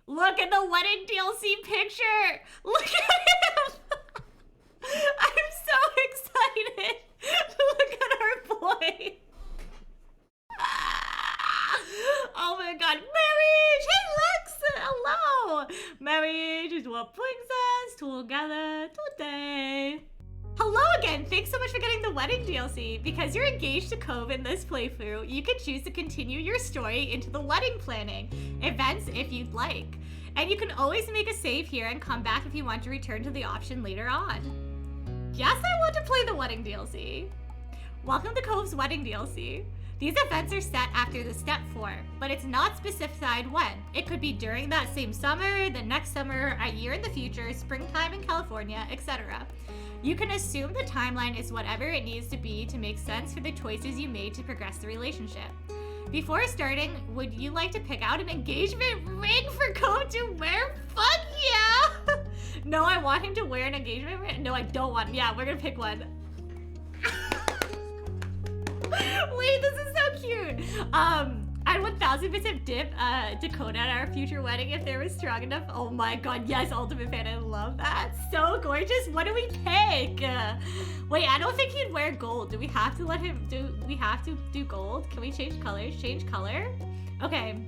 Look at the wedding DLC picture. Look at him. I'm so excited. Look at our boy. Oh my god, marriage! Hey Lex! Hello! Marriage is what brings us together today. Hello again! Thanks so much for getting the wedding DLC. Because you're engaged to Cove in this playthrough, you can choose to continue your story into the wedding planning events if you'd like. And you can always make a save here and come back if you want to return to the option later on. Yes, I want to play the wedding DLC. Welcome to Cove's wedding DLC. These events are set after the step 4, but it's not specified when. It could be during that same summer, the next summer, a year in the future, springtime in California, etc. You can assume the timeline is whatever it needs to be to make sense for the choices you made to progress the relationship. Before starting, would you like to pick out an engagement ring for Cove to wear? Fuck yeah! No, I want him to wear an engagement ring. No, I don't want. Yeah, we're gonna pick one. Wait, this is so cute. I'd 1000% dip Dakota at our future wedding if they were strong enough. Oh my god, yes, ultimate fan, I love that. So gorgeous. What do we pick? Wait, I don't think he'd wear gold. Do we have to let him we have to do gold? Can we change colors? Change color? Okay.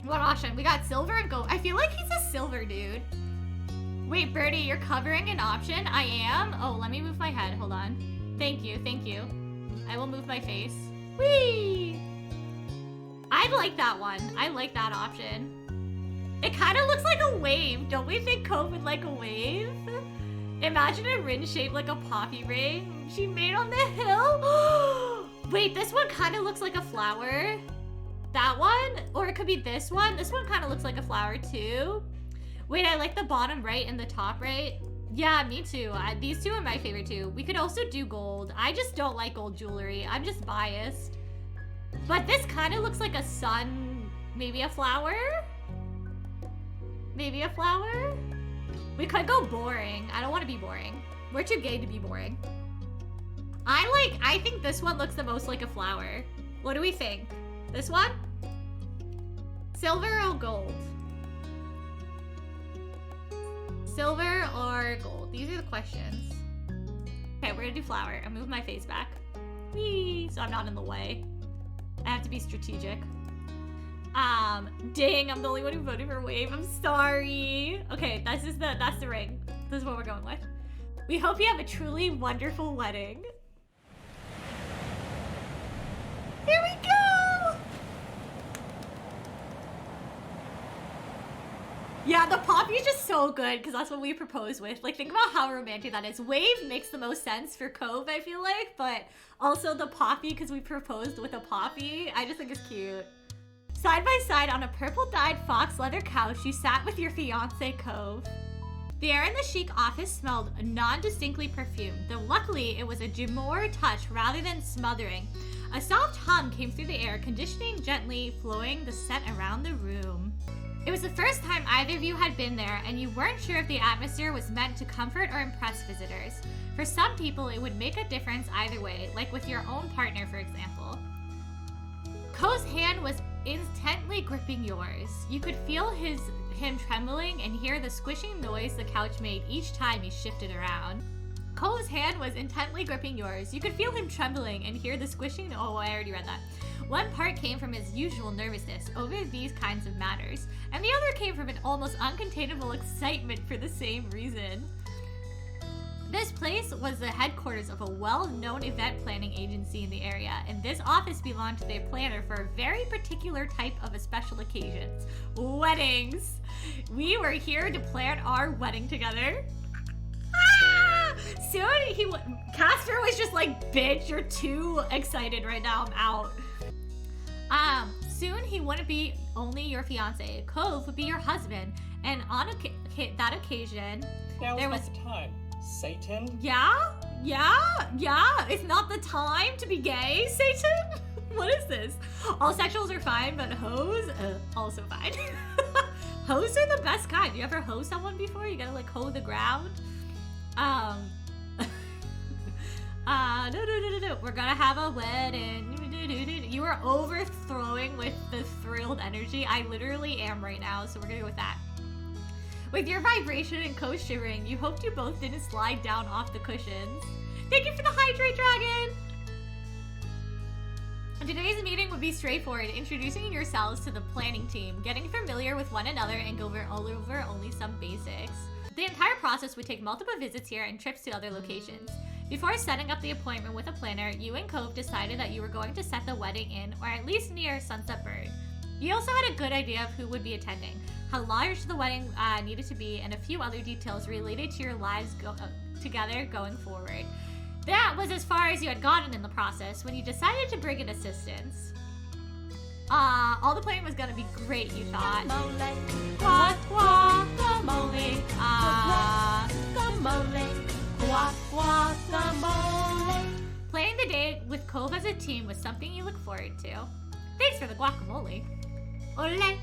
What option? We got silver and gold. I feel like he's a silver dude. Wait, Birdie, you're covering an option? I am? Oh, let me move my head. Hold on. Thank you, thank you. I will move my face. Whee! I like that one. I like that option. It kind of looks like a wave. Don't we think Cove would like a wave? Imagine a ring shaped like a poppy ring she made on the hill. Wait, this one kind of looks like a flower. That one? Or it could be this one. This one kind of looks like a flower too. Wait, I like the bottom right and the top right. Yeah, me too. These two are my favorite too. We could also do gold. I just don't like gold jewelry. I'm just biased. But this kind of looks like a sun, maybe a flower? Maybe a flower? We could go boring. I don't want to be boring. We're too gay to be boring. I think this one looks the most like a flower. What do we think? This one? Silver or gold? Silver or gold? These are the questions. Okay, we're gonna do flower. I'll move my face back. Whee! So I'm not in the way. I have to be strategic. Dang, I'm the only one who voted for wave. I'm sorry. Okay, that's the ring. This is what we're going with. We hope you have a truly wonderful wedding. Here we go! Yeah, the poppy is just so good because that's what we propose with. Like, think about how romantic that is. Wave makes the most sense for Cove, I feel like, but also the poppy because we proposed with a poppy. I just think it's cute. Side by side on a purple-dyed fox leather couch, you sat with your fiance, Cove. The air in the chic office smelled non-distinctly perfumed, though luckily it was a demure touch rather than smothering. A soft hum came through the air, conditioning gently, flowing the scent around the room. It was the first time either of you had been there, and you weren't sure if the atmosphere was meant to comfort or impress visitors. For some people, it would make a difference either way, like with your own partner, for example. Cove's hand was intently gripping yours. You could feel him trembling and hear the squishing noise the couch made each time he shifted around. Cove's hand was intently gripping yours. You could feel him trembling and hear the squishing. Oh, I already read that. One part came from his usual nervousness over these kinds of matters, and the other came from an almost uncontainable excitement for the same reason. This place was the headquarters of a well-known event planning agency in the area, and this office belonged to their planner for a very particular type of special occasions: weddings. We were here to plan our wedding together. Soon Casper was just like, bitch, you're too excited right now, I'm out. Soon he wouldn't be only your fiance. Cove would be your husband, and on that occasion, there was the time. Satan? Yeah. It's not the time to be gay, Satan. What is this? All sexuals are fine, but hoes also fine. Hoes are the best kind. You ever hoe someone before? You gotta like hoe the ground. We're gonna have a wedding. You are overthrowing with the thrilled energy. I literally am right now, so we're gonna go with that. With your vibration and co-shivering, you hoped you both didn't slide down off the cushions. Thank you for the hydrate, dragon! Today's meeting would be straightforward, introducing yourselves to the planning team, getting familiar with one another, and go over only some basics. The entire process would take multiple visits here and trips to other locations. Before setting up the appointment with a planner, you and Cove decided that you were going to set the wedding in, or at least near Sunset Bird. You also had a good idea of who would be attending, how large the wedding needed to be, and a few other details related to your lives together going forward. That was as far as you had gotten in the process when you decided to bring in assistance. All the planning was gonna be great, you thought. Guacamole. Planning the day with Cove as a team was something you look forward to. Thanks for the guacamole. Ole.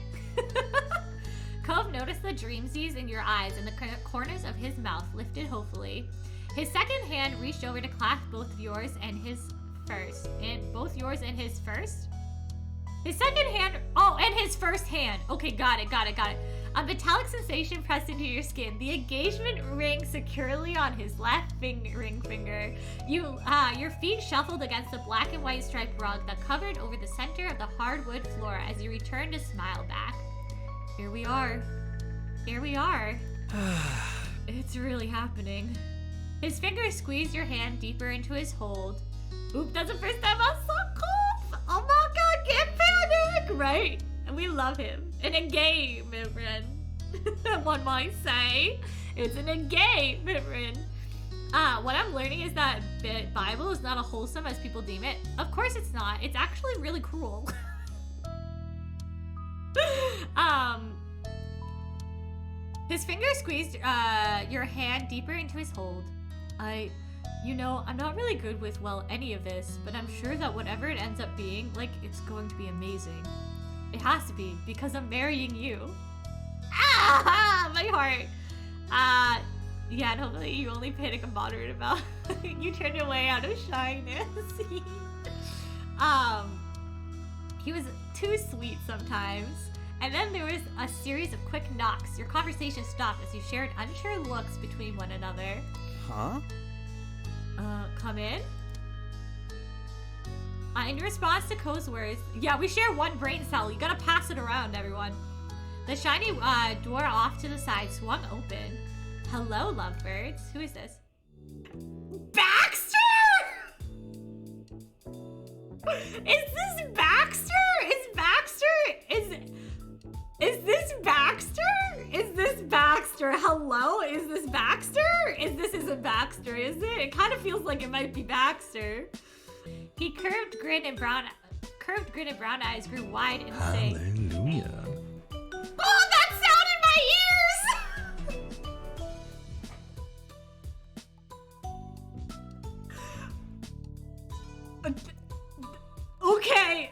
Cove noticed the dreamsies in your eyes and the corners of his mouth lifted hopefully. His second hand reached over to clasp both yours and his first. And both yours and his first? His second hand, and his first hand. Okay, got it. A metallic sensation pressed into your skin. The engagement ring securely on his left ring finger. Your feet shuffled against the black and white striped rug that covered over the center of the hardwood floor as you returned to smile back. Here we are. It's really happening. His fingers squeezed your hand deeper into his hold. Oop, that's the first time I saw Cove! Oh my god, get panic! Right? And we love him. In a game, my friend. One might say. It's in a game, my friend. What I'm learning is that the Bible is not as wholesome as people deem it. Of course it's not. It's actually really cruel. His finger squeezed your hand deeper into his hold. I'm not really good with, any of this, but I'm sure that whatever it ends up being, it's going to be amazing. It has to be, because I'm marrying you. Ah! My heart. Yeah, and hopefully you only panic a moderate amount. You turned away out of shyness. He was too sweet sometimes. And then there was a series of quick knocks. Your conversation stopped as you shared unsure looks between one another. Huh? Come in? In response to Co's words, yeah, we share one brain cell. You gotta pass it around, everyone. The shiny door off to the side swung open. Hello, lovebirds. Who is this? Baxter! Is this Baxter? Is this Baxter? Is this Baxter? Hello? Is this Baxter? Isn't Baxter, is it? It kind of feels like it might be Baxter. He curved grin and brown eyes grew wide and saying, Hallelujah. Oh, that sound in my ears! Okay.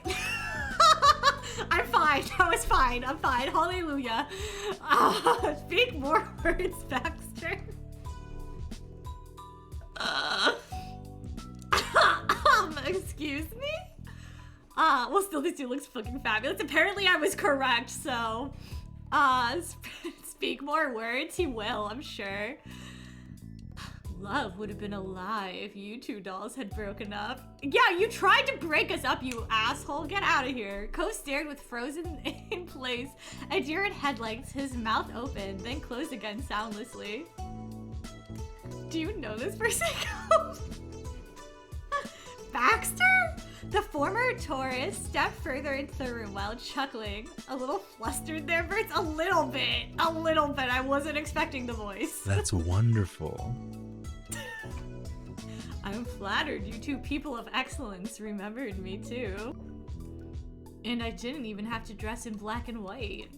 I'm fine. That was fine. I'm fine. Hallelujah. Speak more words, Baxter. Excuse me? Well, still, this dude looks fucking fabulous. Apparently, I was correct, so... speak more words? He will, I'm sure. Love would have been a lie if you two dolls had broken up. Yeah, you tried to break us up, you asshole. Get out of here. Ko stared with frozen in place, a deer in headlights, his mouth open, then closed again soundlessly. Do you know this person? Baxter? The former tourist stepped further into the room while chuckling. A little flustered there, Bert? A little bit. I wasn't expecting the voice. That's wonderful. I'm flattered you two people of excellence remembered me too. And I didn't even have to dress in black and white.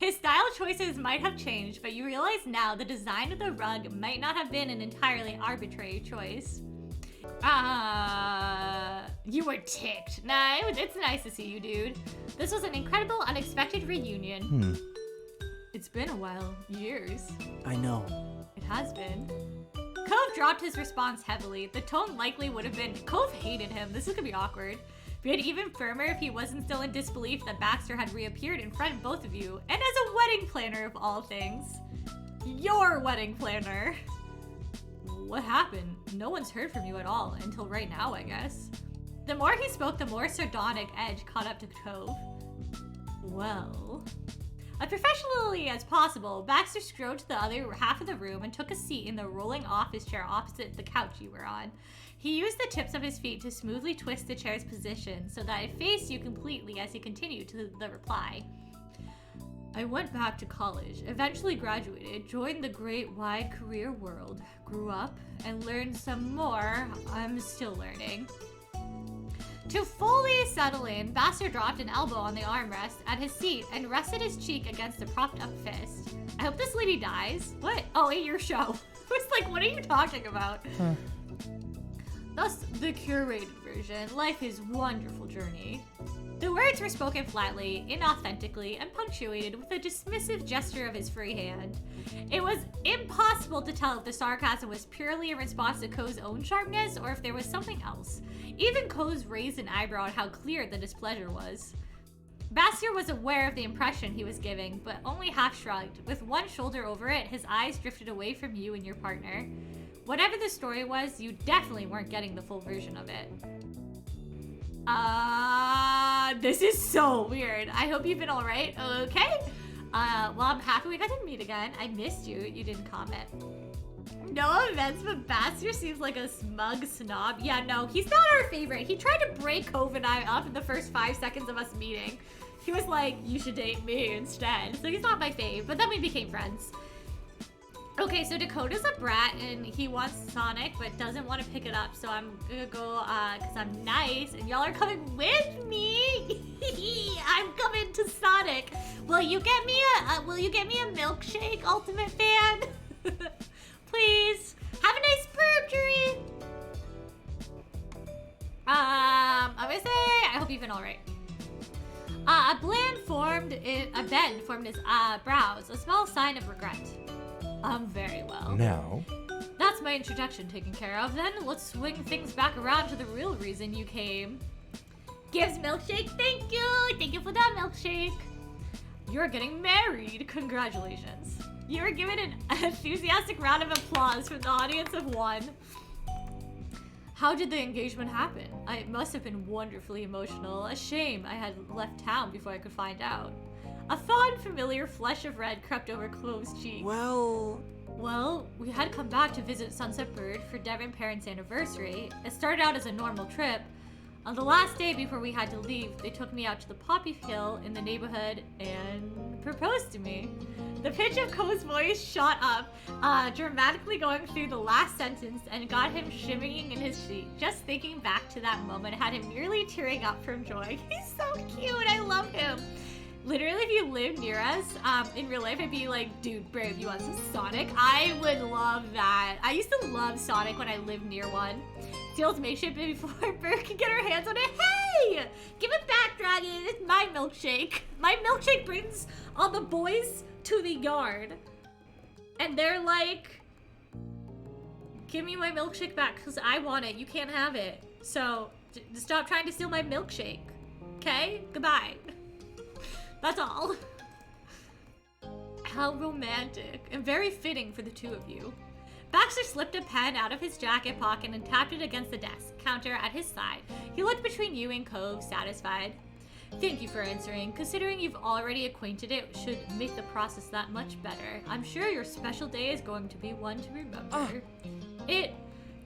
His style choices might have changed, but you realize now the design of the rug might not have been an entirely arbitrary choice. You were ticked. Nah, it's nice to see you, dude. This was an incredible, unexpected reunion. It's been a while. Years. I know. It has been. Cove dropped his response heavily. The tone likely would have been, Cove hated him. This is gonna be awkward. But even firmer if he wasn't still in disbelief that Baxter had reappeared in front of both of you, and as a wedding planner of all things. Your wedding planner. What happened? No one's heard from you at all, until right now, I guess. The more he spoke, the more sardonic edge caught up to Cove. Well... As professionally as possible, Baxter strode to the other half of the room and took a seat in the rolling office chair opposite the couch you were on. He used the tips of his feet to smoothly twist the chair's position so that it faced you completely as he continued to the reply. I went back to college, eventually graduated, joined the great wide career world, grew up, and learned some more I'm still learning. To fully settle in, Baxter dropped an elbow on the armrest at his seat and rested his cheek against a propped-up fist. I hope this lady dies. What? Oh, 8-year show. I was like, what are you talking about? Thus, the curated version. Life is wonderful journey. The words were spoken flatly, inauthentically, and punctuated with a dismissive gesture of his free hand. It was impossible to tell if the sarcasm was purely a response to Ko's own sharpness or if there was something else. Even Ko's raised an eyebrow at how clear the displeasure was. Baxter was aware of the impression he was giving, but only half shrugged. With one shoulder over it, his eyes drifted away from you and your partner. Whatever the story was, you definitely weren't getting the full version of it. This is so weird. I hope you've been alright. Okay. Well, I'm happy we got to meet again. I missed you. You didn't comment. No offense, but Baxter seems like a smug snob. Yeah, no, he's not our favorite. He tried to break Cove and I up in the first 5 seconds of us meeting. He was like, you should date me instead. So he's not my fave, but then we became friends. Okay, so Dakota's a brat and he wants Sonic but doesn't want to pick it up, so I'm gonna go because I'm nice and y'all are coming with me. I'm coming to Sonic. Will you get me a milkshake, Ultimate Fan? Please. Have a nice burgery. I'm gonna say I hope you've been alright. A bend formed his brows, a small sign of regret. I'm very well. Now? That's my introduction taken care of. Then let's swing things back around to the real reason you came. Gives milkshake. Thank you. Thank you for that milkshake. You're getting married. Congratulations. You were given an enthusiastic round of applause from the audience of one. How did the engagement happen? It must have been wonderfully emotional. A shame I had left town before I could find out. A fond, familiar flush of red crept over Clove's cheek. Well, we had come back to visit Sunset Bird for Deb and Parents' anniversary. It started out as a normal trip. On the last day before we had to leave, they took me out to the poppy hill in the neighborhood and proposed to me. The pitch of Ko's voice shot up, dramatically going through the last sentence and got him shimmying in his seat. Just thinking back to that moment had him nearly tearing up from joy. He's so cute, I love him. Literally, if you lived near us, in real life, I'd be like, dude, babe, you want some Sonic? I would love that. I used to love Sonic when I lived near one. Steals makeshift before Bert can get her hands on it. Hey! Give it back, Dragon. It's my milkshake. My milkshake brings all the boys to the yard. And they're like, give me my milkshake back because I want it. You can't have it. So, stop trying to steal my milkshake. Okay? Goodbye. That's all. How romantic and very fitting for the two of you. Baxter slipped a pen out of his jacket pocket and tapped it against the desk counter at his side. He looked between you and Cove, satisfied. Thank you for answering. Considering you've already acquainted it should make the process that much better. I'm sure your special day is going to be one to remember.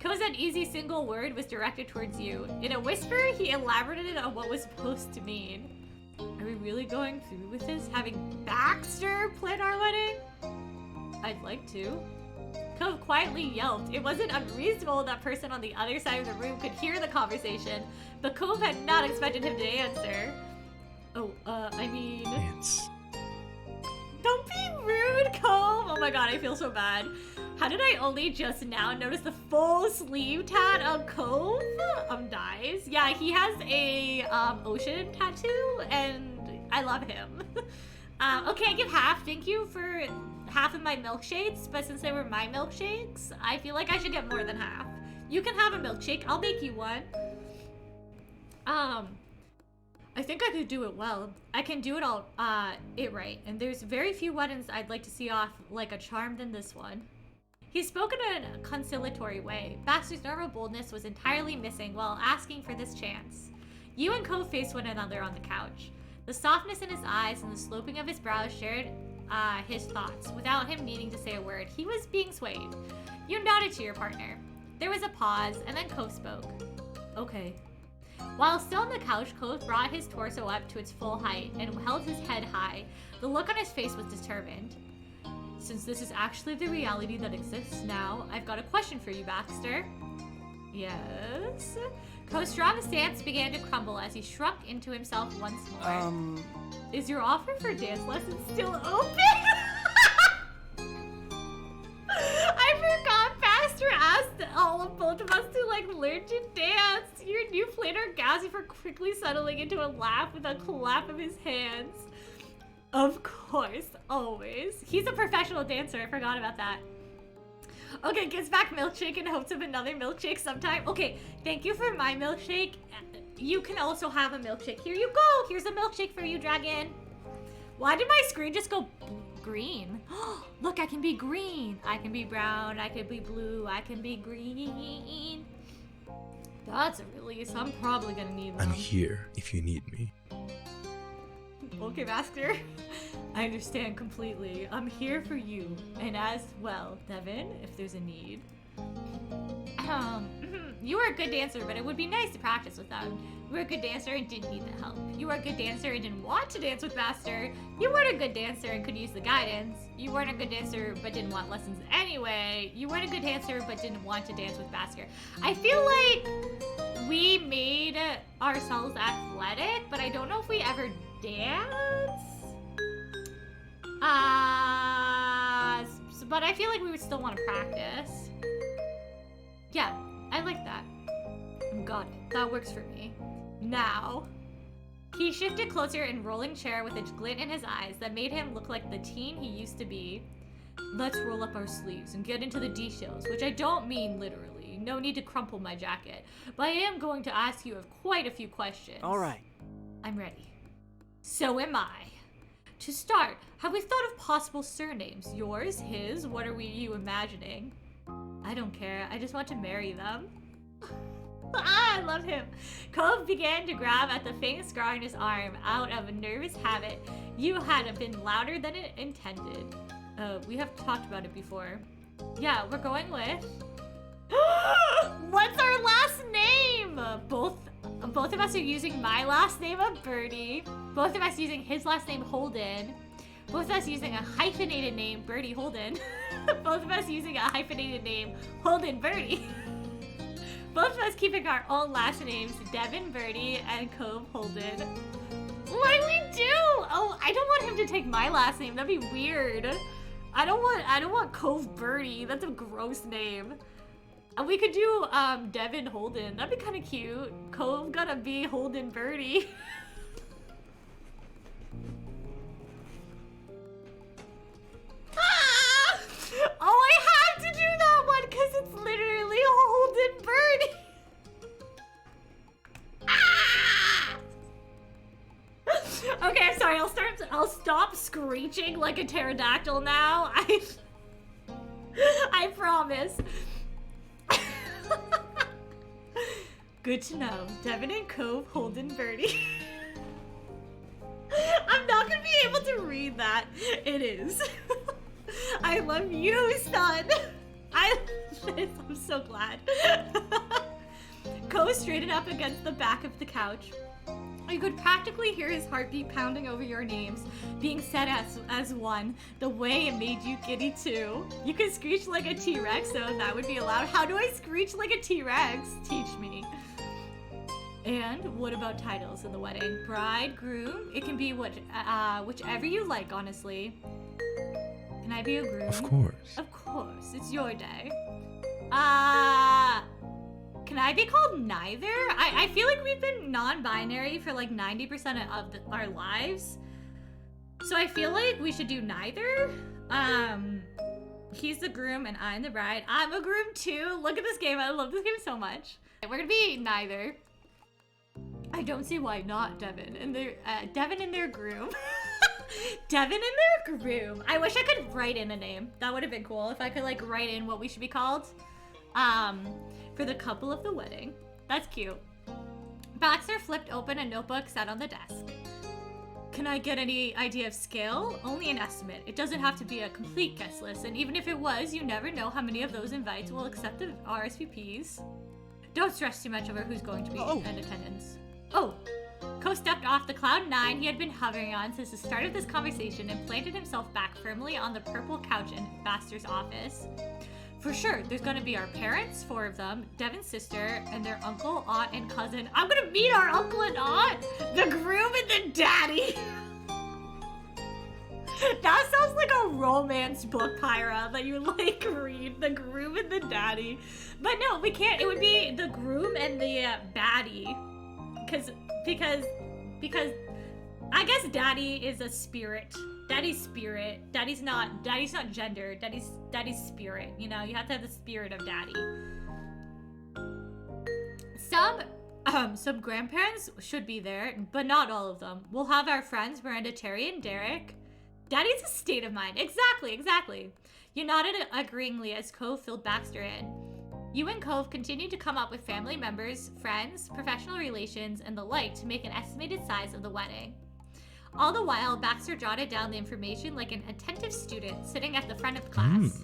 Ko's easy single word was directed towards you. In a whisper, he elaborated on what was supposed to mean. Are we really going through with this? Having Baxter plan our wedding? I'd like to. Cove quietly yelped. It wasn't unreasonable that person on the other side of the room could hear the conversation, but Cove had not expected him to answer. Don't be rude, Cove! Oh my god, I feel so bad. How did I only just now notice the full sleeve tat of Cove? Dies. Yeah, he has a ocean tattoo, and I love him. Okay, I give half. Thank you for half of my milkshakes, but since they were my milkshakes, I feel like I should get more than half. You can have a milkshake. I'll make you one. I think I could do it well. I can do it all, right. And there's very few weddings I'd like to see off like a charm than this one. He spoke in a conciliatory way. Baxter's normal boldness was entirely missing while asking for this chance. You and Cove faced one another on the couch. The softness in his eyes and the sloping of his brows shared his thoughts. Without him needing to say a word, he was being swayed. You nodded to your partner. There was a pause, and then Cove spoke. Okay. While still on the couch, Cove brought his torso up to its full height and held his head high. The look on his face was determined. Since this is actually the reality that exists now, I've got a question for you, Baxter. Yes? Cove's strong stance began to crumble as he shrunk into himself once more. Is your offer for dance lessons still open? I forgot Baxter asked all of both of us to learn to dance. Your new planner gasped for quickly settling into a laugh with a clap of his hands. Of course, always. He's a professional dancer, I forgot about that. Okay, gives back milkshake in hopes of another milkshake sometime. Okay, thank you for my milkshake. You can also have a milkshake. Here you go. Here's a milkshake for you, dragon. Why did my screen just go green? Look, I can be green. I can be brown. I can be blue. I can be green. That's a release. I'm probably gonna need one. I'm here if you need me. Okay, Master. I understand completely. I'm here for you, and as well, Devin, if there's a need. You were a good dancer, but it would be nice to practice with them. You were a good dancer and didn't need the help. You were a good dancer and didn't want to dance with Master. You weren't a good dancer and could use the guidance. You weren't a good dancer but didn't want lessons anyway. You weren't a good dancer but didn't want to dance with Master. I feel like we made ourselves athletic, but I don't know if we ever dance. But I feel like we would still want to practice. Yeah, I like that. Got it. That works for me. Now, he shifted closer in rolling chair with a glint in his eyes that made him look like the teen he used to be. Let's roll up our sleeves and get into the details, which I don't mean literally. No need to crumple my jacket. But I am going to ask you quite a few questions. All right. I'm ready. So am I. To start, have we thought of possible surnames? Yours, his, what are you imagining? I don't care. I just want to marry them. I love him. Cove began to grab at the faint scar on his arm out of a nervous habit. You had been louder than it intended. We have talked about it before. Yeah, we're going with... What's our last name? Both of us are using my last name of Birdie. Both of us using his last name Holden. Both of us using a hyphenated name, Birdie Holden. Both of us using a hyphenated name, Holden Birdie. Both of us keeping our own last names, Devin Birdie and Cove Holden. What do we do? Oh, I don't want him to take my last name. That'd be weird. I don't want Cove Birdie. That's a gross name. And we could do Devin Holden. That'd be kind of cute. Cove gotta be Holden Birdie. Oh, I have to do that one because it's literally Holden Birdie. Okay, I'm sorry. I'll stop screeching like a pterodactyl now. I promise. Good to know. Devin and Cove, Holden Birdie. I'm not gonna be able to read that. It is. I love you, son. I'm so glad. Cove straightened up against the back of the couch. You could practically hear his heartbeat pounding over your names, being said as one, the way it made you giddy too. You could screech like a T-Rex, so that would be allowed. How do I screech like a T-Rex? Teach me. And what about titles in the wedding? Bride, groom? It can be whichever you like, honestly. Can I be a groom? Of course. Of course, it's your day. Can I be called neither? I feel like we've been non-binary for like 90% of our lives. So I feel like we should do neither. He's the groom and I'm the bride. I'm a groom too. Look at this game. I love this game so much. We're gonna be neither. I don't see why not Devin and their Devin and their groom. Devin and their groom. I wish I could write in a name. That would have been cool if I could like write in what we should be called. For the couple of the wedding. That's cute. Baxter flipped open a notebook sat on the desk. Can I get any idea of scale? Only an estimate. It doesn't have to be a complete guest list, and even if it was, you never know how many of those invites will accept the RSVPs. Don't stress too much over who's going to be in attendance. Oh! Ko stepped off the cloud 9 he had been hovering on since the start of this conversation and planted himself back firmly on the purple couch in Baxter's office. For sure, there's gonna be our parents, 4 of them, Devin's sister, and their uncle, aunt, and cousin. I'm gonna meet our uncle and aunt, the groom and the daddy. That sounds like a romance book, Pyra, that you like read, the groom and the daddy. But no, we can't. It would be the groom and the baddie, because I guess daddy is a spirit. Daddy's spirit. Daddy's not gender. Daddy's spirit. You know, you have to have the spirit of daddy. Some grandparents should be there, but not all of them. We'll have our friends Miranda, Terry, and Derek. Daddy's a state of mind. Exactly. You nodded agreeingly as Cove filled Baxter in. You and Cove continued to come up with family members, friends, professional relations, and the like to make an estimated size of the wedding. All the while, Baxter jotted down the information like an attentive student sitting at the front of class.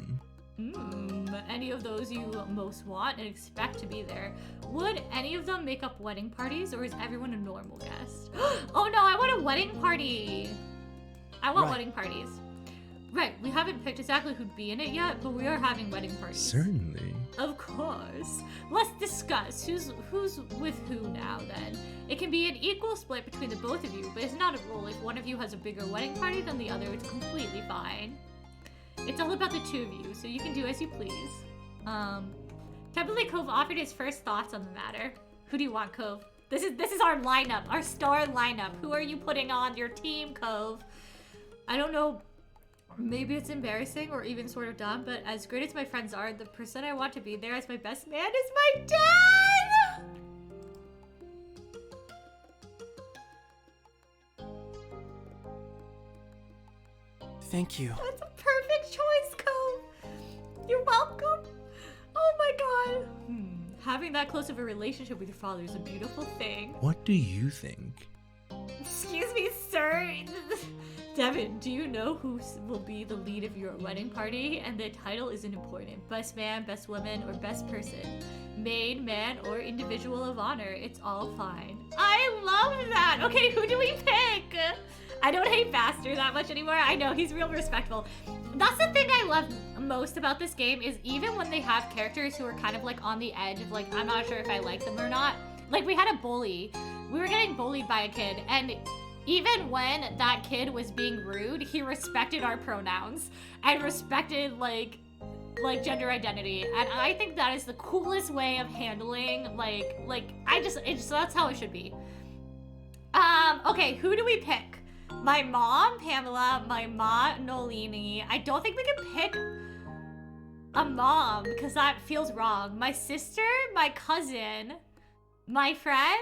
Any of those you most want and expect to be there. Would any of them make up wedding parties, or is everyone a normal guest? Oh no, I want a wedding party! I want wedding parties. Right, we haven't picked exactly who'd be in it yet, but we are having wedding parties. Certainly. Of course. Let's discuss who's with who now then. It can be an equal split between the both of you, but it's not a rule. If one of you has a bigger wedding party than the other, it's completely fine. It's all about the two of you, so you can do as you please. Temperley Cove offered his first thoughts on the matter. Who do you want, Cove? This is our lineup, our star lineup. Who are you putting on your team, Cove? I don't know. Maybe it's embarrassing or even sort of dumb, but as great as my friends are, the person I want to be there as my best man is my dad! Thank you. That's a perfect choice, Cove. You're welcome. Oh my god. Having that close of a relationship with your father is a beautiful thing. What do you think? Excuse me, sir. Devin, do you know who will be the lead of your wedding party? And the title isn't important. Best man, best woman, or best person. Maid, man, or individual of honor. It's all fine. I love that. Okay, who do we pick? I don't hate Baxter that much anymore. I know, he's real respectful. That's the thing I love most about this game is even when they have characters who are kind of like on the edge of like, I'm not sure if I like them or not. Like we had a bully. We were getting bullied by a kid, and even when that kid was being rude, he respected our pronouns and respected like gender identity. And I think that is the coolest way of handling that's how it should be. Okay, who do we pick? My mom, Pamela, my ma, Nolini. I don't think we can pick a mom because that feels wrong. My sister, my cousin, my friend,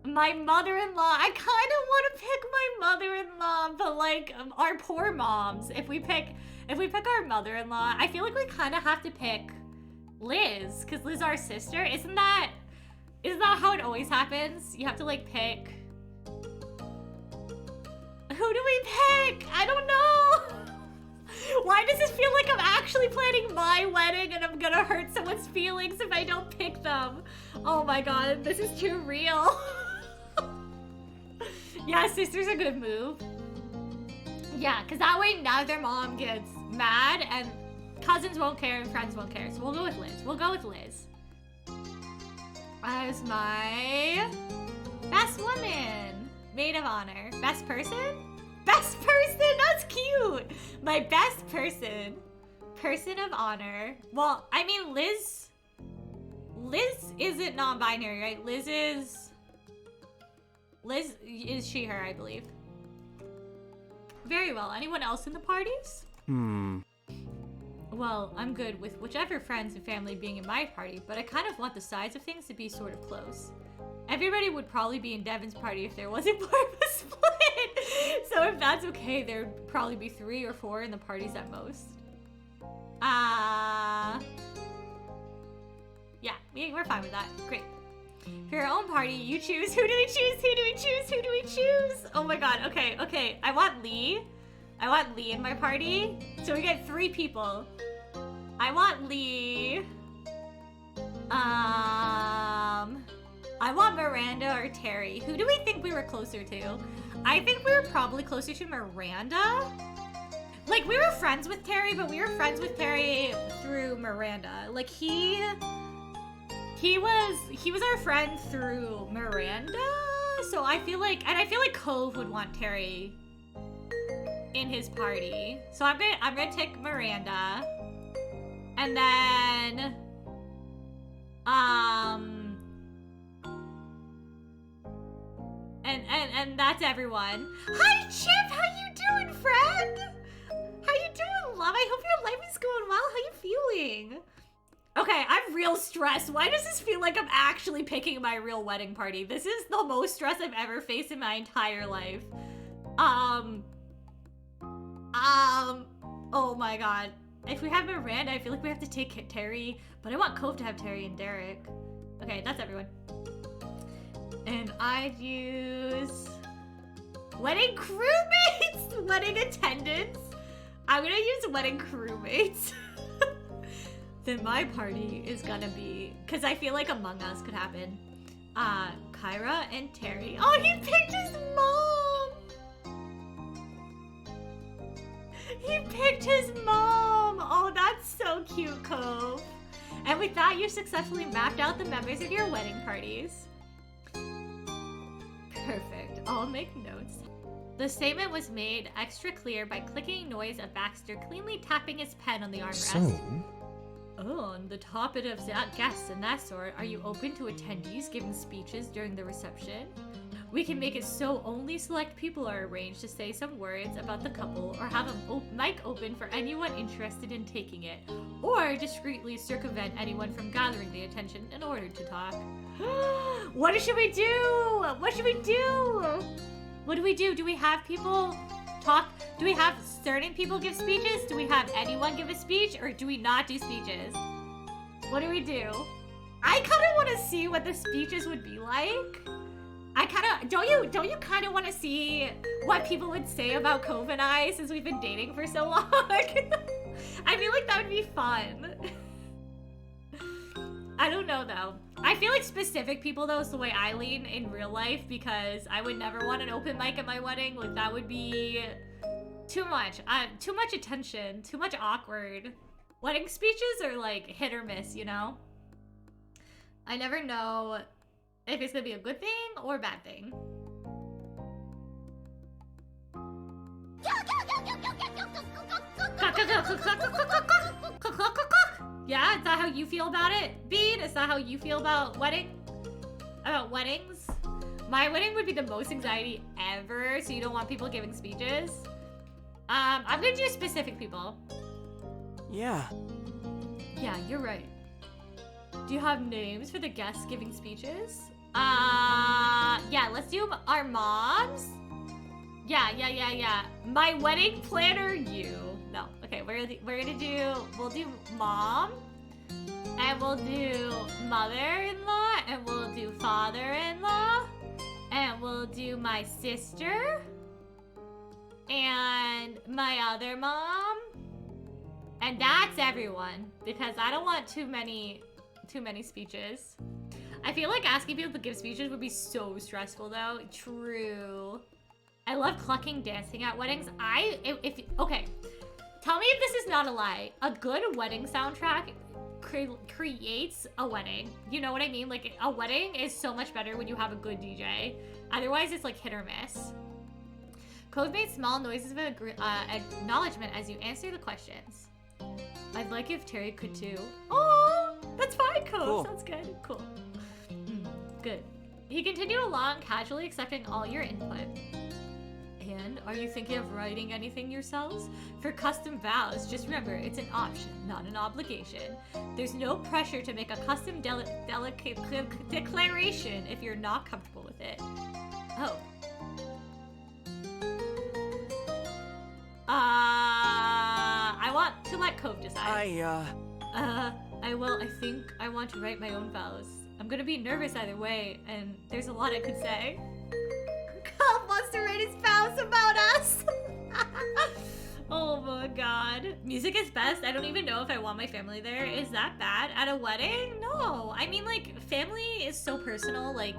my mother-in-law. I kind of want to pick my mother-in-law, but like our poor moms. If we pick our mother-in-law, I feel like we kind of have to pick Liz because Liz is our sister. Isn't that how it always happens? You have to like pick. Who do we pick? I don't know. Why does this feel like I'm actually planning my wedding and I'm gonna hurt someone's feelings if I don't pick them? Oh my god, this is too real. Yeah, sister's a good move. Yeah, because that way neither mom gets mad and cousins won't care and friends won't care. So we'll go with Liz. As my best woman. Maid of honor. Best person? Best person! That's cute! My best person. Person of honor. Well, I mean, Liz isn't non-binary, right? Liz is she, her, I believe. Very well. Anyone else in the parties? Well, I'm good with whichever friends and family being in my party, but I kind of want the sides of things to be sort of close. Everybody would probably be in Devin's party if there wasn't more of a split. So if that's okay, there'd probably be 3 or 4 in the parties at most. Yeah, we're fine with that. Great. For your own party, you choose. Who do we choose? Who do we choose? Who do we choose? Oh my god, okay. I want Lee. I want Lee in my party. So we get 3 people. I want Lee. I want Miranda or Terry. Who do we think we were closer to? I think we were probably closer to Miranda. Like, we were friends with Terry, but we were friends with Terry through Miranda. Like, he was our friend through Miranda. So I feel like Cove would want Terry in his party. So I'm gonna take Miranda. And then and that's everyone. Hi Chip, how you doing, friend? How you doing, love? I hope your life is going well. How you feeling? Okay, I'm real stressed. Why does this feel like I'm actually picking my real wedding party? This is the most stress I've ever faced in my entire life. Oh my god. If we have Miranda, I feel like we have to take Terry, but I want Cove to have Terry and Derek. Okay, that's everyone. And I'd use wedding crewmates, wedding attendants. I'm gonna use wedding crewmates. Then my party is gonna be, cause I feel like Among Us could happen. Kyra and Terry. Oh, he picked his mom. He picked his mom. Oh, that's so cute, Cove. And with that, you successfully mapped out the members of your wedding parties. Perfect. I'll make notes. The statement was made extra clear by clicking noise of Baxter cleanly tapping his pen on the armrest. So, Oh, on the topic of guests and that sort, are you open to attendees giving speeches during the reception? We can make it so only select people are arranged to say some words about the couple or have a mic open for anyone interested in taking it, or discreetly circumvent anyone from gathering the attention in order to talk. What should we do? What should we do? What do we do? Do we have people talk? Do we have certain people give speeches? Do we have anyone give a speech, or do we not do speeches? What do we do? I kind of want to see what the speeches would be like. I kind of, don't you kind of want to see what people would say about Cove and I since we've been dating for so long? I feel like that would be fun. I don't know though. I feel like specific people though is the way I lean in real life, because I would never want an open mic at my wedding. Like that would be too much. Too much attention, too much awkward. Wedding speeches are like hit or miss, you know? I never know if it's gonna be a good thing or a bad thing. Yeah, is that how you feel about it? Bean, is that how you feel about weddings? My wedding would be the most anxiety ever, so you don't want people giving speeches. I'm gonna do specific people. Yeah. Yeah, you're right. Do you have names for the guests giving speeches? Yeah, let's do our moms. Yeah. My wedding planner, you. No, okay, we'll do mom, and we'll do mother-in-law, and we'll do father-in-law, and we'll do my sister, and my other mom, and that's everyone, because I don't want too many speeches. I feel like asking people to give speeches would be so stressful though. True. I love clucking dancing at weddings. Okay. Tell me if this is not a lie. A good wedding soundtrack creates a wedding. You know what I mean? Like, a wedding is so much better when you have a good DJ. Otherwise, it's like hit or miss. Cove made small noises of acknowledgement as you answer the questions. I'd like if Terry could too. Oh, that's fine, Cove. Cool. Sounds good. Cool. Good. He continued along, casually accepting all your input. And are you thinking of writing anything yourselves? For custom vows, just remember, it's an option, not an obligation. There's no pressure to make a custom declaration if you're not comfortable with it. Oh. I want to let Cove decide. I think I want to write my own vows. I'm gonna be nervous either way, and there's a lot I could say. Cove wants to write his vows about us! Oh my god. Music is best. I don't even know if I want my family there. Is that bad? At a wedding? No. I mean, like, family is so personal, like...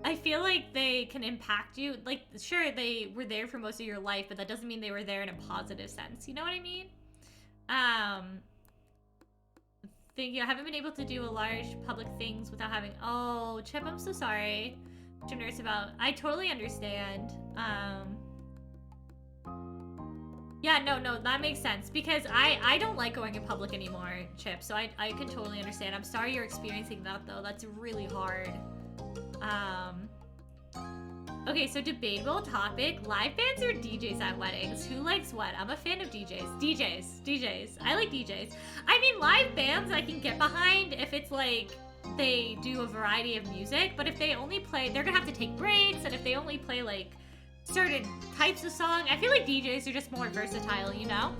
I feel like they can impact you. Like, sure, they were there for most of your life, but that doesn't mean they were there in a positive sense. You know what I mean? I haven't been able to do a large public things without having... Oh, Chip, I'm so sorry. To nurse about. I totally understand. Yeah, no, that makes sense. Because I don't like going in public anymore, Chip. So I can totally understand. I'm sorry you're experiencing that, though. That's really hard. Okay, so debatable topic, live bands or DJs at weddings? Who likes what? I'm a fan of DJs. DJs. I like DJs. I mean, live bands I can get behind if it's like they do a variety of music, but if they only play, they're gonna have to take breaks, and if they only play like certain types of song, I feel like DJs are just more versatile, you know?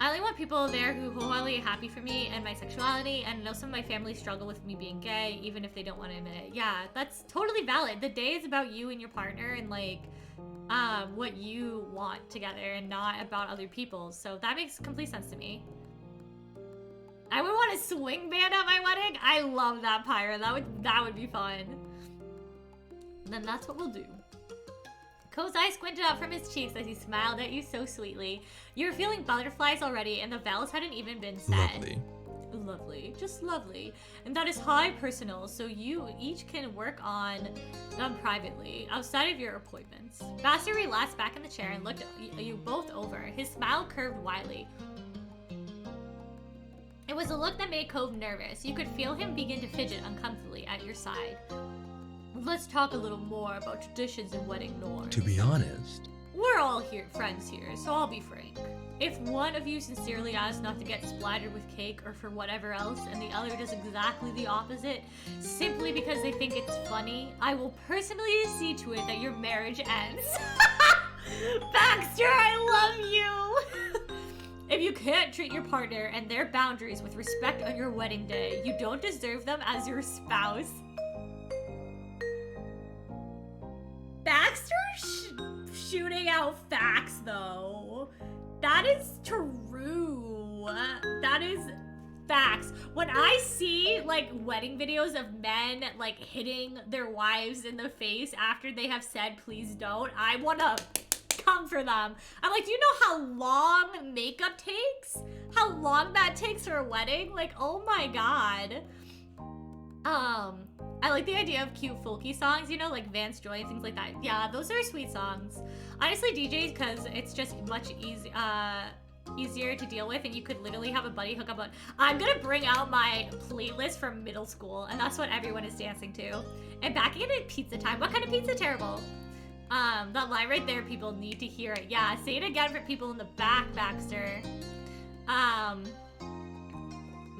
I only want people there who wholeheartedly are happy for me and my sexuality, and I know some of my family struggle with me being gay, even if they don't want to admit it. Yeah, that's totally valid. The day is about you and your partner and, like, what you want together and not about other people. So that makes complete sense to me. I would want a swing band at my wedding. I love that, Pyra. That would be fun. And then that's what we'll do. Co's eyes squinted out from his cheeks as he smiled at you so sweetly. You were feeling butterflies already, and the vows hadn't even been said. Lovely. Just lovely. And that is high personal, so you each can work on them privately, outside of your appointments. Bastard relaxed back in the chair and looked at you both over. His smile curved widely. It was a look that made Cove nervous. You could feel him begin to fidget uncomfortably at your side. Let's talk a little more about traditions and wedding norms. To be honest, we're all friends here, so I'll be frank. If one of you sincerely asks not to get splattered with cake or for whatever else, and the other does exactly the opposite, simply because they think it's funny, I will personally see to it that your marriage ends. Baxter, I love you! If you can't treat your partner and their boundaries with respect on your wedding day, you don't deserve them as your spouse. Baxter shooting out facts, though. That is true. That is facts. When I see, like, wedding videos of men, like, hitting their wives in the face after they have said, please don't, I want to come for them. I'm like, do you know how long makeup takes? How long that takes for a wedding? Like, oh my god. I like the idea of cute folky songs, you know, like Vance Joy and things like that. Yeah, those are sweet songs. Honestly, DJs, because it's just much easier to deal with, and you could literally have a buddy hook up on. I'm gonna bring out my playlist from middle school, and that's what everyone is dancing to. And back again at pizza time. What kind of pizza? Terrible. That line right there, people need to hear it. Yeah, say it again for people in the back, Baxter.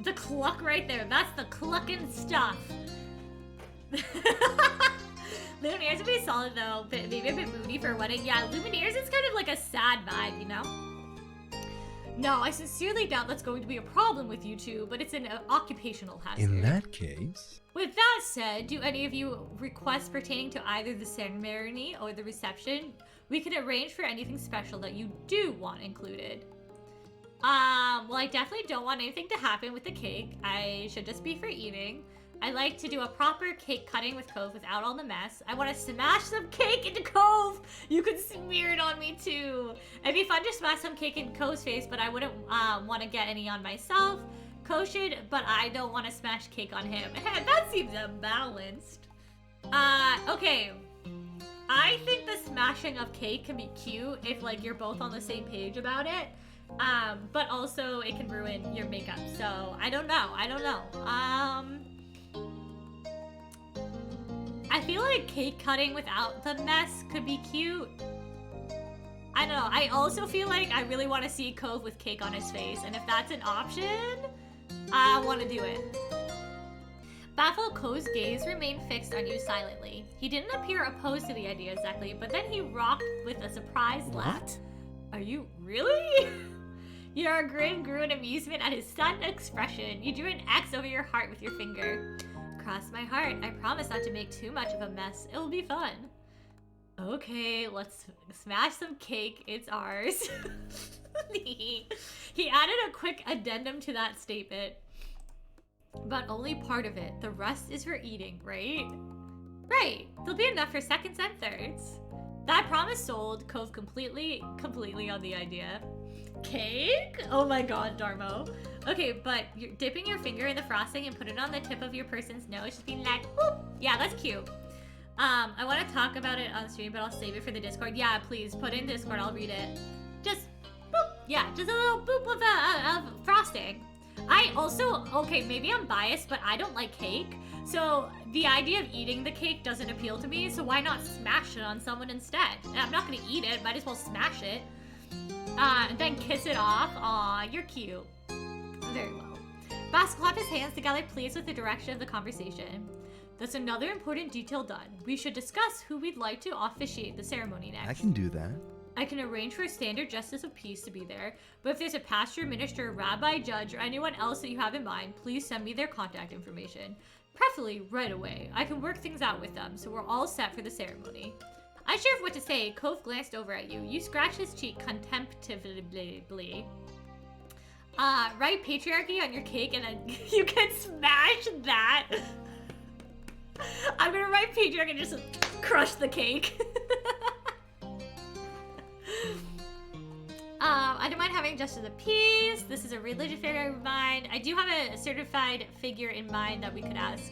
The cluck right there. That's the clucking stuff. Lumineers would be solid though, but maybe a bit moody for a wedding. Yeah, Lumineers is kind of like a sad vibe, you know? No, I sincerely doubt that's going to be a problem with you two, but it's an occupational hazard. In that case... With that said, do any of you requests pertaining to either the ceremony or the reception? We can arrange for anything special that you do want included. Well, I definitely don't want anything to happen with the cake. I should just be for eating. I like to do a proper cake cutting with Cove without all the mess. I want to smash some cake into Cove. You can smear it on me too. It'd be fun to smash some cake in Cove's face, but I wouldn't want to get any on myself. Cove should, but I don't want to smash cake on him. That seems unbalanced. Okay. I think the smashing of cake can be cute if, like, you're both on the same page about it. But also it can ruin your makeup. So I don't know. I feel like cake cutting without the mess could be cute. I don't know. I also feel like I really want to see Cove with cake on his face, and if that's an option, I want to do it. Baffled, Cove's gaze remained fixed on you silently. He didn't appear opposed to the idea exactly, but then he rocked with a surprised laugh. What? Are you really? Your grin grew in amusement at his sudden expression. You drew an X over your heart with your finger. Cross my heart. I promise not to make too much of a mess. It will be fun. Okay, let's smash some cake. It's ours. He added a quick addendum to that statement. But only part of it. The rest is for eating, right? Right. There'll be enough for seconds and thirds. That promise sold. Cove completely on the idea. Cake? Oh my god, Darmo. Okay, but you're dipping your finger in the frosting and put it on the tip of your person's nose, just being like, whoop. Yeah, that's cute. I want to talk about it on stream, but I'll save it for the Discord. Yeah, please, put in Discord, I'll read it. Just boop. Yeah, just a little boop of frosting. I also, okay, maybe I'm biased, but I don't like cake. So the idea of eating the cake doesn't appeal to me, so why not smash it on someone instead? And I'm not gonna eat it, might as well smash it. And then kiss it off. Aw, you're cute. Very well. Bass clapped his hands together, pleased with the direction of the conversation. That's another important detail done. We should discuss who we'd like to officiate the ceremony next. I can do that. I can arrange for a standard justice of peace to be there, but if there's a pastor, minister, rabbi, judge, or anyone else that you have in mind, please send me their contact information. Preferably right away. I can work things out with them, so we're all set for the ceremony. Unsure of what to say, Cove glanced over at you. You scratched his cheek contemptibly. Write patriarchy on your cake and then you can smash that. I'm gonna write patriarchy and just crush the cake. I don't mind having justice of peace. This is a religious figure of mine. I do have a certified figure in mind that we could ask.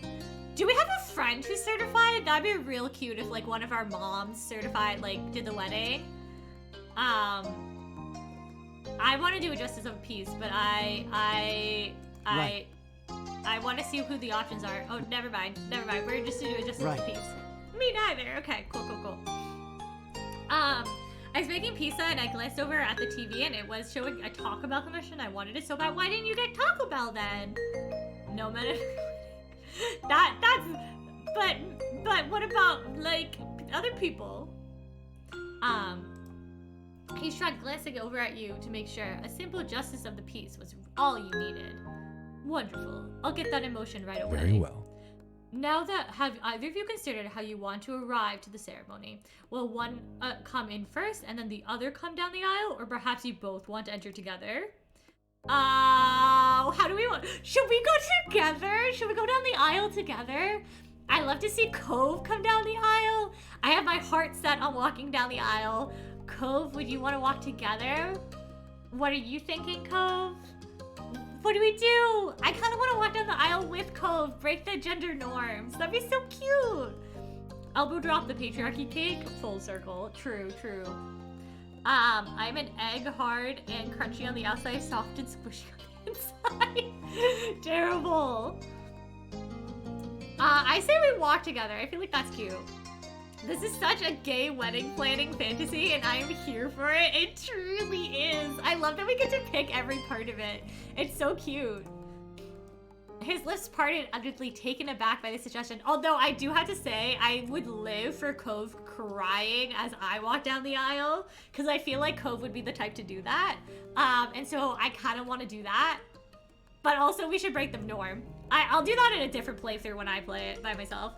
Do we have a friend who's certified? That'd be real cute if like one of our moms certified, like did the wedding. I want to do a justice of peace, but I want to see who the options are. Oh, never mind. We're just doing a justice of peace. Me neither. Okay, cool. I was making pizza and I glanced over at the TV and it was showing a Taco Bell commercial. I wanted it so bad. Why didn't you get Taco Bell then? No matter. But what about like other people? He shrugged, glancing over at you to make sure. A simple justice of the peace was all you needed. Wonderful. I'll get that in motion right away. Very well. Now that, have either of you considered how you want to arrive to the ceremony? Will one come in first and then the other come down the aisle? Or perhaps you both want to enter together? How do we want? Should we go together? Should we go down the aisle together? I love to see Cove come down the aisle. I have my heart set on walking down the aisle. Cove, would you want to walk together? What are you thinking, Cove? What do we do? I kind of want to walk down the aisle with Cove, break the gender norms. That'd be so cute. Elbow drop the patriarchy cake. Full circle. True. I'm an egg, hard and crunchy on the outside, soft and squishy on the inside. Terrible. I say we walk together. I feel like that's cute. This is such a gay wedding planning fantasy, and I am here for it. It truly is. I love that we get to pick every part of it. It's so cute. His lips parted, utterly taken aback by the suggestion. Although I do have to say, I would live for Cove crying as I walk down the aisle, because I feel like Cove would be the type to do that. And so I kind of want to do that. But also, we should break the norm. I'll do that in a different playthrough when I play it by myself.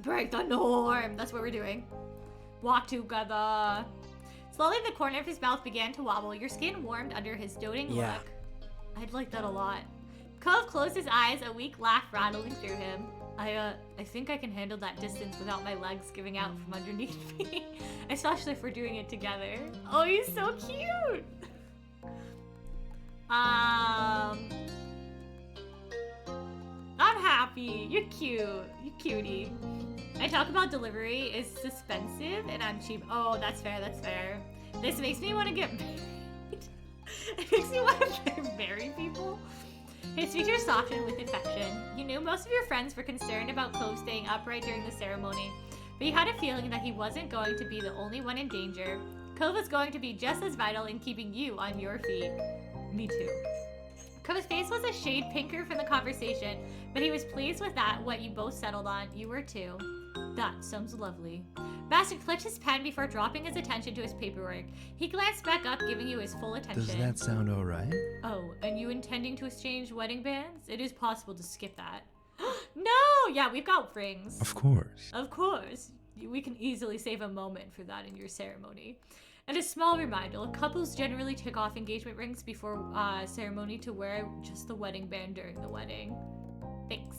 Break the norm. That's what we're doing. Walk together. Slowly, the corner of his mouth began to wobble. Your skin warmed under his doting look. I'd like that a lot. Cove closed his eyes, a weak laugh rattling through him. I think I can handle that distance without my legs giving out from underneath me. Especially if we're doing it together. Oh, he's so cute! I'm happy. You're cute. You cutie. I talk about delivery is suspensive and I'm cheap. Oh, that's fair. This makes me want to get married. It makes me want to marry people. His features softened with affection. You knew most of your friends were concerned about Cove staying upright during the ceremony, but you had a feeling that he wasn't going to be the only one in danger. Cove was going to be just as vital in keeping you on your feet. Me too. Cove's face was a shade pinker from the conversation, but he was pleased with that, what you both settled on. You were too. That sounds lovely. Bastard clicked his pen before dropping his attention to his paperwork. He glanced back up, giving you his full attention. Does that sound alright? Oh, and you intending to exchange wedding bands? It is possible to skip that. No! Yeah, we've got rings. Of course. Of course. We can easily save a moment for that in your ceremony. And a small reminder, couples generally take off engagement rings before ceremony to wear just the wedding band during the wedding. Thanks.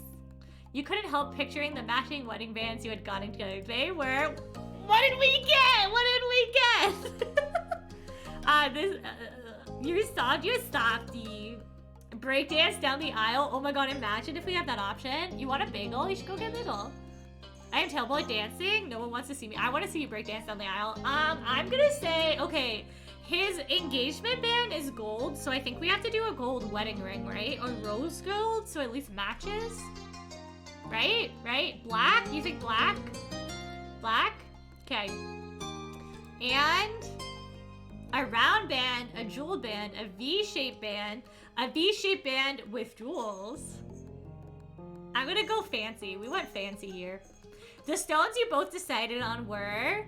You couldn't help picturing the matching wedding bands you had gotten together. They were... What did we get? What did we get? You're softy. Breakdance down the aisle. Oh my god, imagine if we have that option. You want a bagel? You should go get a bagel. I am terrible at dancing. No one wants to see me. I want to see you break dance down the aisle. I'm gonna say, okay, his engagement band is gold, so I think we have to do a gold wedding ring, right? Or rose gold, so at least matches. Right? Black? You think black? Black? Okay. And a round band, a jeweled band, a V-shaped band with jewels. I'm gonna go fancy. We went fancy here. The stones you both decided on were...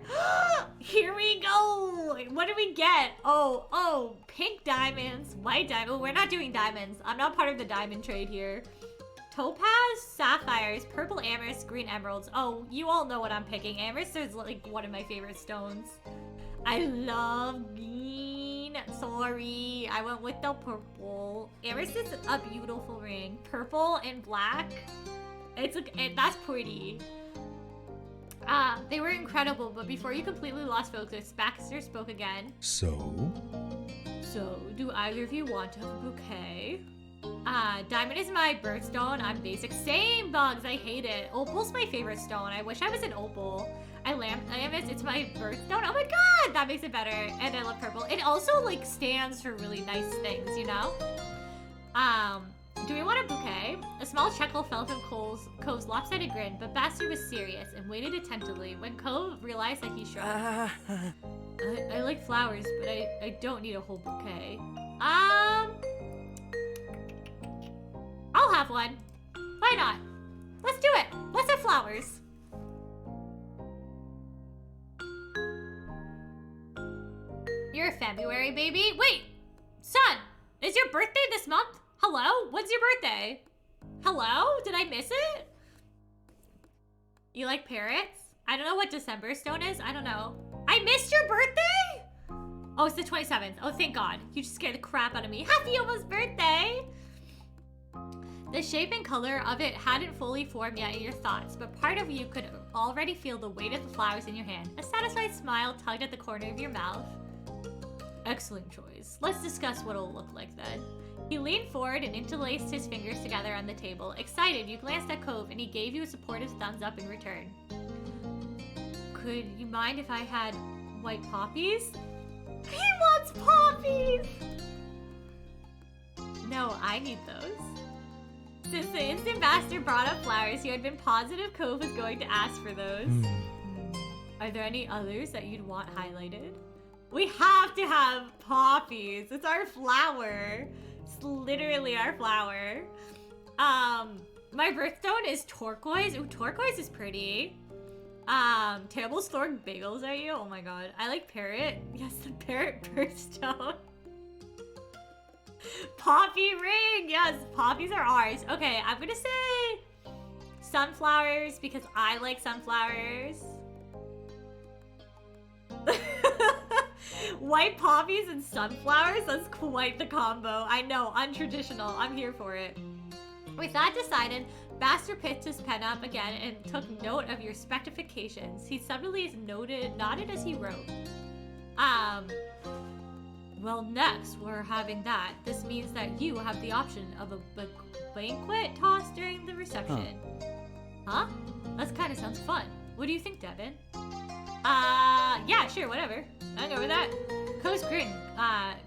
Here we go! What did we get? Oh, pink diamonds, white diamonds. Oh, we're not doing diamonds. I'm not part of the diamond trade here. Topaz, sapphires, purple amethyst, green emeralds. Oh, you all know what I'm picking. Amethyst is like one of my favorite stones. I love green. Sorry, I went with the purple. Amethyst is a beautiful ring. Purple and black. That's pretty. They were incredible, but before you completely lost focus, Baxter spoke again. So, do either of you want to have a bouquet? Diamond is my birthstone. I'm basic. Same, Bugs. I hate it. Opal's my favorite stone. I wish I was an opal. It's my birthstone. Oh my god, that makes it better. And I love purple. It also like stands for really nice things, you know? Do we want a bouquet? A small chuckle fell from Cove's lopsided grin, but Bastard was serious and waited attentively. When Cove realized that he shrugged. I like flowers, but I don't need a whole bouquet. I'll have one. Why not? Let's do it. Let's have flowers. You're a February baby? Wait, son, is your birthday this month? Hello? When's your birthday? Hello? Did I miss it? You like parrots? I don't know what December stone is. I don't know. I missed your birthday? Oh, it's the 27th. Oh, thank God. You just scared the crap out of me. Happy almost birthday! The shape and color of it hadn't fully formed yet in your thoughts, but part of you could already feel the weight of the flowers in your hand. A satisfied smile tugged at the corner of your mouth. Excellent choice. Let's discuss what it'll look like then. He leaned forward and interlaced his fingers together on the table. Excited, you glanced at Cove and he gave you a supportive thumbs up in return. Could you mind if I had white poppies? He wants poppies! No, I need those. Since the instant Bastard brought up flowers, you had been positive Cove was going to ask for those. Are there any others that you'd want highlighted? We have to have poppies. It's our flower. It's literally our flower. My birthstone is turquoise. Ooh, turquoise is pretty. Terrible storm bagels, are you? Oh my god. I like parrot. Yes, the parrot birthstone. Poppy ring! Yes, poppies are ours. Okay, I'm gonna say sunflowers because I like sunflowers. White poppies and sunflowers? That's quite the combo. I know, untraditional. I'm here for it. With that decided, Bastard picked his pen up again and took note of your specifications. He suddenly nodded as he wrote. Well, next, we're having that. This means that you have the option of a banquet toss during the reception. Huh? That kind of sounds fun. What do you think, Devin? Yeah, sure, whatever. I'll go with that. Co's grin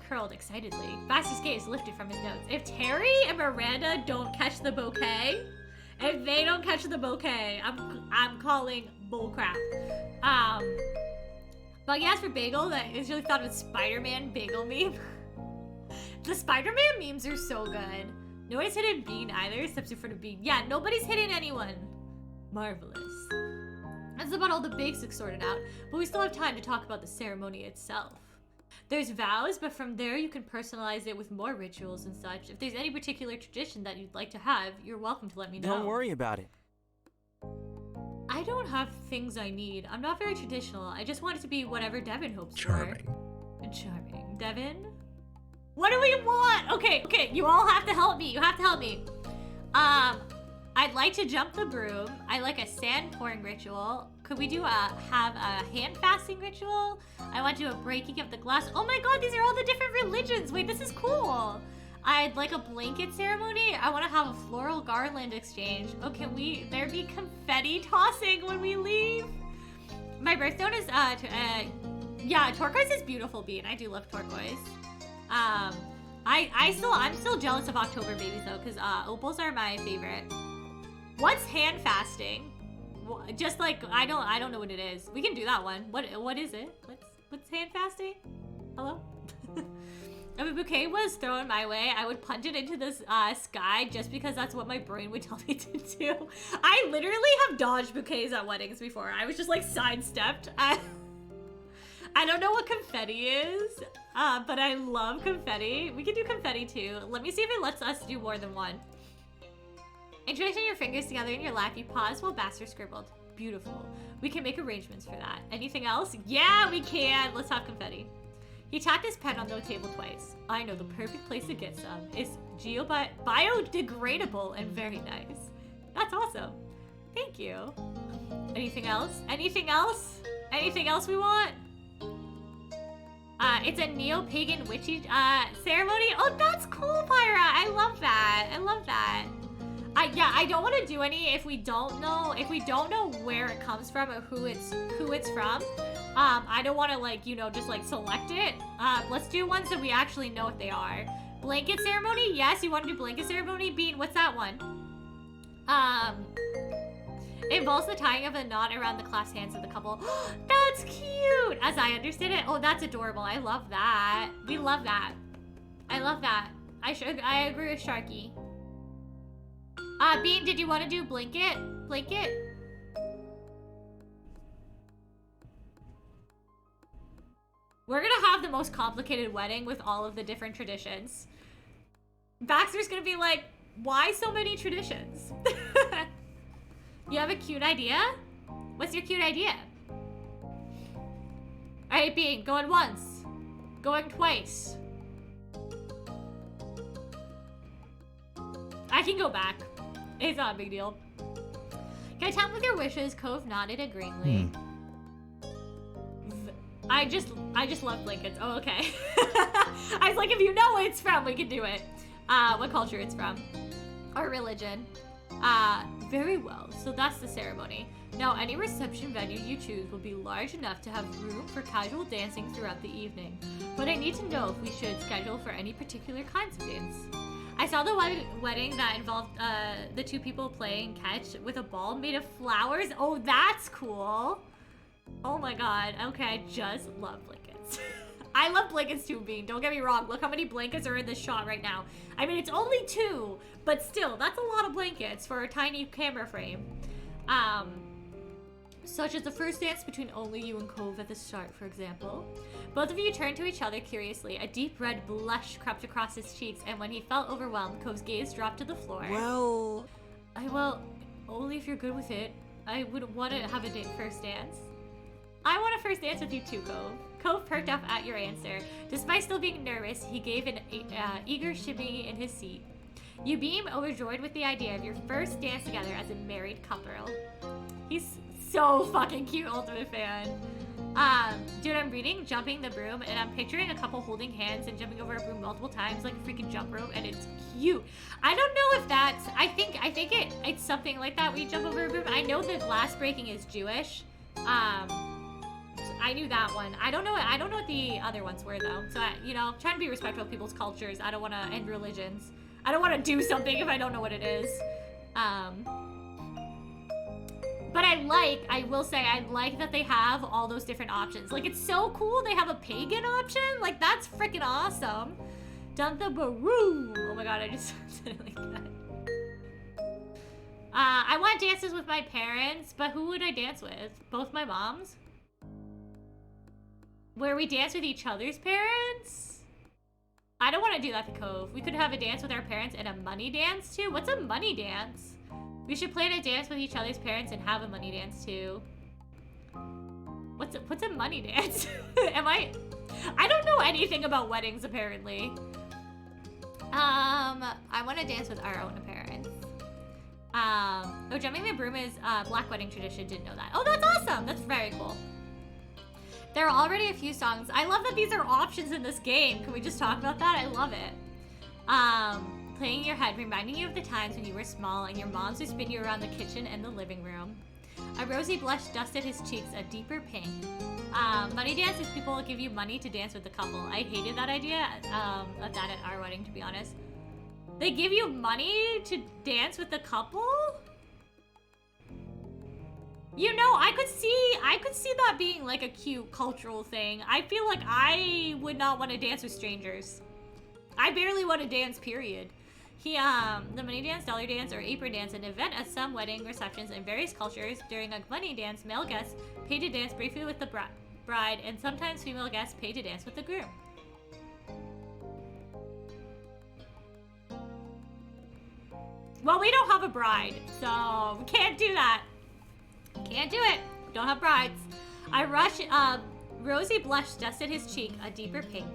curled excitedly. Baxter's gaze lifted from his notes. If Terry and Miranda don't catch the bouquet, if they don't catch the bouquet, I'm calling bullcrap. Buggy asked for bagel. That is really thought of Spider-Man bagel meme. The Spider-Man memes are so good. Nobody's hidden Bean either, substitute for the Bean. Yeah, nobody's hidden anyone. Marvelous. That's about all the basics sorted out, but we still have time to talk about the ceremony itself. There's vows, but from there you can personalize it with more rituals and such. If there's any particular tradition that you'd like to have, you're welcome to let me know. Don't worry about it. I don't have things I need. I'm not very traditional. I just want it to be whatever Devin hopes Charming. for. Charming. Devin? What do we want? Okay, you all have to help me. You have to help me. I'd like to jump the broom. I like a sand pouring ritual. Could we have a hand fasting ritual? I want to do a breaking of the glass. Oh my god, these are all the different religions. Wait, this is cool. I'd like a blanket ceremony. I want to have a floral garland exchange. Oh, can there be confetti tossing when we leave? My birthstone is, yeah, turquoise is beautiful, Bean. I do love turquoise. I'm still jealous of October babies though, because opals are my favorite. What's hand fasting? Just like I don't know what it is. We can do that one. What is it? What's hand fasting? Hello? If a bouquet was thrown my way, I would punch it into the sky just because that's what my brain would tell me to do. I literally have dodged bouquets at weddings before. I was just like sidestepped. I don't know what confetti is, but I love confetti. We can do confetti too. Let me see if it lets us do more than one. Interlacing your fingers together in your lap, you pause while Baxter scribbled. Beautiful. We can make arrangements for that. Anything else? Yeah, we can. Let's have confetti. He tapped his pen on the table twice. I know the perfect place to get some. It's biodegradable and very nice. That's awesome. Thank you. Anything else? Anything else? Anything else we want? It's a neo-pagan witchy ceremony. Oh, that's cool, Pyra. I love that. I love that. I don't want to do any if we don't know where it comes from or who it's from. I don't want to just select it. Let's do ones that we actually know what they are. Blanket ceremony? Yes, you want to do blanket ceremony? Bean, what's that one? It involves the tying of a knot around the clasped hands of the couple. That's cute! As I understand it. Oh, that's adorable. I love that. We love that. I love that. I agree with Sharky. Bean, did you want to do blanket? Blanket? We're gonna have the most complicated wedding with all of the different traditions. Baxter's gonna be like, why so many traditions? You have a cute idea? What's your cute idea? Alright, Bean, going once. Going twice. I can go back. It's not a big deal. Can I tell with your wishes? Cove nodded agreeingly. I just love blankets. Oh, okay. I was like, if you know where it's from, we can do it. What culture it's from. Or religion. Very well. So that's the ceremony. Now, any reception venue you choose will be large enough to have room for casual dancing throughout the evening. But I need to know if we should schedule for any particular kinds of dance. I saw the wedding that involved the two people playing catch with a ball made of flowers. Oh, that's cool. Oh my god. Okay, I just love blankets. I love blankets too, Bean. Don't get me wrong. Look how many blankets are in this shot right now. I mean, it's only 2, but still, that's a lot of blankets for a tiny camera frame. Such as the first dance between only you and Cove at the start, for example. Both of you turned to each other curiously. A deep red blush crept across his cheeks, and when he felt overwhelmed, Cove's gaze dropped to the floor. Well, only if you're good with it. I would want to have a first dance. I want a first dance with you too, Cove. Cove perked up at your answer. Despite still being nervous, he gave an eager shimmy in his seat. You beam overjoyed with the idea of your first dance together as a married couple. He's so fucking cute, Ultimate Fan. Dude, I'm reading Jumping the Broom, and I'm picturing a couple holding hands and jumping over a broom multiple times like a freaking jump rope, and it's cute. I don't know if that's... I think it's something like that where you jump over a broom. I know that glass breaking is Jewish. I knew that one. I don't know what the other ones were though. So trying to be respectful of people's cultures. I don't want to end religions. I don't want to do something if I don't know what it is. But I will say I like that they have all those different options. Like, it's so cool they have a pagan option. Like, that's freaking awesome. Dun the Baru. Oh my god, I just said it like that. I want dances with my parents, but who would I dance with? Both my moms? Where we dance with each other's parents? I don't want to do that to Cove. We could have a dance with our parents and a money dance too. What's a money dance? We should plan a dance with each other's parents and have a money dance too. What's a money dance? I don't know anything about weddings apparently. I want to dance with our own parents. Jumping the broom is Black wedding tradition. Didn't know that. Oh, that's awesome. That's very cool. There are already a few songs. I love that these are options in this game. Can we just talk about that? I love it. Playing in your head, reminding you of the times when you were small and your moms would spin you around the kitchen and the living room. A rosy blush dusted his cheeks a deeper pink. Money dance is people give you money to dance with the couple. I hated that idea of that at our wedding, to be honest. They give you money to dance with the couple? I could see that being like a cute cultural thing. I feel like I would not want to dance with strangers. I barely want to dance, period. The money dance, dollar dance, or apron dance, an event at some wedding receptions in various cultures. During a money dance, male guests pay to dance briefly with the bride, and sometimes female guests pay to dance with the groom. Well, we don't have a bride, so we can't do that. Can't do it. Don't have brides. Rosy blush dusted his cheek a deeper pink.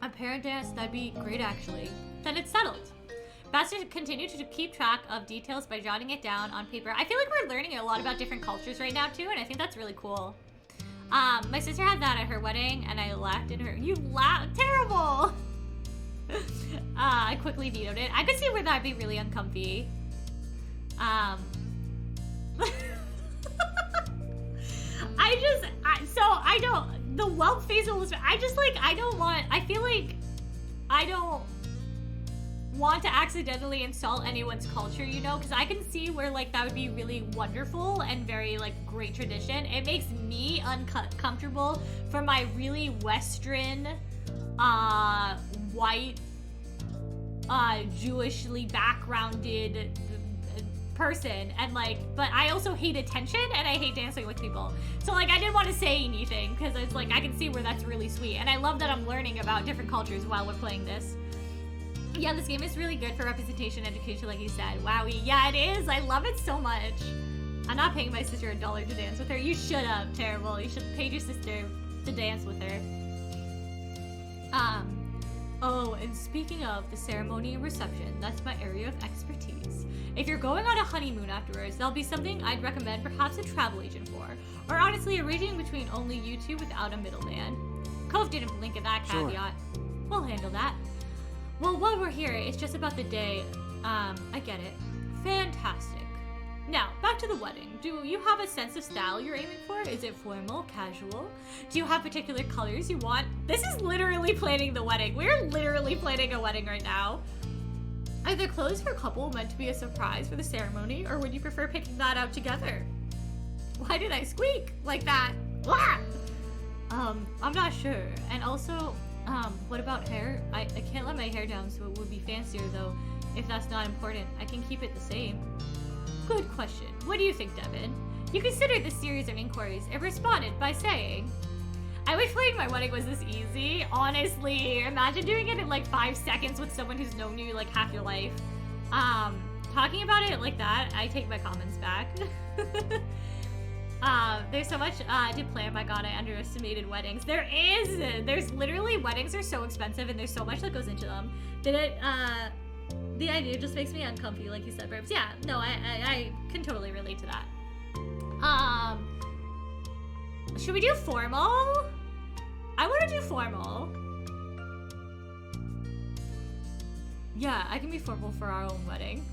A parent dance, that'd be great actually. Then it's settled. Best to continue to keep track of details by jotting it down on paper. I feel like we're learning a lot about different cultures right now too, and I think that's really cool. My sister had that at her wedding, and I laughed in her. You laughed? Terrible! I quickly vetoed it. I could see where that'd be really uncomfy. The whelp facial was, I feel like I don't want to accidentally insult anyone's culture, because I can see where, like, that would be really wonderful and very, like, great tradition. It makes me uncomfortable for my really Western, white, Jewishly backgrounded person, and but I also hate attention and I hate dancing with people, so I didn't want to say anything because it's I can see where that's really sweet, and I love that I'm learning about different cultures while we're playing this. Yeah, this game is really good for representation education, like you said. Wowie. Yeah, it is. I love it so much. I'm not paying my sister $1 to dance with her. You should have. Terrible. You should have paid your sister to dance with her. Oh, and speaking of the ceremony and reception, that's my area of expertise. If you're going on a honeymoon afterwards, that'll be something I'd recommend perhaps a travel agent for. Or honestly, arranging between only you two without a middleman. Cove didn't blink at that caveat. Sure. We'll handle that. Well, while we're here, it's just about the day. I get it. Fantastic. Now, back to the wedding. Do you have a sense of style you're aiming for? Is it formal, casual? Do you have particular colors you want? This is literally planning the wedding. We're literally planning a wedding right now. Are the clothes for a couple meant to be a surprise for the ceremony, or would you prefer picking that out together? Why did I squeak like that? Blah! I'm not sure. And also, what about hair? I can't let my hair down, so it would be fancier though. If that's not important, I can keep it the same. Good question. What do you think, Devin? You considered this series of inquiries and responded by saying, I wish playing my wedding was this easy. Honestly, imagine doing it in 5 seconds with someone who's known you half your life. Talking about it like that, I take my comments back. There's so much to plan. My god, I underestimated weddings. There's literally, weddings are so expensive and there's so much that goes into them. The idea just makes me uncomfy, like you said, Burbs. Yeah, no, I can totally relate to that. Should we do formal? I want to do formal. Yeah, I can be formal for our own wedding.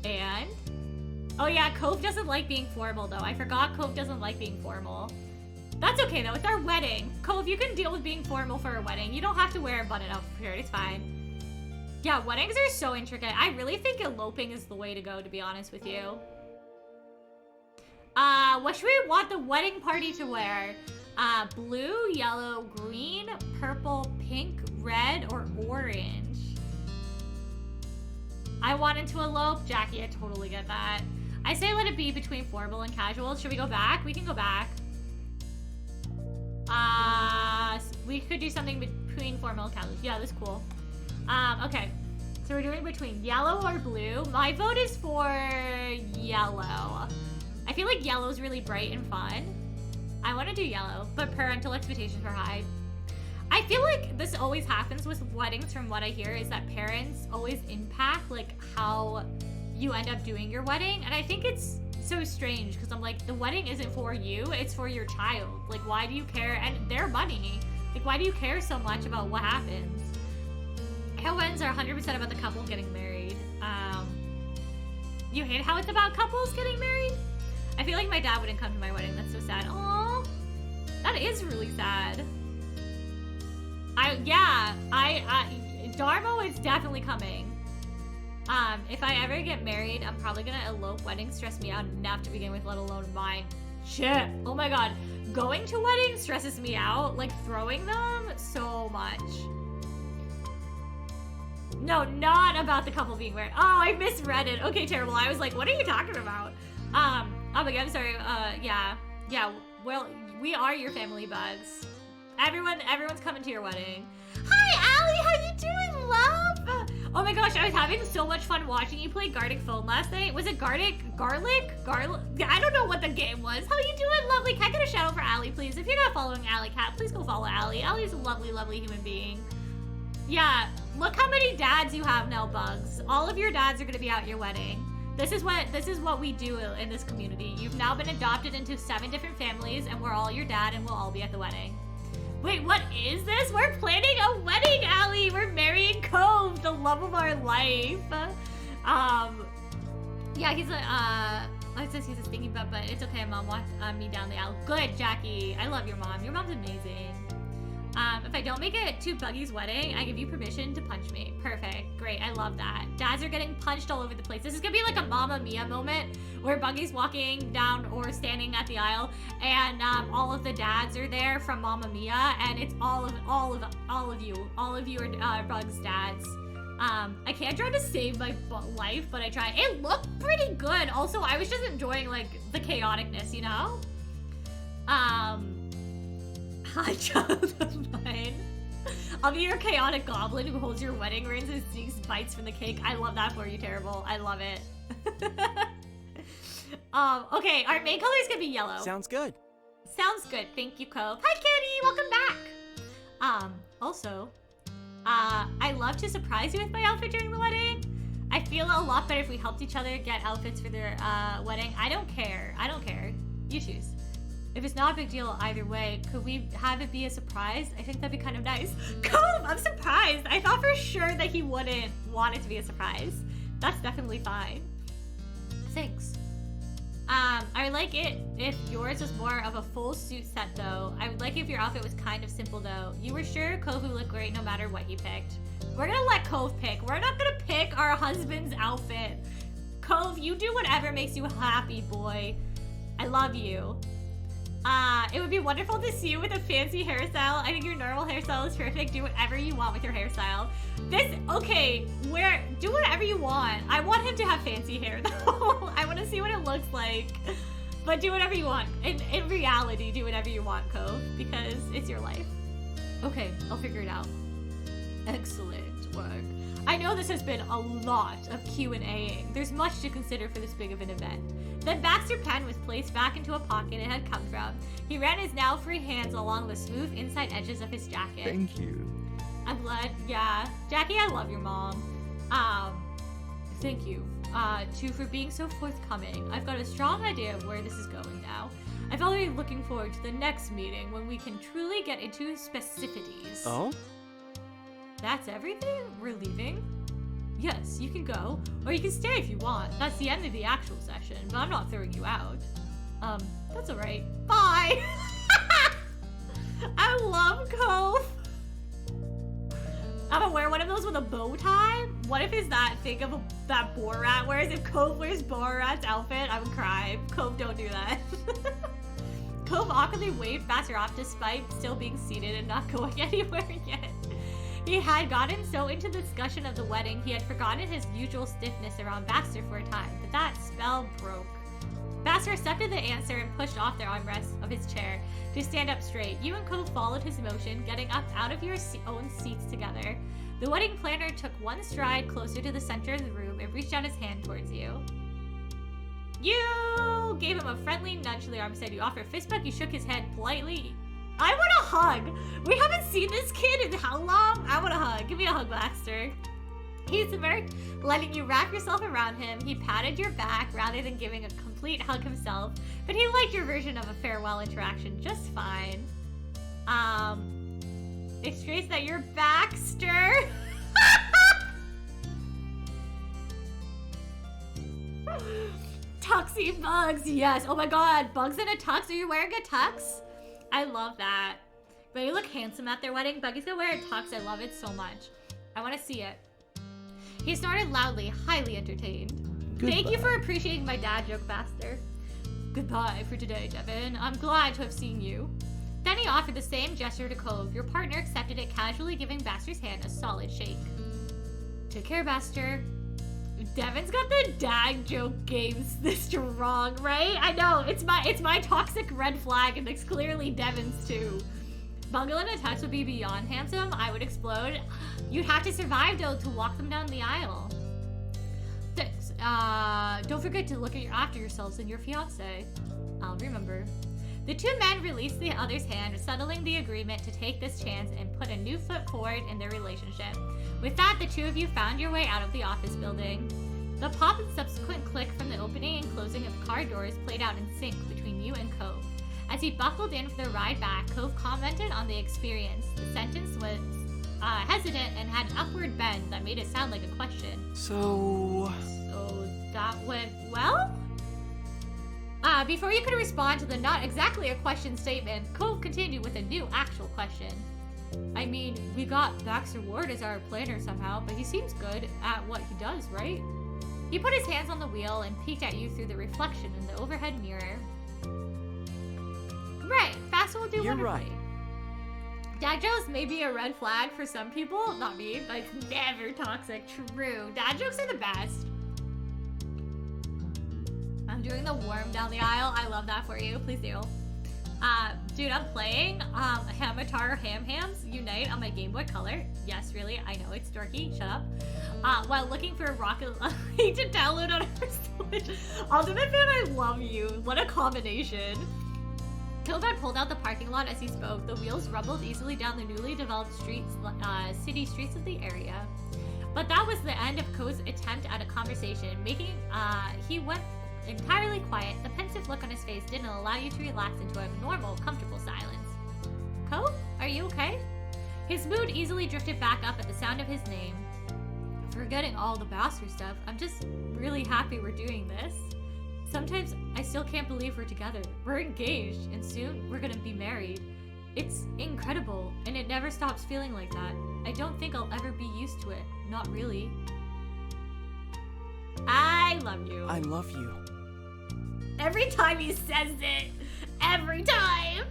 And Oh yeah, Cove doesn't like being formal though. I forgot Cove doesn't like being formal. That's okay though, it's our wedding. Cove, you can deal with being formal for a wedding. You don't have to wear a button-up shirt, it's fine. Yeah, weddings are so intricate. I really think eloping is the way to go, to be honest with you. What should we want the wedding party to wear? Blue, yellow, green, purple, pink, red, or orange? I wanted to elope. Jackie, I totally get that. I say let it be between formal and casual. Should we go back? We can go back. We could do something between formal and casual. Yeah, that's cool. Okay. So we're doing between yellow or blue. My vote is for yellow. I feel like yellow is really bright and fun. I want to do yellow, but parental expectations are high. I feel like this always happens with weddings from what I hear is that parents always impact like how you end up doing your wedding. And I think it's so strange because I'm like, the wedding isn't for you, it's for your child. Like, why do you care? And their money. Like, why do you care so much about what happens? How weddings are 100% about the couple getting married. You hate how it's about couples getting married? I feel like my dad wouldn't come to my wedding. That's so sad. Aww. That is really sad. Darmo is definitely coming. If I ever get married, I'm probably gonna elope. Weddings stress me out enough to begin with, let alone mine. Shit. Oh my god. Going to weddings stresses me out. Like, throwing them so much. No, not about the couple being married. Oh, I misread it. Okay, terrible. I was like, what are you talking about? Oh my god, I'm sorry. Yeah. Well, we are your family bugs. Everyone's coming to your wedding. Hi, Allie. How you doing, love? Oh my gosh, I was having so much fun watching you play Garlic Phone last night. Was it Garlic? I don't know what the game was. How you doing, lovely? Can I get a shout out for Allie, please? If you're not following Allie Cat, please go follow Allie. Allie's a lovely, lovely human being. Yeah, look how many dads you have now, Bugs. All of your dads are gonna be at your wedding. This is what we do in this community. You've now been adopted into 7 different families, and we're all your dad, and we'll all be at the wedding. Wait, what is this? We're planning a wedding, Allie. We're marrying Cove, the love of our life. Yeah, he's he's just thinking about, but it's okay. Mom walked me down the aisle. Good, Jackie. I love your mom. Your mom's amazing. If I don't make it to Buggy's wedding, I give you permission to punch me. Perfect. Great. I love that. Dads are getting punched all over the place. This is gonna be like a Mamma Mia moment where Buggy's walking down or standing at the aisle, and all of the dads are there from Mamma Mia, and it's all of you. All of you are Bug's dads. I can't try to save my life, but I try. It looked pretty good. Also, I was just enjoying like the chaoticness, you know? Hi, child of mine. I'll be your chaotic goblin who holds your wedding rings and sneaks bites from the cake. I love that for you, Terrible. I love it. Okay, our main color is gonna be yellow. Sounds good. Sounds good. Thank you, Cove. Hi, Kitty. Welcome back. Also, I love to surprise you with my outfit during the wedding. I feel a lot better if we helped each other get outfits for their wedding. I don't care. You choose. If it's not a big deal either way, could we have it be a surprise? I think that'd be kind of nice. Cove, I'm surprised. I thought for sure that he wouldn't want it to be a surprise. That's definitely fine. Thanks. I would like it if yours was more of a full suit set though. I would like if your outfit was kind of simple though. You were sure Cove would look great no matter what he picked. We're gonna let Cove pick. We're not gonna pick our husband's outfit. Cove, you do whatever makes you happy, boy. I love you. It would be wonderful to see you with a fancy hairstyle. I think your normal hairstyle is perfect. Do whatever you want with your hairstyle. Do whatever you want. I want him to have fancy hair though. I want to see what it looks like. But do whatever you want. In reality, do whatever you want, Cove, because it's your life. Okay, I'll figure it out. Excellent work. I know this has been a lot of Q&A-ing. There's much to consider for this big of an event. Then Baxter Pen was placed back into a pocket it had come from. He ran his now free hands along the smooth inside edges of his jacket. Thank you. I'm glad, yeah. Jackie, I love your mom. Thank you, too, for being so forthcoming. I've got a strong idea of where this is going now. I'm already looking forward to the next meeting when we can truly get into specificities. Oh? That's everything? We're leaving? Yes, you can go, or you can stay if you want. That's the end of the actual session, but I'm not throwing you out. That's alright. Bye! I love Cove. I'm gonna wear one of those with a bow tie. What if it's that thing of that Borat wears? If Cove wears Borat's outfit, I would cry. Cove, don't do that. Cove awkwardly waved Vassar off despite still being seated and not going anywhere yet. He had gotten so into the discussion of the wedding, he had forgotten his usual stiffness around Baxter for a time, but that spell broke. Baxter accepted the answer and pushed off the armrest of his chair to stand up straight. You and Cove followed his motion, getting up out of your own seats together. The wedding planner took one stride closer to the center of the room and reached out his hand towards you. You gave him a friendly nudge to the arm, said you offered a fist bump. You shook his head politely. I want a hug. We haven't seen this kid in how long? I want a hug. Give me a hug, Baxter. He smirked, letting you wrap yourself around him. He patted your back rather than giving a complete hug himself, but he liked your version of a farewell interaction just fine. It's great that you're Baxter. Tuxie bugs, yes. Oh my god, bugs in a tux. Are you wearing a tux? I love that. But you look handsome at their wedding. Buggy's gonna wear a tux. I love it so much. I want to see it. He snorted loudly, highly entertained. Goodbye. Thank you for appreciating my dad joke, Baxter. Goodbye for today, Devin. I'm glad to have seen you. Then he offered the same gesture to Cove. Your partner accepted it, casually giving Baxter's hand a solid shake. Take care, Baxter. Devin's got the dad joke games this strong, right? I know, it's my toxic red flag, and it's clearly Devin's too. Bungle in a tux would be beyond handsome. I would explode. You'd have to survive, though, to walk them down the aisle. Don't forget to look after yourselves and your fiancé. I'll remember. The two men released the other's hand, settling the agreement to take this chance and put a new foot forward in their relationship. With that, the two of you found your way out of the office building. The pop and subsequent click from the opening and closing of car doors played out in sync between you and Cove. As he buckled in for the ride back, Cove commented on the experience. The sentence was hesitant and had an upward bend that made it sound like a question. So That went well? Before you could respond to the not exactly a question statement, Cove continued with a new actual question. I mean, we got Baxter Ward as our planner somehow, but he seems good at what he does, right? He put his hands on the wheel and peeked at you through the reflection in the overhead mirror. Right, Baxter will do you're wonderfully. right. Dad jokes may be a red flag for some people, not me, but it's never toxic. True. Dad jokes are the best. I'm doing the worm down the aisle. I love that for you. Please do. Dude, I'm playing Hamatar Ham Hams Unite on my Game Boy Color. Yes, really. I know it's dorky. Shut up. While looking for Rocket League to download on her Switch. Ultimate Fan, I love you. What a combination. Cove had pulled out the parking lot as he spoke. The wheels rumbled easily down the newly developed city streets of the area. But that was the end of Cove's attempt at a conversation. He went entirely quiet. The pensive look on his face didn't allow you to relax into a normal, comfortable silence. Cove, are you okay? His mood easily drifted back up at the sound of his name. Forgetting all the Baxter stuff, I'm just really happy we're doing this. Sometimes I still can't believe we're together. We're engaged, and soon we're gonna be married. It's incredible, and it never stops feeling like that. I don't think I'll ever be used to it. Not really. I love you. I love you. Every time he says it. Every time.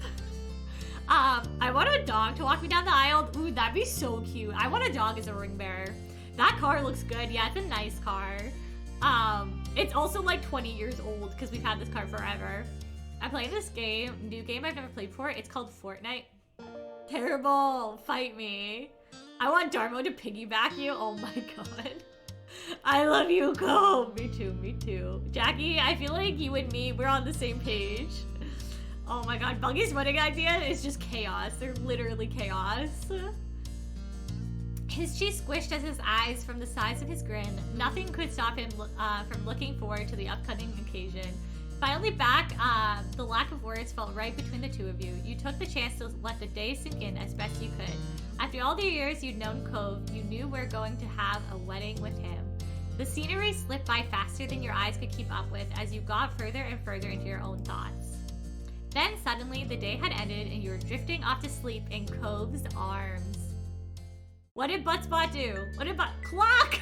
I want a dog to walk me down the aisle. Ooh, that'd be so cute. I want a dog as a ring bearer. That car looks good. Yeah, it's a nice car. It's also like 20 years old because we've had this car forever. I'm playing this game, new game I've never played before. It's called Fortnite. Terrible. Fight me. I want Darmo to piggyback you. Oh my god. I love you, Cole. Me too, me too. Jackie, I feel like you and me, we're on the same page. Oh my god, Buggy's wedding idea is just chaos. They're literally chaos. His cheeks squished as his eyes from the size of his grin. Nothing could stop him from looking forward to the upcoming occasion. Finally back, the lack of words felt right between the two of you. You took the chance to let the day sink in as best you could. After all the years you'd known Cove, you knew we're going to have a wedding with him. The scenery slipped by faster than your eyes could keep up with as you got further and further into your own thoughts. Then suddenly the day had ended and you were drifting off to sleep in Cove's arms. What did Buttspot do? What did Clock?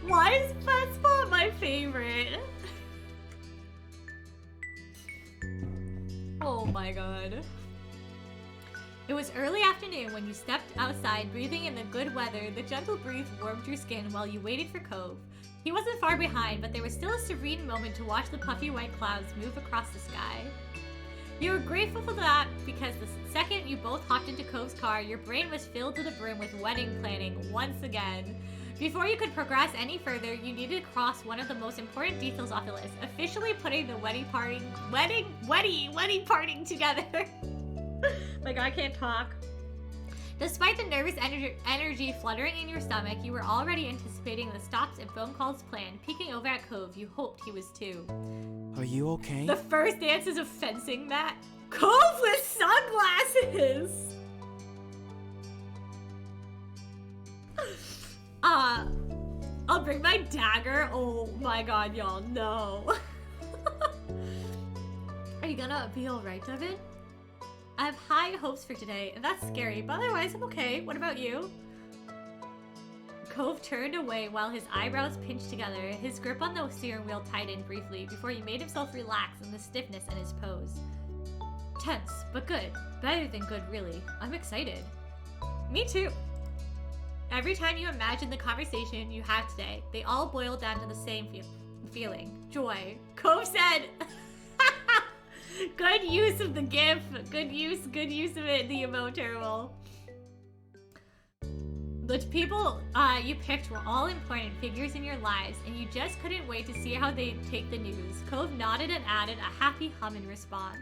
Why is Buttspot my favorite? Oh my god. It was early afternoon when you stepped outside, breathing in the good weather. The gentle breeze warmed your skin while you waited for Cove. He wasn't far behind, but there was still a serene moment to watch the puffy white clouds move across the sky. You were grateful for that because the second you both hopped into Cove's car, your brain was filled to the brim with wedding planning once again. Before you could progress any further, you needed to cross one of the most important details off the list, officially putting the wedding party together. My god, I can't talk. Despite the nervous energy fluttering in your stomach, you were already anticipating the stops and phone calls planned. Peeking over at Cove, you hoped he was too. Are you okay? The first dance is a fencing mat. Cove with sunglasses! I'll bring my dagger. Oh my god, y'all, no. Are you gonna be alright, Devin? I have high hopes for today, and that's scary, but otherwise I'm okay. What about you? Cove turned away while his eyebrows pinched together. His grip on the steering wheel tightened briefly before he made himself relax in the stiffness in his pose. Tense, but good. Better than good, really. I'm excited. Me too. Every time you imagine the conversation you have today, they all boil down to the same feeling. Joy. Cove said... Good use of the GIF. Good use of it, the emote terminal. The people you picked were all important figures in your lives, and you just couldn't wait to see how they'd take the news. Cove nodded and added a happy hum in response.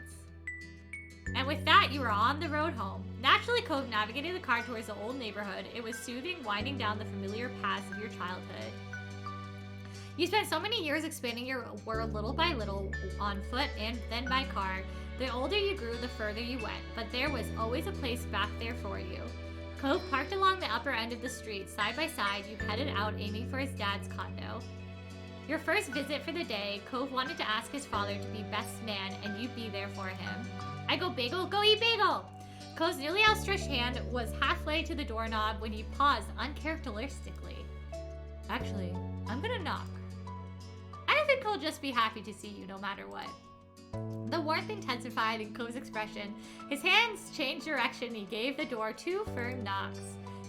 And with that, you were on the road home. Naturally, Cove navigated the car towards the old neighborhood. It was soothing, winding down the familiar paths of your childhood. You spent so many years expanding your world little by little, on foot and then by car. The older you grew, the further you went, but there was always a place back there for you. Cove parked along the upper end of the street. Side by side, you headed out aiming for his dad's condo. Your first visit for the day, Cove wanted to ask his father to be best man, and you'd be there for him. I go bagel, go eat bagel! Cove's nearly outstretched hand was halfway to the doorknob when he paused uncharacteristically. Actually, I'm gonna knock. I think he'll just be happy to see you no matter what. The warmth intensified in Cove's expression. His hands changed direction and he gave the door 2 firm knocks.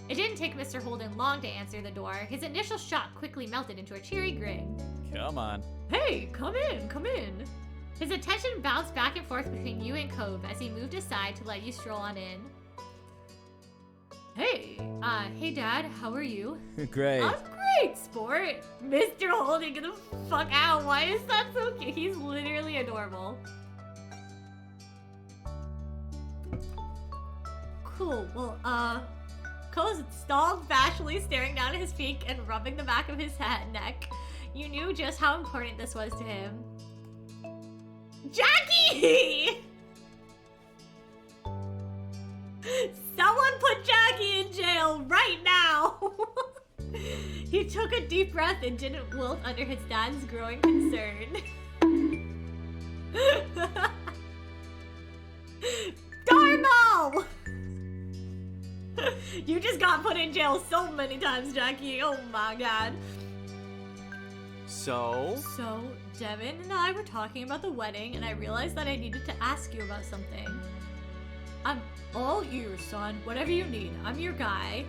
It didn't take Mr. Holden long to answer the door. His initial shock quickly melted into a cheery grin. Come on. Hey, come in, come in. His attention bounced back and forth between you and Cove as he moved aside to let you stroll on in. Hey Dad, how are you? Great. I'm great, sport. Mr. Holden, get the fuck out. Why is that so cute? He's literally adorable. Cool, well, Cove stalled bashfully, staring down at his peak and rubbing the back of his neck. You knew just how important this was to him. Jackie! Someone put Jackie in jail right now! He took a deep breath and didn't wilt under his dad's growing concern. Darno! You just got put in jail so many times, Jackie. Oh my god. So, Devin and I were talking about the wedding, and I realized that I needed to ask you about something. I'm all ears, son. Whatever you need. I'm your guy.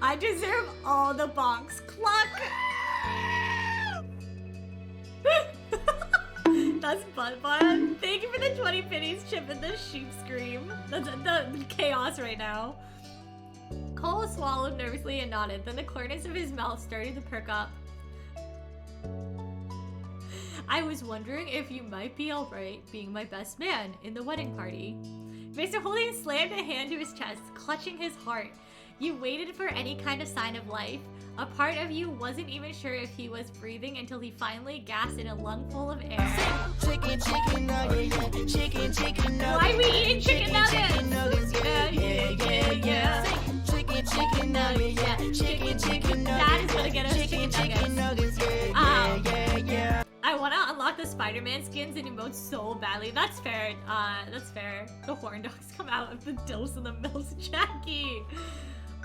I deserve all the bonks. Cluck! That's Bun. Thank you for the 20 pennies, Chip, and the sheep scream. That's the chaos right now. Cole swallowed nervously and nodded. Then the corners of his mouth started to perk up. I was wondering if you might be alright being my best man in the wedding party. Mr. Holden slammed a hand to his chest, clutching his heart. You waited for any kind of sign of life. A part of you wasn't even sure if he was breathing until he finally gasped in a lungful of air. Chicken nugget, yeah. Chicken nugget. Why are we eating chicken nuggets? Chicken nuggets, yeah. Chicken nugget, yeah. Chicken nuggets. That is gonna get us chicken nuggets. Yeah. I want to unlock the Spider-Man skins and emotes so badly. That's fair. That's fair. The horn dogs come out of the dose in the mills, Jackie.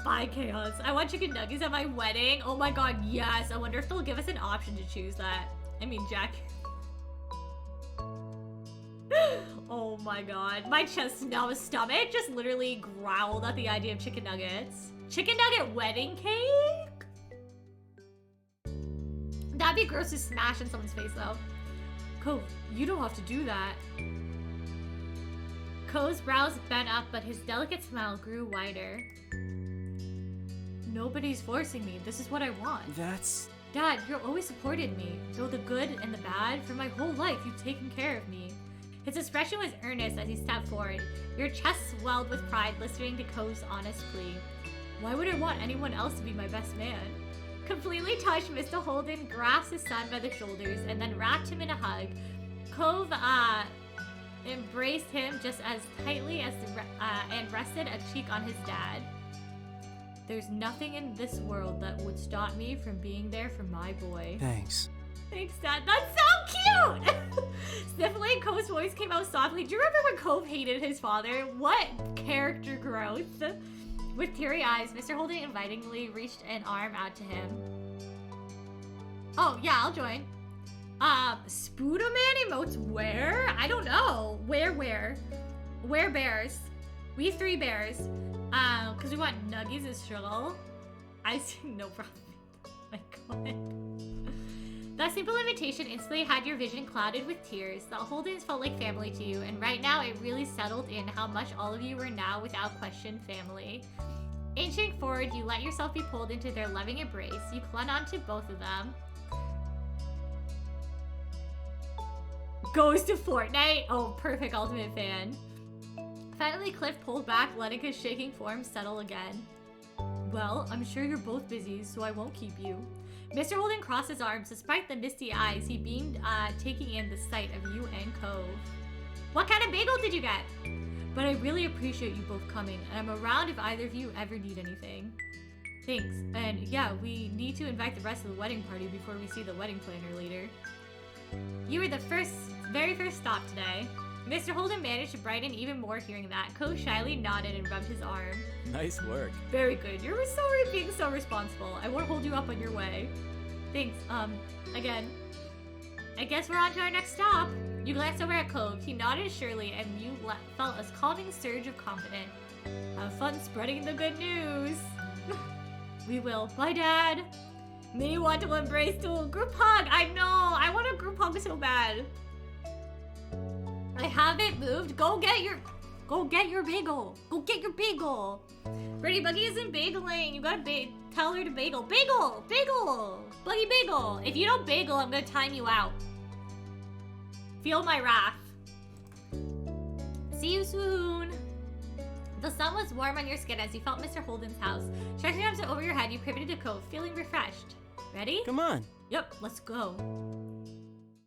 Bye, Chaos. I want chicken nuggets at my wedding. Oh my god, yes. I wonder if they'll give us an option to choose that. I mean, Jack. Oh my god. My chest, now stomach just literally growled at the idea of chicken nuggets. Chicken nugget wedding cake? That'd be gross to smash in someone's face, though. Cove, you don't have to do that. Cove's brows bent up, but his delicate smile grew wider. Nobody's forcing me. This is what I want. That's... Dad, you've always supported me. Though the good and the bad, for my whole life, you've taken care of me. His expression was earnest as he stepped forward. Your chest swelled with pride, listening to Cove's honest plea. Why would I want anyone else to be my best man? Completely touched, Mr. Holden grasped his son by the shoulders and then wrapped him in a hug. Cove embraced him just as tightly as and rested a cheek on his dad. There's nothing in this world that would stop me from being there for my boy. Thanks. Thanks, Dad. That's so cute! Sniffling, Cove's voice came out softly. Do you remember when Cove hated his father? What character growth? With teary eyes, Mr. Holden invitingly reached an arm out to him. Oh, yeah, I'll join. Spooderman emotes where? I don't know. Where? Where bears? We 3 bears. Because we want nuggies as struggle. I see no problem. Oh my god. That simple invitation instantly had your vision clouded with tears. The Holdens felt like family to you, and right now it really settled in how much all of you were now, without question, family. Inching forward, you let yourself be pulled into their loving embrace. You clung onto both of them. Goes to Fortnite? Oh, perfect Ultimate fan. Finally, Cliff pulled back, letting his shaking form settle again. Well, I'm sure you're both busy, so I won't keep you. Mr. Holden crossed his arms. Despite the misty eyes, he beamed, taking in the sight of you and Cove. What kind of bagel did you get? But I really appreciate you both coming, and I'm around if either of you ever need anything. Thanks. And yeah, we need to invite the rest of the wedding party before we see the wedding planner later. You were the very first stop today. Mr. Holden managed to brighten even more hearing that. Cove shyly nodded and rubbed his arm. Nice work. Very good. You're being so responsible. I won't hold you up on your way. Thanks. Again. I guess we're on to our next stop. You glanced over at Cove. He nodded surely, and you felt a calming surge of confidence. Have fun spreading the good news. We will. Bye, Dad. Me want to embrace too. Group hug. I know. I want a group hug so bad. I haven't moved. Go get your bagel. Go get your bagel. Birdie Buggy isn't bageling. You gotta tell her to bagel. Bagel! Bagel! Buggy bagel. If you don't bagel, I'm gonna time you out. Feel my wrath. See you soon. The sun was warm on your skin as you felt Mr. Holden's house. Stretching arms over your head, you pivoted to Cove, feeling refreshed. Ready? Come on. Yep, let's go.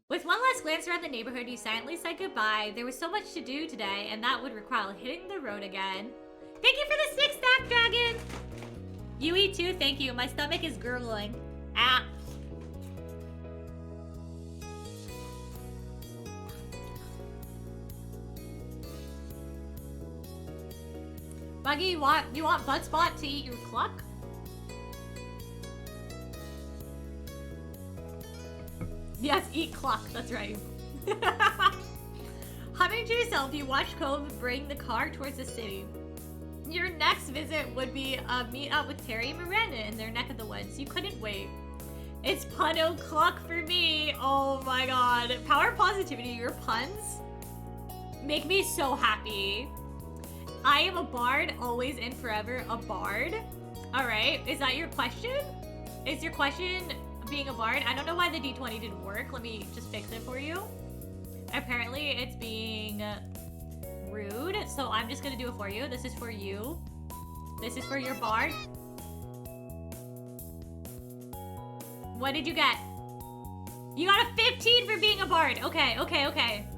With one last glance around the neighborhood, you silently said goodbye. There was so much to do today, and that would require hitting the road again. Thank you for the 6 stack, dragon! You eat too, thank you. My stomach is gurgling. Ah. Buggy, you want Buttspot to eat your cluck? Yes, eat cluck, that's right. Humming to yourself, you watch Cove bring the car towards the city. Your next visit would be a meet up with Terry and Miranda in their neck of the woods. You couldn't wait. It's pun o'clock for me. Oh my god. Power positivity, your puns make me so happy. I am a bard, always and forever a bard. Alright, is that your question? Is your question being a bard? I don't know why the D20 didn't work. Let me just fix it for you. Apparently it's being rude, so I'm just gonna do it for you. This is for you. This is for your bard. What did you get? You got a 15 for being a bard. Okay, okay, okay.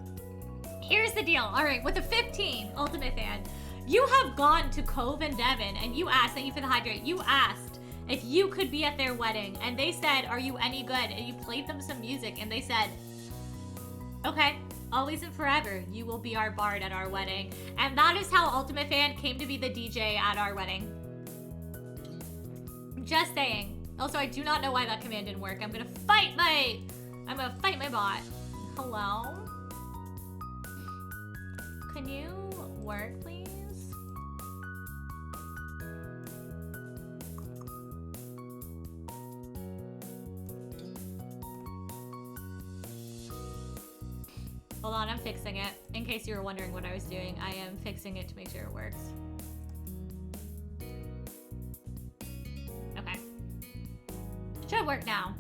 Here's the deal. All right, with a 15, Ultimate Fan, you have gone to Cove and Devon and you asked, thank you for the hydrate, you asked if you could be at their wedding and they said, are you any good? And you played them some music and they said, okay, always and forever, you will be our bard at our wedding. And that is how Ultimate Fan came to be the DJ at our wedding. Just saying. Also, I do not know why that command didn't work. I'm gonna fight my bot. Hello? Can you work, please? Hold on, I'm fixing it. In case you were wondering what I was doing, I am fixing it to make sure it works. Okay. Should work now.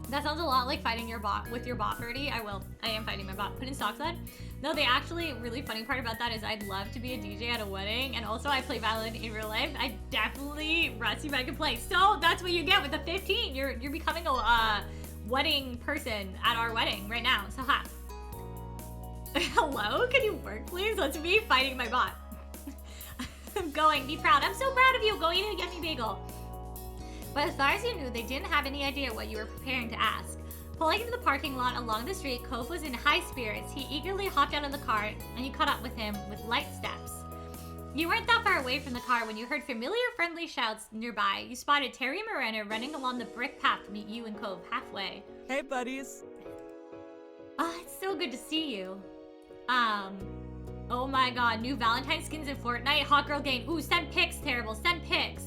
That sounds a lot like fighting your bot with your bot, Birdie. I am fighting my bot. Put in stocks on. No, the actually really funny part about that is I'd love to be a DJ at a wedding, and also I play Valorant in real life. I definitely Rusty I can play. So that's what you get with the 15. You're becoming a wedding person at our wedding right now. So hi. Hello, can you work, please? That's me fighting my bot. I'm going. Be proud. I'm so proud of you. Go eat a yummy bagel. But as far as you knew, they didn't have any idea what you were preparing to ask. Pulling into the parking lot along the street, Cove was in high spirits. He eagerly hopped out of the car, and you caught up with him with light steps. You weren't that far away from the car when you heard familiar friendly shouts nearby. You spotted Terry and Miranda running along the brick path to meet you and Cove halfway. Hey, buddies. Oh, it's so good to see you. Oh my god, new Valentine skins in Fortnite. Hot girl gang. Ooh, send pics, terrible. Send pics.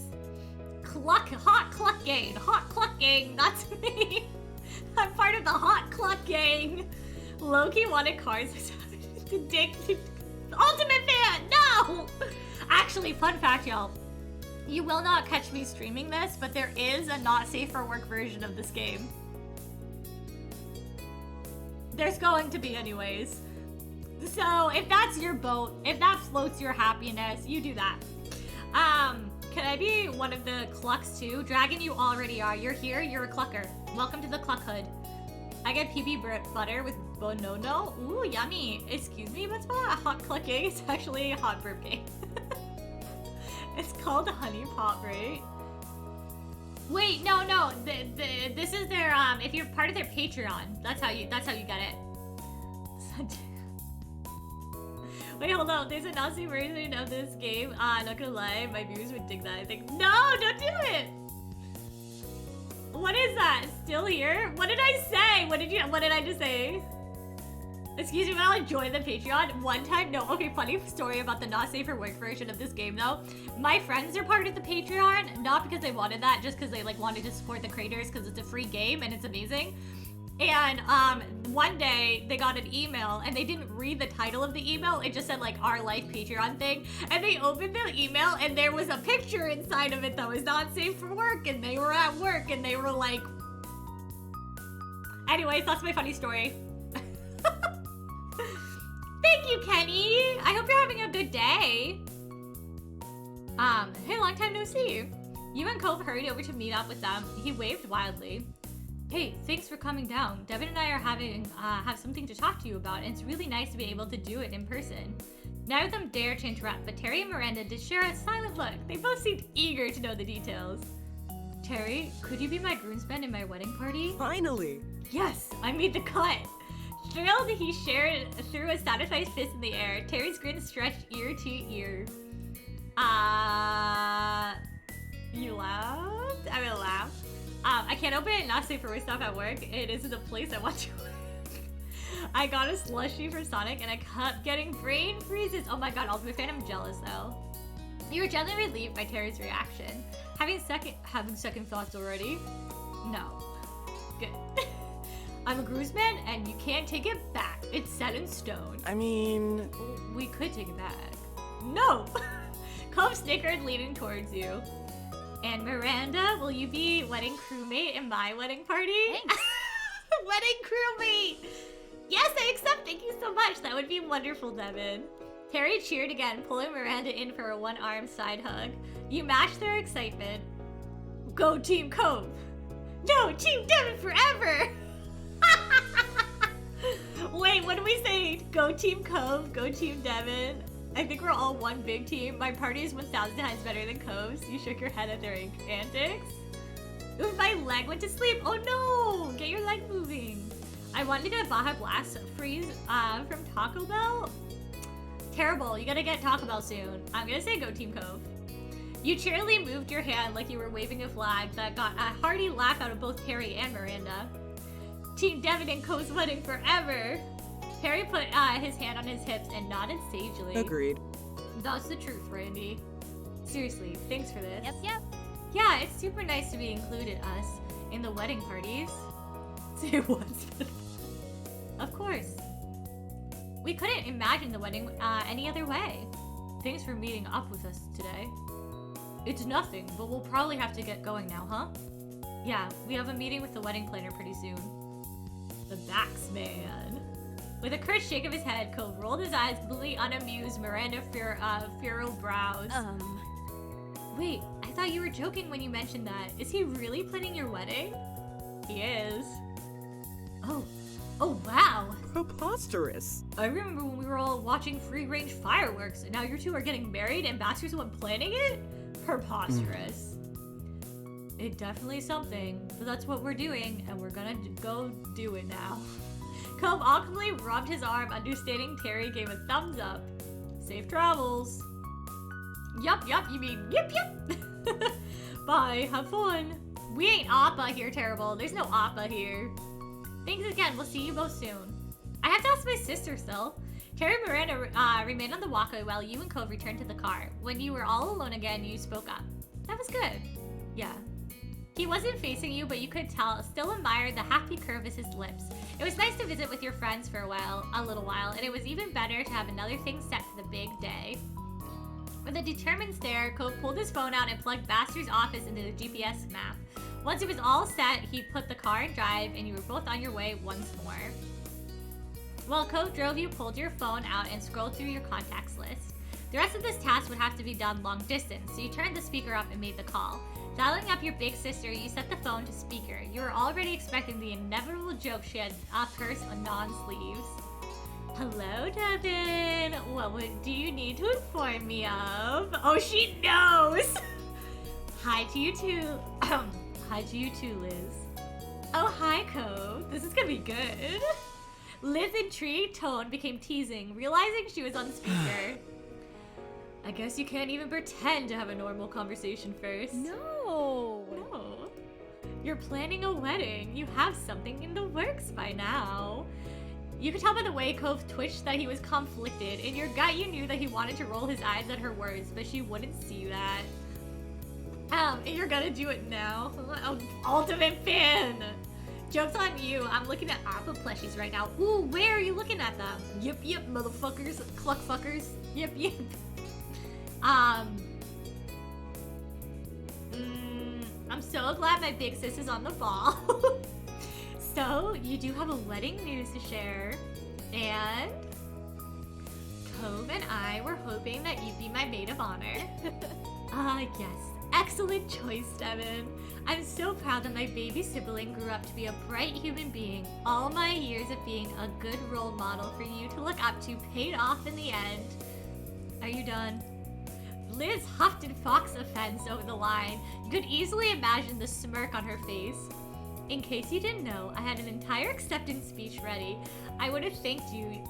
Hot cluck gang. Hot cluck gang. That's me. I'm part of the hot cluck gang. Loki wanted cars to dig. Ultimate Fan, no! Actually, fun fact, y'all. You will not catch me streaming this, but there is a not safe for work version of this game. There's going to be anyways. So if that's your boat, if that floats your happiness, you do that. Can I be one of the clucks too? Dragon, you already are. You're here, you're a clucker. Welcome to the cluck hood. I get PB butter with bonono. Ooh, yummy. Excuse me, what's a hot clucking? It's actually a hot burp game. It's called honey pot, right? Wait, no. This is their if you're part of their Patreon, that's how you get it. Wait, hold on. There's a Nazi version of this game. Not gonna lie, my viewers would dig that, I think. No, don't do it! What is that? Still here? What did I say? What did I just say? Excuse me, I'll join the Patreon. One time, no, okay, funny story about the not safe for work version of this game though. My friends are part of the Patreon, not because they wanted that, just because they like wanted to support the creators because it's a free game and it's amazing. And one day they got an email and they didn't read the title of the email. It just said like our life Patreon thing. And they opened the email and there was a picture inside of it that was not safe for work. And they were at work and they were like, anyways, that's my funny story. Thank you, Kenny. I hope you're having a good day. Hey, long time no see. You and Cove hurried over to meet up with them. He waved wildly. Hey, thanks for coming down. Devin and I are have something to talk to you about, and it's really nice to be able to do it in person. Neither of them dared to interrupt, but Terry and Miranda did share a silent look. They both seemed eager to know the details. Terry, could you be my groomsman in my wedding party? Finally! Yes, I made the cut. Thrilled, he threw a satisfied fist in the air. Terry's grin stretched ear to ear. You laughed? I'm gonna laugh. I can't open it, not safe for stuff at work. It isn't a place I want to work. I got a slushie for Sonic and I kept getting brain freezes. Oh my god, Ultimate Fan, I'm jealous though. You were gently relieved by Terry's reaction. Having second thoughts already? No. Good. I'm a groomsman and you can't take it back. It's set in stone. I mean... We could take it back. No! Cove snickered, leaning towards you. And Miranda, will you be wedding crewmate in my wedding party? Thanks. Wedding crewmate! Yes, I accept. Thank you so much. That would be wonderful, Devin. Terry cheered again, pulling Miranda in for a one-arm side hug. You matched their excitement. Go Team Cove! No, Team Devin forever! Wait, what do we say? Go Team Cove, go Team Devin. I think we're all one big team. My party is 1,000 times better than Cove's. You shook your head at their antics. Ooh, my leg went to sleep. Oh no! Get your leg moving. I wanted to get a Baja Blast freeze from Taco Bell. Terrible. You gotta get Taco Bell soon. I'm gonna say go Team Cove. You cheerily moved your hand like you were waving a flag that got a hearty laugh out of both Terry and Miranda. Team Devin and Cove's wedding forever. Terry put his hand on his hips and nodded sagely. Agreed. That's the truth, Randy. Seriously, thanks for this. Yep. Yeah, it's super nice to be included us in the wedding parties. Say once. Of course. We couldn't imagine the wedding any other way. Thanks for meeting up with us today. It's nothing, but we'll probably have to get going now, huh? Yeah, we have a meeting with the wedding planner pretty soon. The Baxman. With a curt shake of his head, Cove rolled his eyes, completely unamused. Miranda furrowed brows. Wait, I thought you were joking when you mentioned that. Is he really planning your wedding? He is. Oh wow. Preposterous. I remember when we were all watching free-range fireworks, and now you two are getting married and Baxter's the one planning it? Preposterous. It definitely is something, but that's what we're doing, and we're gonna go do it now. Cove awkwardly rubbed his arm, understanding Terry gave a thumbs up. Safe travels. Yup, you mean yip. Bye, have fun. We ain't Appa here, Terrible. There's no Appa here. Thanks again, we'll see you both soon. I have to ask my sister still. Terry and Miranda remained on the walkway while you and Cove returned to the car. When you were all alone again, you spoke up. That was good. Yeah. He wasn't facing you, but you could tell, still admired the happy curve of his lips. It was nice to visit with your friends for a little while, and it was even better to have another thing set for the big day. With a determined stare, Cove pulled his phone out and plugged Baxter's office into the GPS map. Once it was all set, he put the car in drive, and you were both on your way once more. While Cove drove, you pulled your phone out and scrolled through your contacts list. The rest of this task would have to be done long distance, so you turned the speaker up and made the call. Dialing up your big sister, you set the phone to speaker. You were already expecting the inevitable joke she had a purse on non-sleeves. Hello, Devin. What do you need to inform me of? Oh, she knows! Hi to you too. Hi to you too, Liz. Oh, hi, Cove. This is gonna be good. Liz's intrigued tone became teasing, realizing she was on speaker. I guess you can't even pretend to have a normal conversation first. No. You're planning a wedding. You have something in the works by now. You could tell by the way Cove twitched that he was conflicted. In your gut, you knew that he wanted to roll his eyes at her words, but she wouldn't see that. You're gonna do it now. Ultimate fan. Joke's on you. I'm looking at Appa plushies right now. Ooh, where are you looking at them? Yip, motherfuckers. Cluckfuckers. Yip. I'm so glad my big sis is on the ball. So, you do have a wedding news to share. And Cove and I were hoping that you'd be my maid of honor. Yes. Excellent choice, Devin. I'm so proud that my baby sibling grew up to be a bright human being. All my years of being a good role model for you to look up to paid off in the end. Are you done? Liz huffed and foxed offense over the line. You could easily imagine the smirk on her face. In case you didn't know, I had an entire acceptance speech ready. I would have thanked you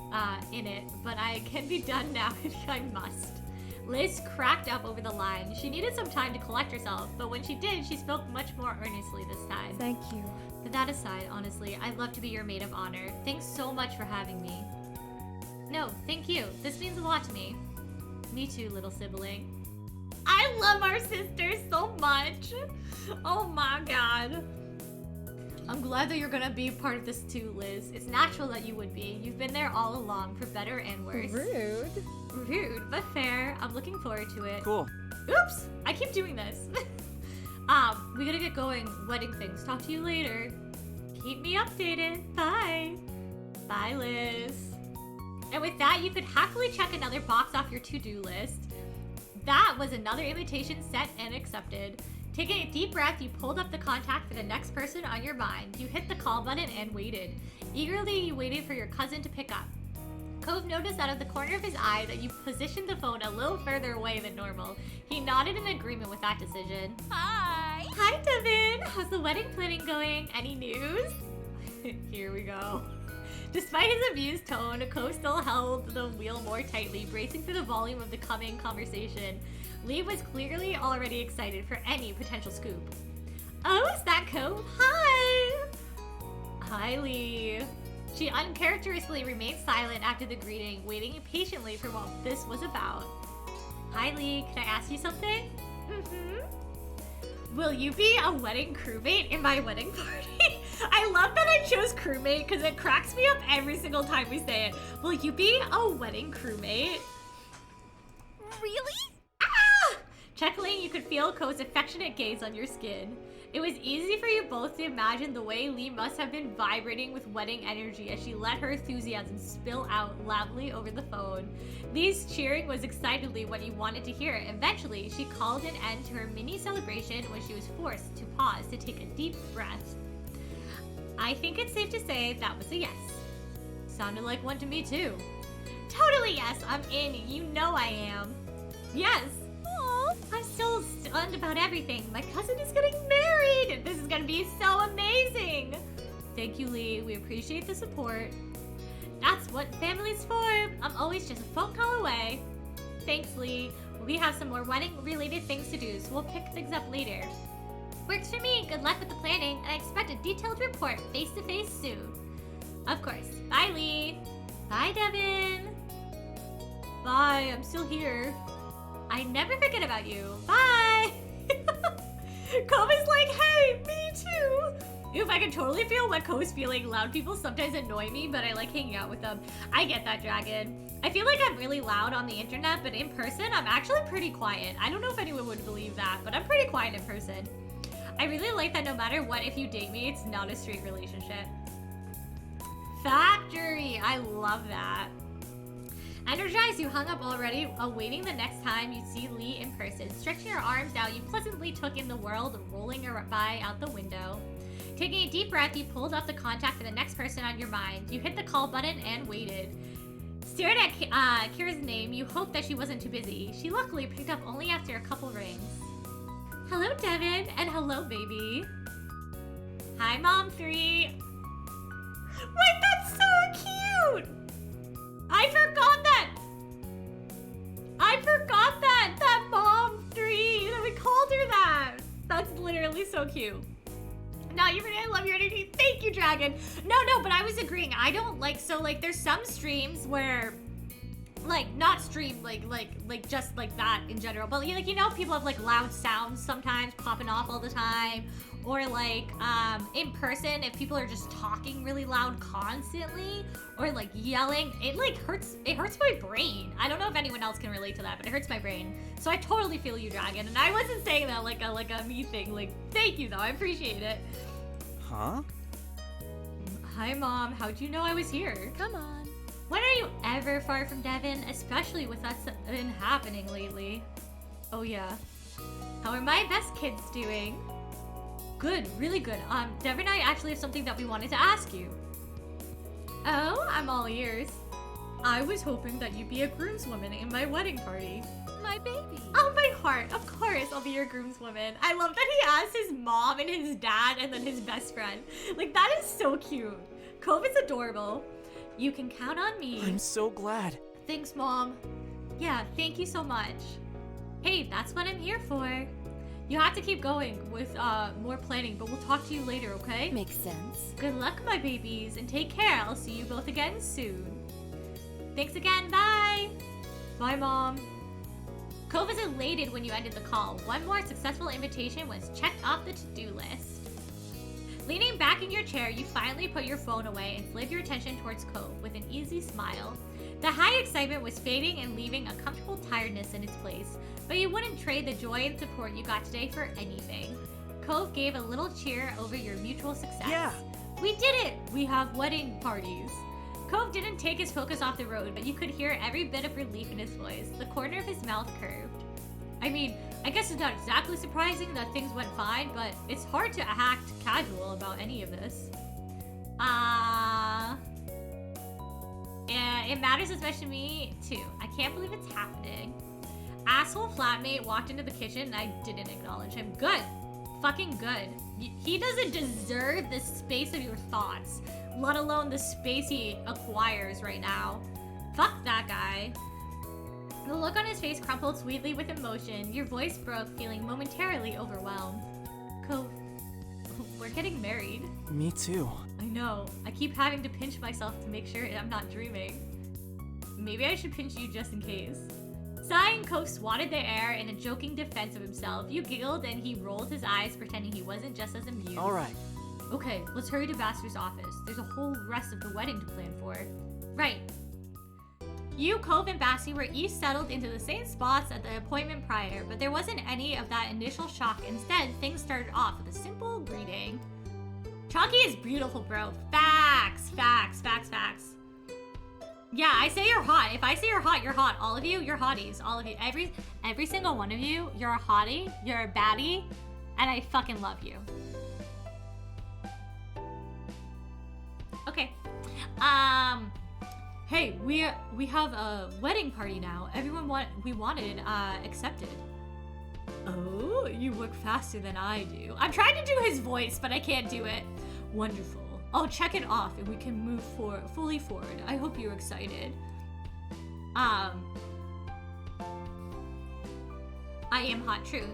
in it, but I can be done now if I must. Liz cracked up over the line. She needed some time to collect herself, but when she did, she spoke much more earnestly this time. Thank you. But that aside, honestly, I'd love to be your maid of honor. Thanks so much for having me. No, thank you. This means a lot to me. Me too, little sibling. I love our sisters so much. Oh my god. I'm glad that you're gonna be part of this too, Liz. It's natural that you would be. You've been there all along, for better and worse. Rude, but fair. I'm looking forward to it. Cool. Oops! I keep doing this. We gotta get going. Wedding things. Talk to you later. Keep me updated. Bye. Bye, Liz. And with that, you could happily check another box off your to-do list. That was another invitation sent and accepted. Taking a deep breath, you pulled up the contact for the next person on your mind. You hit the call button and waited. Eagerly, you waited for your cousin to pick up. Cove noticed out of the corner of his eye that you positioned the phone a little further away than normal. He nodded in agreement with that decision. Hi! Hi, Devin! How's the wedding planning going? Any news? Here we go. Despite his amused tone, Cove still held the wheel more tightly, bracing for the volume of the coming conversation. Lee was clearly already excited for any potential scoop. Oh, is that Cove? Hi! Hi, Lee. She uncharacteristically remained silent after the greeting, waiting patiently for what this was about. Hi, Lee. Can I ask you something? Will you be a wedding crewmate in my wedding party? I love that I chose crewmate because it cracks me up every single time we say it. Will you be a wedding crewmate? Really? Ah! Chuckling, you could feel Ko's affectionate gaze on your skin. It was easy for you both to imagine the way Lee must have been vibrating with wedding energy as she let her enthusiasm spill out loudly over the phone. Lee's cheering was excitedly what you wanted to hear. Eventually, she called an end to her mini celebration when she was forced to pause to take a deep breath. I think it's safe to say that was a yes. Sounded like one to me too. Totally yes, I'm in. You know I am. Yes. I'm still stunned about everything. My cousin is getting married! This is gonna be so amazing! Thank you, Lee. We appreciate the support. That's what family's for. I'm always just a phone call away. Thanks, Lee. We have some more wedding-related things to do, so we'll pick things up later. Works for me. Good luck with the planning, and I expect a detailed report face-to-face soon. Of course. Bye, Lee. Bye, Devin. Bye. I'm still here. I never forget about you. Bye! Cove is like, hey, me too! Oof, I can totally feel what Cove's feeling. Loud people sometimes annoy me, but I like hanging out with them. I get that, Dragon. I feel like I'm really loud on the internet, but in person, I'm actually pretty quiet. I don't know if anyone would believe that, but I'm pretty quiet in person. I really like that no matter what, if you date me, it's not a straight relationship. Factory! I love that. Energized, you hung up already, awaiting the next time you'd see Lee in person. Stretching your arms out, you pleasantly took in the world rolling by out the window. Taking a deep breath, you pulled up the contact for the next person on your mind. You hit the call button and waited. Staring at Kira's name, you hoped that she wasn't too busy. She luckily picked up only after a couple rings. Hello, Devin, and hello, baby. Hi, Mom 3. Wait, that's so cute! I forgot that! That Mom 3, that we called her that! That's literally so cute. No, I love your energy. Thank you, Dragon. No, but I was agreeing. I don't like, so like there's some streams where, like not stream, like just like that in general, but like, you know, people have like loud sounds sometimes popping off all the time. Or like in person, if people are just talking really loud constantly or like yelling, it like hurts my brain. I don't know if anyone else can relate to that, but it hurts my brain. So I totally feel you, Dragon. And I wasn't saying that like a me thing. Like, thank you though, I appreciate it. Huh? Hi, Mom. How'd you know I was here? Come on. When are you ever far from Devin, especially with what's been happening lately? Oh yeah. How are my best kids doing? Good, really good. Devin and I actually have something that we wanted to ask you. Oh, I'm all ears. I was hoping that you'd be a groomswoman in my wedding party. My baby. Oh, my heart. Of course, I'll be your groomswoman. I love that he asked his mom and his dad and then his best friend. Like, that is so cute. Cove is adorable. You can count on me. I'm so glad. Thanks, Mom. Yeah, thank you so much. Hey, that's what I'm here for. You have to keep going with more planning, but we'll talk to you later, okay? Makes sense. Good luck, my babies, and take care. I'll see you both again soon. Thanks again. Bye. Bye, Mom. Cove was elated when you ended the call. One more successful invitation was checked off the to-do list. Leaning back in your chair, you finally put your phone away and slid your attention towards Cove with an easy smile. The high excitement was fading and leaving a comfortable tiredness in its place, but you wouldn't trade the joy and support you got today for anything. Cove gave a little cheer over your mutual success. Yeah! We did it! We have wedding parties. Cove didn't take his focus off the road, but you could hear every bit of relief in his voice. The corner of his mouth curved. I mean, I guess it's not exactly surprising that things went fine, but it's hard to act casual about any of this. Yeah, it matters as much to me, too. I can't believe it's happening. Asshole flatmate walked into the kitchen and I didn't acknowledge him. Good. Fucking good. He doesn't deserve the space of your thoughts, let alone the space he acquires right now. Fuck that guy. The look on his face crumpled sweetly with emotion. Your voice broke, feeling momentarily overwhelmed. Cove, we're getting married. Me too. I know. I keep having to pinch myself to make sure I'm not dreaming. Maybe I should pinch you just in case. Sighing, Cove swatted the air in a joking defense of himself. You giggled and he rolled his eyes, pretending he wasn't just as amused. Alright. Okay, let's hurry to Basker's office. There's a whole rest of the wedding to plan for. Right. You, Cove, and Bassie were each settled into the same spots at the appointment prior, but there wasn't any of that initial shock. Instead, things started off with a simple greeting. Chalky is beautiful, bro. Facts, facts, facts, facts. Yeah, I say you're hot. If I say you're hot, you're hot. All of you, you're hotties. All of you. Every single one of you, you're a hottie, you're a baddie, and I fucking love you. Okay. Hey, we have a wedding party now. Everyone we wanted accepted. Oh, you work faster than I do. I'm trying to do his voice, but I can't do it. Wonderful. I'll check it off and we can move fully forward. I hope you're excited. I am hot truth.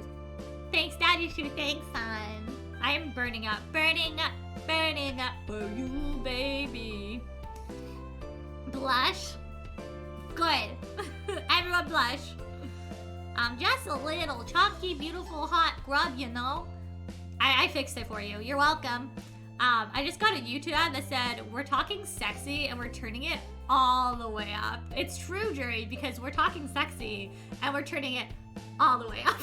Thanks, Daddy True. Thanks, son. I am burning up for you, baby. Blush? Good. Everyone blush. I'm just a little chunky, beautiful, hot grub, you know? I fixed it for you. You're welcome. I just got a YouTube ad that said, we're talking sexy and we're turning it all the way up. It's true, jury, because we're talking sexy and we're turning it all the way up.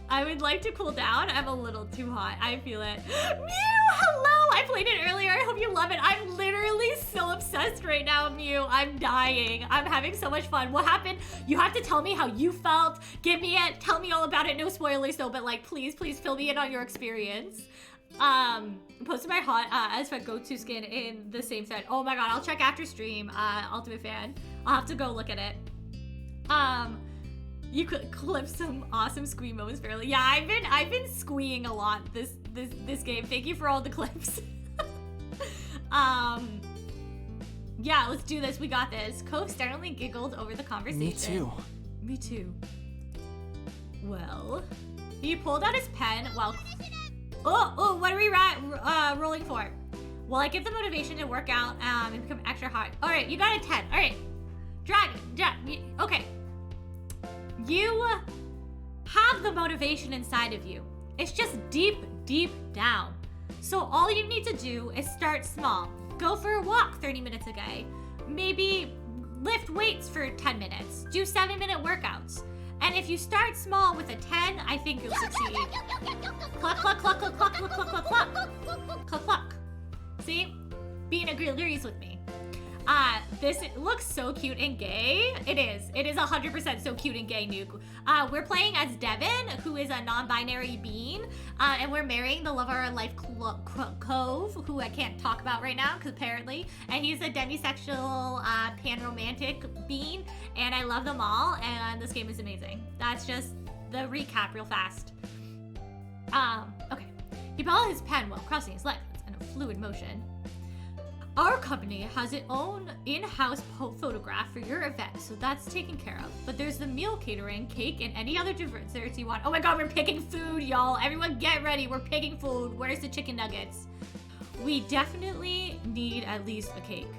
I would like to cool down. I'm a little too hot. I feel it. Mew, hello! I played it earlier. I hope you love it. I'm literally so obsessed right now, Mew. I'm dying. I'm having so much fun. What happened? You have to tell me how you felt. Give me it. Tell me all about it. No spoilers though, but like, please fill me in on your experience. Posted my hot as my go-to skin in the same set. Oh my god, I'll check after stream. Ultimate fan. I'll have to go look at it. You could clip some awesome squee moments fairly. Yeah, I've been squeeing a lot this game. Thank you for all the clips. Yeah, let's do this. We got this. Cove sternly giggled over the conversation. Me too. Me too. Well, he pulled out his pen while. Oh, what are we rolling for? Well, I give the motivation to work out and become extra hot. All right, you got a 10. All right, Dragon. Okay. You have the motivation inside of you. It's just deep down. So all you need to do is start small. Go for a walk 30 minutes a day. Maybe lift weights for 10 minutes. Do 7-minute workouts. And if you start small with a 10, I think you'll succeed. Cluck, cluck, cluck, cluck, cluck, cluck, cluck, cluck, cluck. Cluck, cluck. See? Being agrees with me. This looks so cute and gay. It is 100% so cute and gay, Nuke. We're playing as Devin, who is a non-binary being, and we're marrying the love of our life, Cove, who I can't talk about right now, because apparently, and he's a demisexual, pan-romantic being, and I love them all, and this game is amazing. That's just the recap real fast. Okay. He pulled his pen while crossing his legs in a fluid motion. Our company has its own in-house photograph for your event, so that's taken care of. But there's the meal catering, cake, and any other desserts you want. Oh my god, we're picking food, y'all. Everyone get ready. We're picking food. Where's the chicken nuggets? We definitely need at least a cake.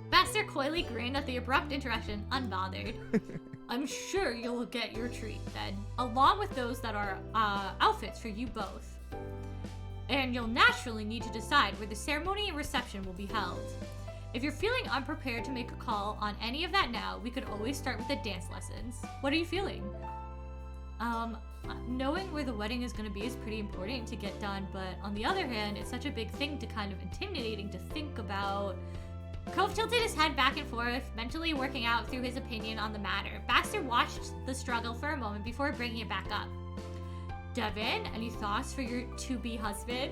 Baxter coyly grinned at the abrupt interruption, unbothered. I'm sure you'll get your treat then, along with those that are outfits for you both. And you'll naturally need to decide where the ceremony and reception will be held. If you're feeling unprepared to make a call on any of that now, we could always start with the dance lessons. What are you feeling? Knowing where the wedding is going to be is pretty important to get done, but on the other hand, it's such a big thing to kind of intimidating to think about. Cove tilted his head back and forth, mentally working out through his opinion on the matter. Baxter watched the struggle for a moment before bringing it back up. Devin, any thoughts for your to-be husband?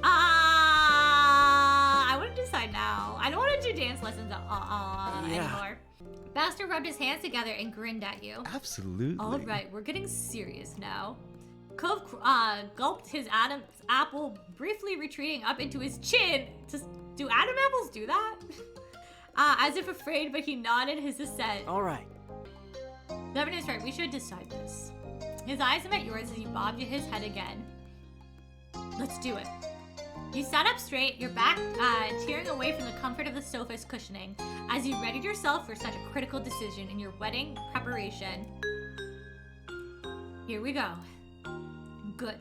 I want to decide now. I don't want to do dance lessons anymore. Baxter rubbed his hands together and grinned at you. Absolutely. All right, we're getting serious now. Cove gulped his Adam's apple, briefly retreating up into his chin. Do Adam apples do that? As if afraid, but he nodded his assent. All right. Devin is right. We should decide this. His eyes met yours as he bobbed his head again. Let's do it. You sat up straight, your back tearing away from the comfort of the sofa's cushioning, as you readied yourself for such a critical decision in your wedding preparation. Here we go. Good.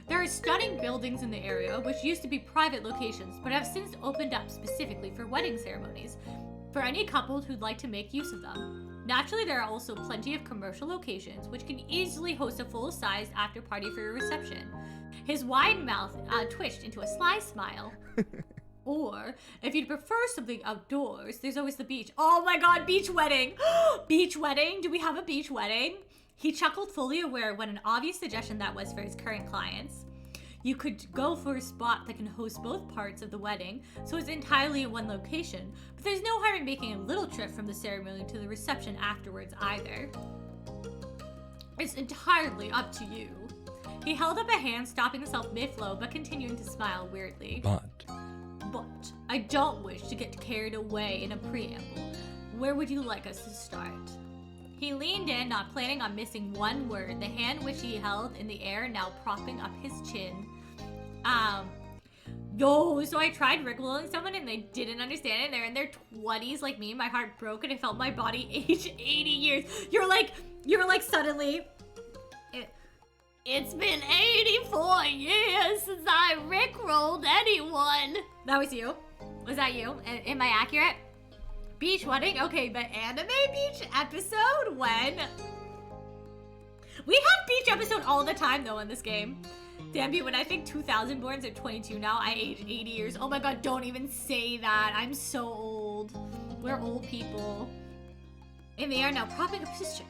There are stunning buildings in the area, which used to be private locations, but have since opened up specifically for wedding ceremonies, for any couple who'd like to make use of them. Naturally, there are also plenty of commercial locations, which can easily host a full-sized after-party for your reception. His wide mouth twitched into a sly smile. Or, if you'd prefer something outdoors, there's always the beach. Oh my god, beach wedding! Beach wedding? Do we have a beach wedding? He chuckled, fully aware what an obvious suggestion that was for his current clients. You could go for a spot that can host both parts of the wedding, so it's entirely in one location, but there's no harm in making a little trip from the ceremony to the reception afterwards either. It's entirely up to you. He held up a hand, stopping himself mid-flow, but continuing to smile weirdly. But I don't wish to get carried away in a preamble. Where would you like us to start? He leaned in, not planning on missing one word, the hand which he held in the air now propping up his chin. So I tried rickrolling someone and they didn't understand it. They're in their 20s like me. My heart broke and I felt my body age 80 years. You're like suddenly... It's been 84 years since I rickrolled anyone. That was you? Was that you? Am I accurate? Beach wedding? Okay, but anime beach episode? When? We have beach episode all the time though in this game. Damn you, when I think 2000 borns are 22 now, I age 80 years. Oh my god, don't even say that. I'm so old. We're old people. In the air now, propping up his chair.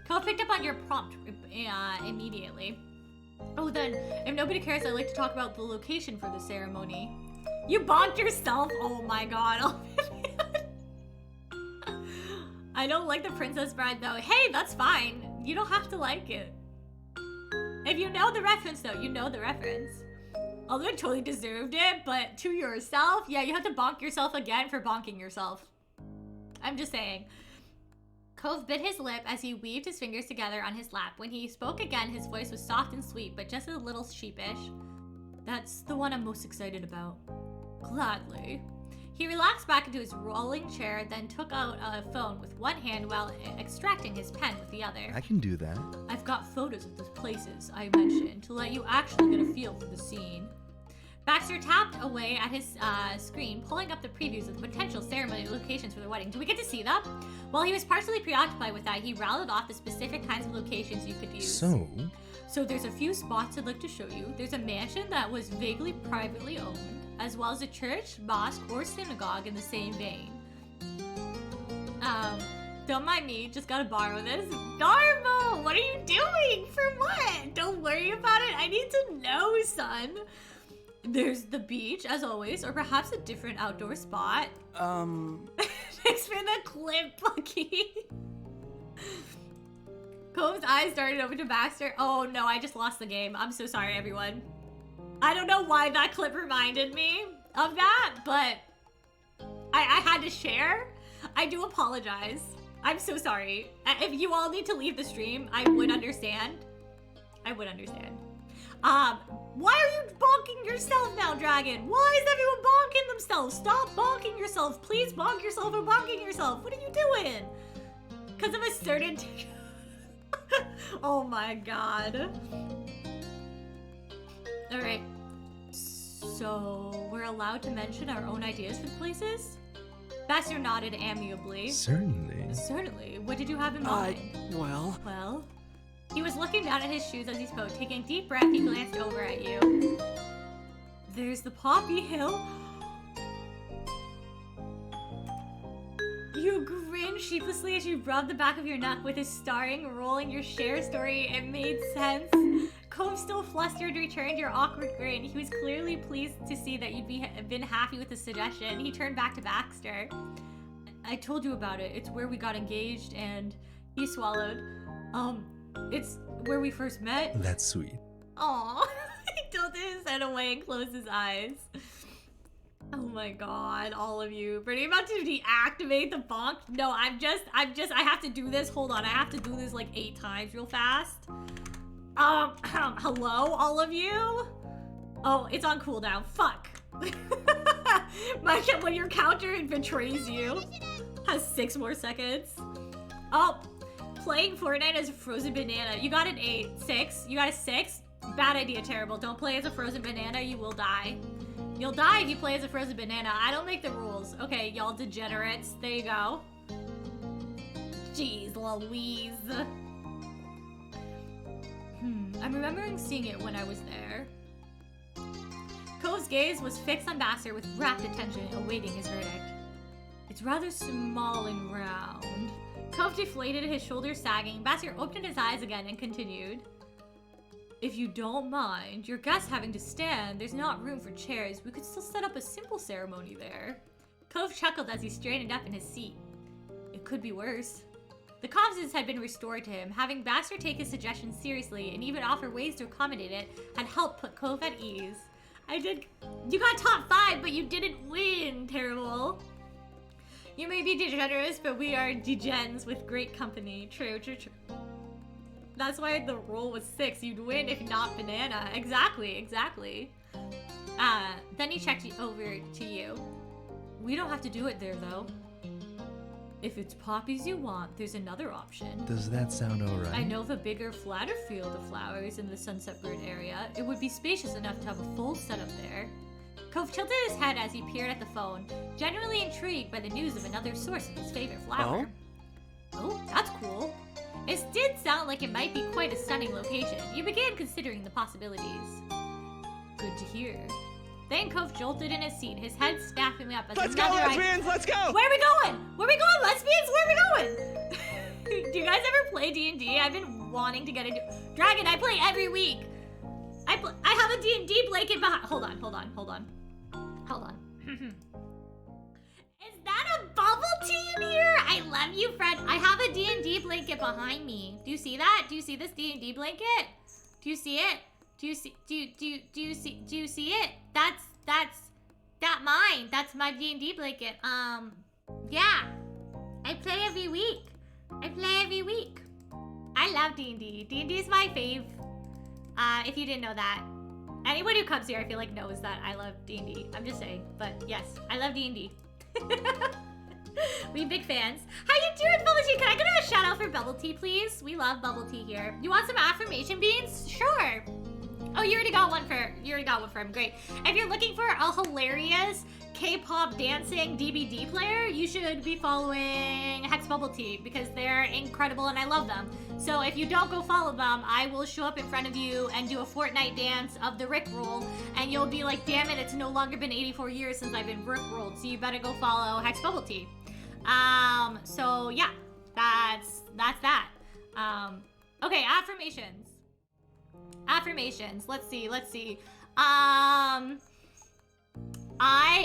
Cole picked up on your prompt immediately. Oh, then, if nobody cares, I'd like to talk about the location for the ceremony. You bonked yourself? Oh my god. I don't like the princess bride though. Hey, that's fine. You don't have to like it. If you know the reference though, you know the reference. Although it totally deserved it, but to yourself, yeah, you have to bonk yourself again for bonking yourself. I'm just saying. Cove bit his lip as he weaved his fingers together on his lap. When he spoke again, his voice was soft and sweet, but just a little sheepish. That's the one I'm most excited about. Gladly. He relaxed back into his rolling chair, then took out a phone with one hand while extracting his pen with the other. I can do that. I've got photos of the places I mentioned to let you actually get a feel for the scene. Baxter tapped away at his screen, pulling up the previews of the potential ceremony locations for the wedding. Do we get to see them? While he was partially preoccupied with that, he rattled off the specific kinds of locations you could use. So there's a few spots I'd like to show you. There's a mansion that was vaguely privately owned, as well as a church, mosque, or synagogue in the same vein. Don't mind me, just gotta borrow this. Darmo, what are you doing? For what? Don't worry about it. I need to know, son. There's the beach, as always, or perhaps a different outdoor spot. Thanks for the clip, Bucky. Comb's eyes darted over to Baxter. Oh no, I just lost the game. I'm so sorry, everyone. I don't know why that clip reminded me of that, but I had to share. I do apologize. I'm so sorry. If you all need to leave the stream, I would understand. I would understand. Why are you bonking yourself now, Dragon? Why is everyone bonking themselves? Stop bonking yourself. Please bonk yourself or bonking yourself. What are you doing? Because of a certain... Oh my god. Alright. So, we're we're allowed to mention our own ideas for the places? Bastian nodded amiably. Certainly. Certainly. What did you have in mind? Well, He was looking down at his shoes as he spoke. Taking a deep breath, he glanced over at you. There's the Poppy Hill. You grinned sheepishly as you rubbed the back of your neck with his starring, rolling your share story. It made sense. Cove, still flustered, returned your awkward grin. He was clearly pleased to see that you'd been happy with the suggestion. He turned back to Baxter. I told you about it. It's where we got engaged, and he swallowed. It's where we first met. That's sweet. Aww. He tilted his head away and closed his eyes. Oh my god, all of you. Pretty about to deactivate the bonk. No, I have to do this. Hold on, I have to do this like 8 times real fast. Hello, all of you? Oh, it's on cooldown. Fuck. When your counter betrays you, has 6 more seconds. Oh, playing Fortnite as a frozen banana. You got an 8. 6. You got a 6? Bad idea, terrible. Don't play as a frozen banana, you will die. You'll die if you play as a frozen banana. I don't make the rules. Okay, y'all degenerates. There you go. Jeez Louise. I'm remembering seeing it when I was there. Cove's gaze was fixed on Baxter with rapt attention, awaiting his verdict. It's rather small and round. Cove deflated, his shoulders sagging. Baxter opened his eyes again and continued. If you don't mind, your guests having to stand, there's not room for chairs. We could still set up a simple ceremony there. Cove chuckled as he straightened up in his seat. It could be worse. The confidence had been restored to him. Having Baxter take his suggestion seriously and even offer ways to accommodate it had helped put Cove at ease. You got top 5, but you didn't win, terrible. You may be degenerates, but we are degens with great company. True. That's why the roll was 6. You'd win if not banana. Exactly. Then he checked over to you. We don't have to do it there, though. If it's poppies you want, there's another option. Does that sound alright? I know of a bigger, flatter field of flowers in the Sunset Bird area. It would be spacious enough to have a full setup there. Cove tilted his head as he peered at the phone, genuinely intrigued by the news of another source of his favorite flower. Oh, that's cool. It did sound like it might be quite a stunning location. You began considering the possibilities. Good to hear. Then Cove jolted in his seat, his head snapping up as let's go, lesbians, let's go! Where are we going? Lesbians? Where are we going? Do you guys ever play D&D? I've been wanting to get into... Dragon, I play every week. I have a D&D blanket behind... Hold on. Is that a bubble tea in here? I love you, Fred. I have a D&D blanket behind me. Do you see that? Do you see this D&D blanket? Do you see it? Do you see it? That's mine. That's my D&D blanket. Yeah. I play every week. I love D&D. D&D is my fave. If you didn't know that. Anyone who comes here, I feel like knows that I love D&D. I'm just saying. But yes, I love D&D. We big fans. How you doing, Bubble Tea? Can I get a shout out for Bubble Tea, please? We love Bubble Tea here. You want some affirmation beans? Sure. Oh, you already got one for him. Great. If you're looking for a hilarious K-pop dancing DVD player, you should be following Hex Bubble Tea because they're incredible and I love them. So if you don't go follow them, I will show up in front of you and do a Fortnite dance of the Rickroll, and you'll be like, damn it, it's no longer been 84 years since I've been Rickrolled, so you better go follow Hex Bubble Tea. So yeah, that's that. Okay, affirmations. Let's see.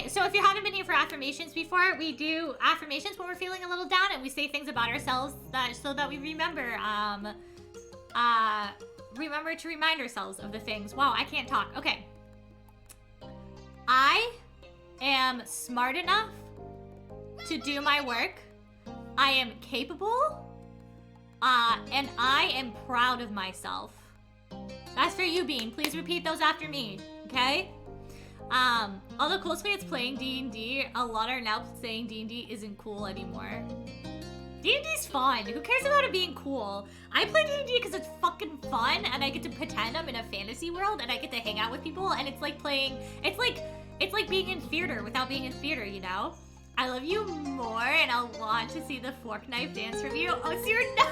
So if you haven't been here for affirmations before, we do affirmations when we're feeling a little down, and we say things about ourselves so that we remember to remind ourselves of the things. Wow, I can't talk. Okay. I am smart enough to do my work. I am capable. And I am proud of myself. That's for you, Bean. Please repeat those after me, okay? Although cosplay is playing D&D, a lot are now saying D&D isn't cool anymore. D&D's fun. Who cares about it being cool? I play D&D because it's fucking fun, and I get to pretend I'm in a fantasy world, and I get to hang out with people, and it's like It's like being in theater without being in theater, you know? I love you more, and I'll want to see the fork knife dance from you. Oh, so you're not...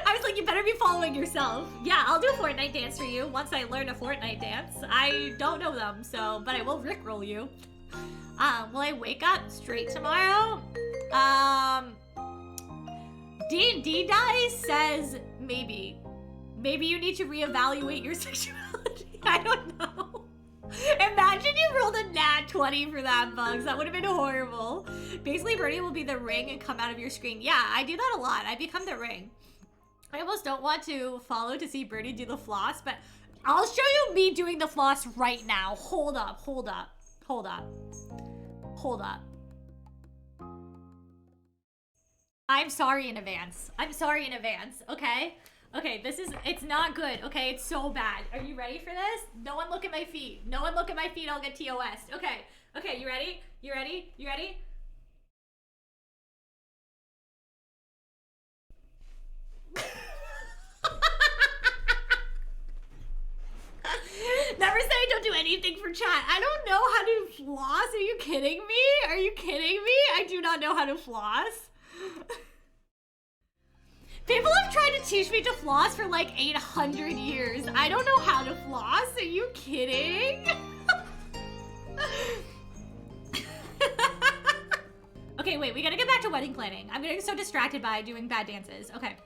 I was like, you better be following yourself. Yeah, I'll do a Fortnite dance for you once I learn a Fortnite dance. I don't know them, so, but I will rickroll you. Will I wake up straight tomorrow? D&D Dice says maybe. Maybe you need to reevaluate your sexuality. I don't know. Imagine you rolled a nat 20 for that, Bugs. That would have been horrible. Basically, Birdie will be the ring and come out of your screen. Yeah, I do that a lot. I become the ring. I almost don't want to follow to see Birdie do the floss, but I'll show you me doing the floss right now. Hold up, hold up, hold up, hold up. I'm sorry in advance. I'm sorry in advance, okay? Okay, it's not good, okay? It's so bad. Are you ready for this? No one look at my feet. No one look at my feet, I'll get TOS. Okay, okay, you ready? You ready? You ready? Never say I don't do anything for chat. I don't know how to floss. Are you kidding me? Are you kidding me? I do not know how to floss. People have tried to teach me to floss for like 800 years. I don't know how to floss. Are you kidding? Okay, wait, we gotta get back to wedding planning. I'm getting so distracted by doing bad dances. Okay.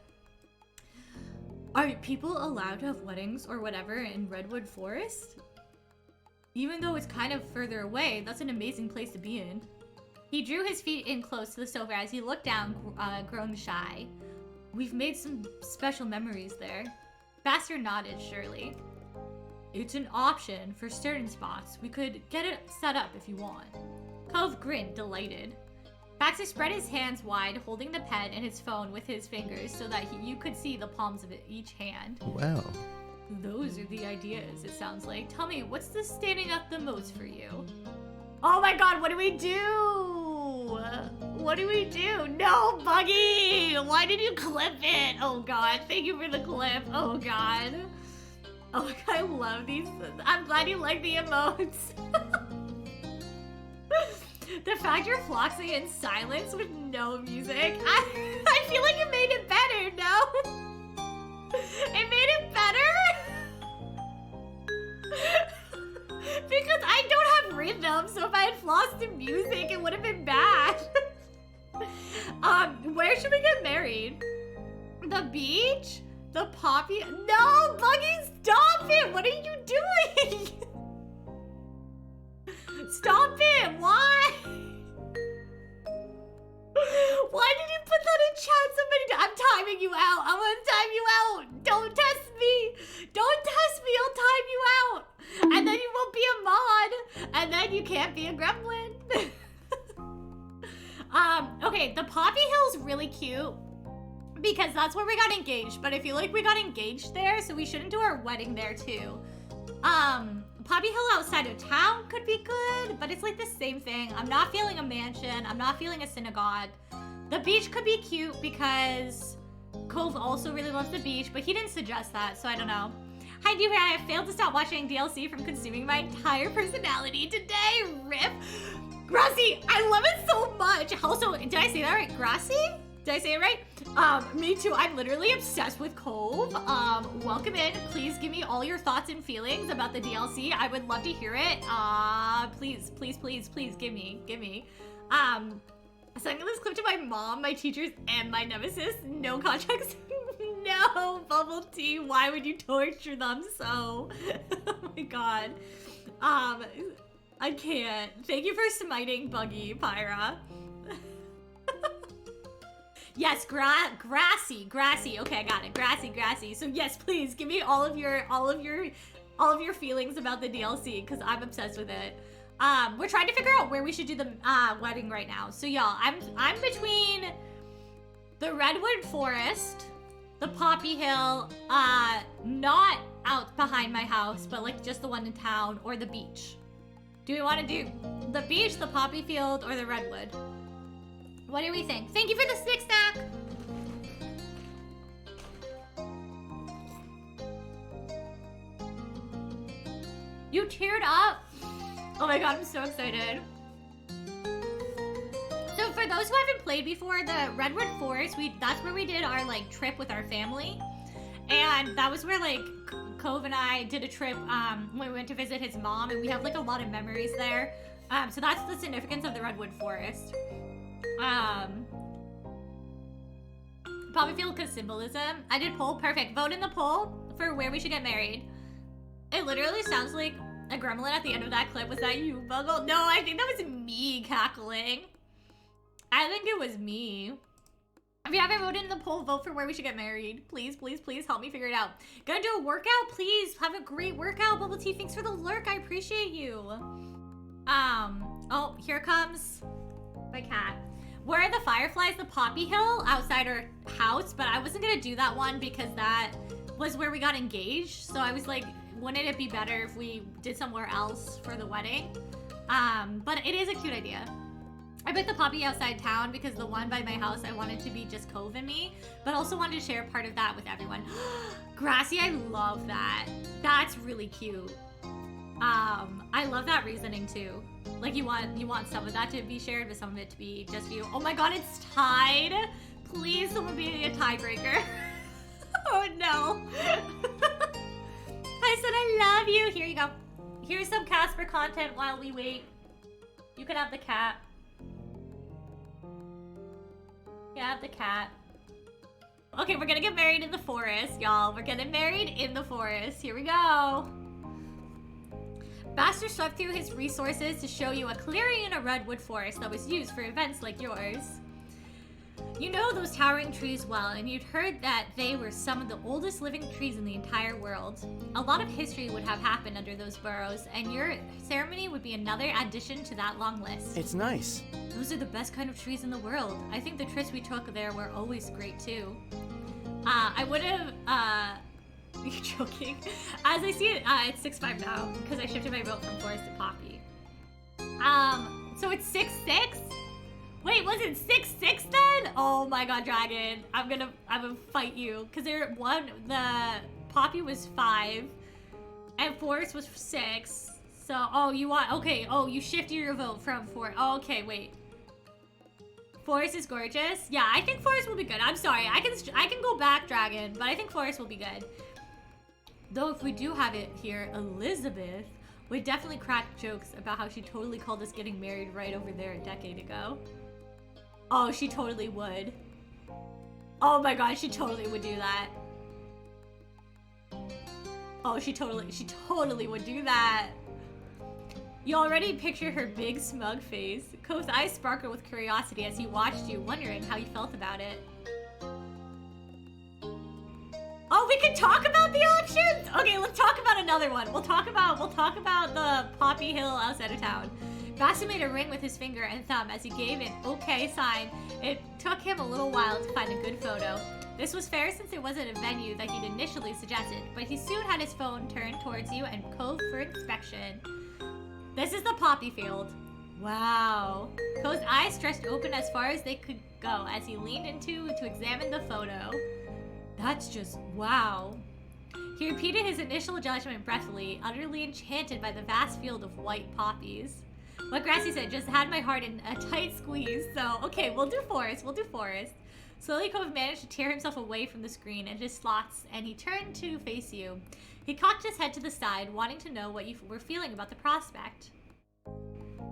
Are people allowed to have weddings or whatever in Redwood Forest? Even though it's kind of further away, that's an amazing place to be in. He drew his feet in close to the sofa as he looked down, growing shy. We've made some special memories there. Baxter nodded, surely. It's an option for certain spots. We could get it set up if you want. Cove grinned, delighted. Baxter spread his hands wide, holding the pen and his phone with his fingers so that you could see the palms of each hand. Well. Those are the ideas, it sounds like. Tell me, what's the standing up the most for you? Oh my god, what do we do? What do we do? No, Buggy! Why did you clip it? Oh god, thank you for the clip. Oh god. Oh my god, I love these. I'm glad you like the emotes. The fact you're flossing in silence with no music, I feel like you made it better, no? It made it better? Because I don't have rhythm, so if I had flossed to music, it would have been bad. Where should we get married? The beach? The poppy? No, Buggy, stop it! What are you doing? Stop it! Why? Why did you put that in chat? I'm timing you out. I'm gonna time you out. Don't test me. Don't test me. I'll time you out. And then you won't be a mod. And then you can't be a gremlin. Okay, the Poppy Hill's really cute because that's where we got engaged. But I feel like we got engaged there, so we shouldn't do our wedding there too. Poppy Hill outside of town could be good, but it's like the same thing. I'm not feeling a mansion. I'm not feeling a synagogue. The beach could be cute because Cove also really loves the beach, but he didn't suggest that, so I don't know. Hi, Dewey. I have failed to stop watching DLC from consuming my entire personality today. RIP. Grassy, I love it so much. Also, did I say that right? Grassy? Did I say it right? Me too. I'm literally obsessed with Cove. Welcome in. Please give me all your thoughts and feelings about the DLC. I would love to hear it. Please, please, please, please give me. Sending this clip to my mom, my teachers, and my nemesis. No context. No, bubble tea. Why would you torture them so? Oh my god. I can't. Thank you for smiting Buggy, Pyra. Yes, grassy. Okay, I got it. Grassy. So yes, please give me all of your feelings about the DLC because I'm obsessed with it. We're trying to figure out where we should do the wedding right now. So y'all, I'm between the Redwood Forest, the Poppy Hill, not out behind my house, but like just the one in town, or the beach. Do we want to do the beach, the poppy field, or the redwood? What do we think? Thank you for the stick stack! You teared up? Oh my god, I'm so excited. So for those who haven't played before, the Redwood Forest, that's where we did our like trip with our family. And that was where like Cove and I did a trip when we went to visit his mom, and we have like a lot of memories there. So that's the significance of the Redwood Forest. Probably feel because symbolism. I did poll, perfect. Vote in the poll for where we should get married. It literally sounds like a gremlin at the end of that clip. Was that you, Buggle? No, I think that was me cackling. I think it was me. If you haven't voted in the poll, vote for where we should get married. Please, please, please help me figure it out. Gonna do a workout? Please have a great workout. Bubble Tea, thanks for the lurk. I appreciate you. Oh, here comes my cat. Where are the fireflies? The Poppy Hill outside our house, but I wasn't gonna do that one because that was where we got engaged. So I was like, wouldn't it be better if we did somewhere else for the wedding? But it is a cute idea. I picked the Poppy outside town because the one by my house, I wanted to be just Cove and me, but also wanted to share part of that with everyone. Grassy, I love that. That's really cute. I love that reasoning too. Like you want some of that to be shared, but some of it to be just you. Oh my god, it's tied. Please, someone be a tiebreaker. Oh no. I said I love you. Here you go. Here's some Casper content while we wait. You can have the cat. Yeah, the cat. Okay, we're gonna get married in the forest, y'all. We're getting married in the forest. Here we go. Baxter swept through his resources to show you a clearing in a redwood forest that was used for events like yours. You know those towering trees well, and you'd heard that they were some of the oldest living trees in the entire world. A lot of history would have happened under those burrows, and your ceremony would be another addition to that long list. It's nice. Those are the best kind of trees in the world. I think the trips we took there were always great too. I would have, you're joking. As I see it, it's 6-5 now, because I shifted my vote from Forest to Poppy. So it's 6-6? Wait, was it 6-6 then? Oh my god, Dragon. I'm gonna fight you. Cause the Poppy was 5 and Forest was 6. So, oh, you want, okay. Oh, you shifted your vote from Forest. Oh, okay, wait. Forest is gorgeous. Yeah, I think Forest will be good. I'm sorry, I can go back, Dragon, but I think Forest will be good. Though if we do have it here, Elizabeth would definitely crack jokes about how she totally called us getting married right over there a decade ago. Oh, she totally would. Oh my god, she totally would do that. Oh, she totally would do that. You already picture her big smug face. Cove's eyes sparkled with curiosity as he watched you, wondering how you felt about it. Oh, we can talk about the options? Okay, let's talk about another one. We'll talk about the Poppy Hill outside of town. Baxter made a ring with his finger and thumb as he gave an okay sign. It took him a little while to find a good photo. This was fair since it wasn't a venue that he'd initially suggested, but he soon had his phone turned towards you and Cove for inspection. This is the poppy field. Wow. Cove's eyes stretched open as far as they could go as he leaned into to examine the photo. That's just wow. He repeated his initial judgment breathfully, utterly enchanted by the vast field of white poppies. What Grassy said just had my heart in a tight squeeze, so okay, we'll do Forest. Slowly, Cove managed to tear himself away from the screen and his slots, and he turned to face you. He cocked his head to the side, wanting to know what you were feeling about the prospect.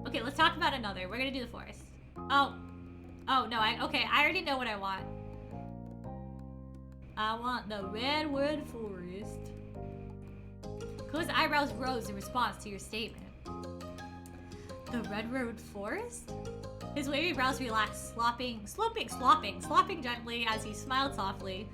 Okay, let's talk about another. We're gonna do the Forest. Oh no, I already know what I want. I want the Redwood Forest. Cove's eyebrows rose in response to your statement. The Redwood Forest? His wavy brows relaxed, slopping gently as he smiled softly.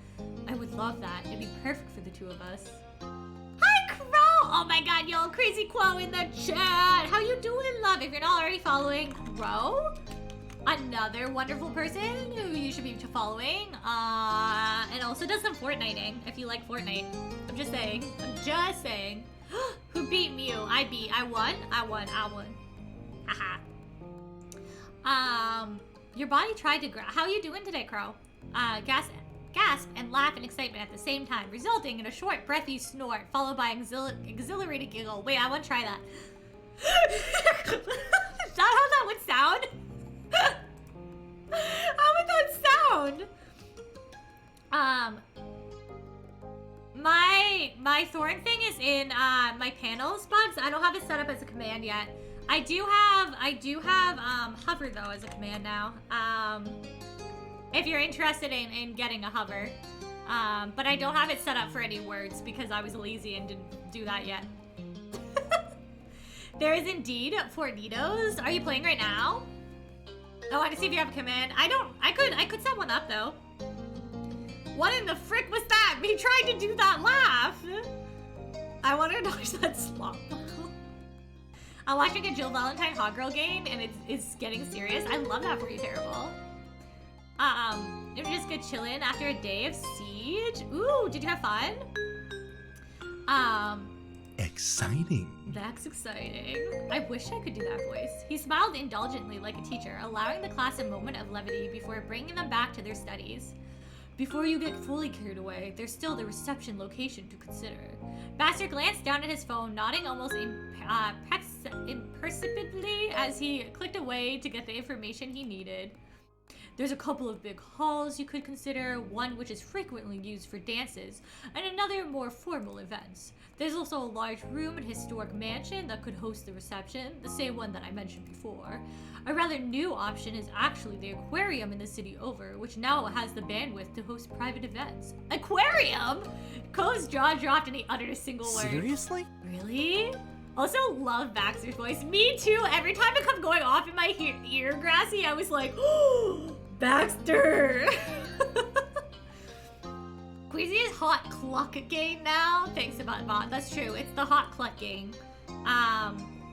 I would love that. It'd be perfect for the two of us. Hi, Crow! Oh my god, yo, Crazy Quo in the chat! How you doing, love? If you're not already following Crow, another wonderful person who you should be following, and also does some Fortniting, if you like Fortnite. I'm just saying. Who beat Mew? I won. Haha. Your body tried to how you doing today, Crow? Gasp and laugh in excitement at the same time, resulting in a short, breathy snort, followed by an exhilarated giggle. Wait, I want to try that. Is that how that would sound? How would that sound? My thorn thing is in my panels bugs. I don't have it set up as a command yet. I do have hover though as a command now. If you're interested in getting a hover. But I don't have it set up for any words because I was lazy and didn't do that yet. There is indeed Fornitos. Are you playing right now? I want to see if you have a command. I could set one up though. What in the frick was that? Me trying to do that laugh. I want to dodge that slop. I'm watching a Jill Valentine Hot Girl game and it's getting serious. I love that for you, Terrible. I'm just good chilling after a day of siege. Ooh, did you have fun? Exciting. That's exciting. I wish I could do that voice. He smiled indulgently like a teacher, allowing the class a moment of levity before bringing them back to their studies. Before you get fully carried away, there's still the reception location to consider. Baxter glanced down at his phone, nodding almost imperceptibly as he clicked away to get the information he needed. There's a couple of big halls you could consider, one which is frequently used for dances, and another more formal events. There's also a large room in a historic mansion that could host the reception, the same one that I mentioned before. A rather new option is actually the aquarium in the city over, which now has the bandwidth to host private events. Aquarium? Cole's jaw dropped and he uttered a single word. Seriously? Really? Also love Baxter's voice. Me too. Every time it comes going off in my ear, Grassy, I was like, oh, Baxter. Queasy is hot cluck gang now. Thanks about bot. That's true. It's the hot cluck gang.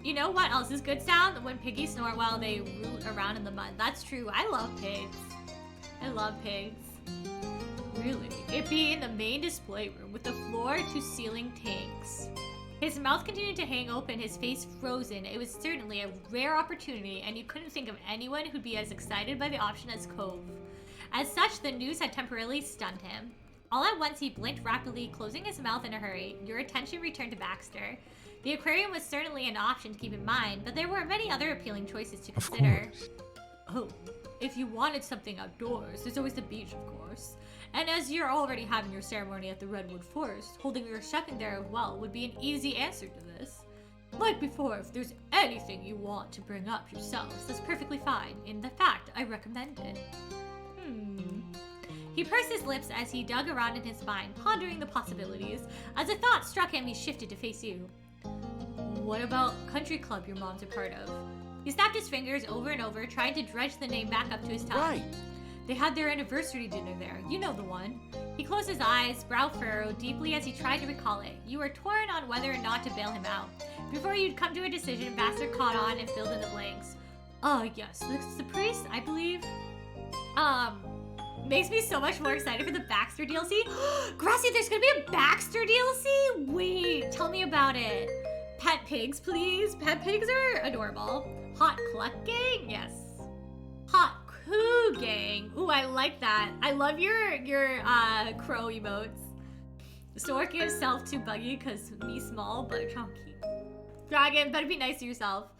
You know what else is good sound? When piggies snort while they root around in the mud. That's true. I love pigs. I love pigs. Really. It be in the main display room with the floor to ceiling tanks. His mouth continued to hang open, his face frozen. It was certainly a rare opportunity, and you couldn't think of anyone who'd be as excited by the option as Cove. As such, the news had temporarily stunned him. All at once, he blinked rapidly, closing his mouth in a hurry. Your attention returned to Baxter. The aquarium was certainly an option to keep in mind, but there were many other appealing choices to consider. Oh, if you wanted something outdoors, there's always the beach, of course. And as you're already having your ceremony at the Redwood Forest, holding your reception there as well would be an easy answer to this. Like before, if there's anything you want to bring up yourselves, that's perfectly fine. In fact, I recommend it. He pursed his lips as he dug around in his mind, pondering the possibilities. As a thought struck him, he shifted to face you. What about country club your mom's a part of? He snapped his fingers over and over, trying to dredge the name back up to his tongue. Right. They had their anniversary dinner there. You know the one. He closed his eyes, brow furrowed deeply as he tried to recall it. You were torn on whether or not to bail him out. Before you'd come to a decision, Baxter caught on and filled in the blanks. Yes, the priest, I believe. Makes me so much more excited for the Baxter DLC. Grassy, there's gonna be a Baxter DLC? Wait, tell me about it. Pet pigs, please. Pet pigs are adorable. Hot cluck gang? Yes. Hot coo gang. Ooh, I like that. I love your crow emotes. Stork gives self to Buggy because me small but chunky. Dragon, better be nice to yourself.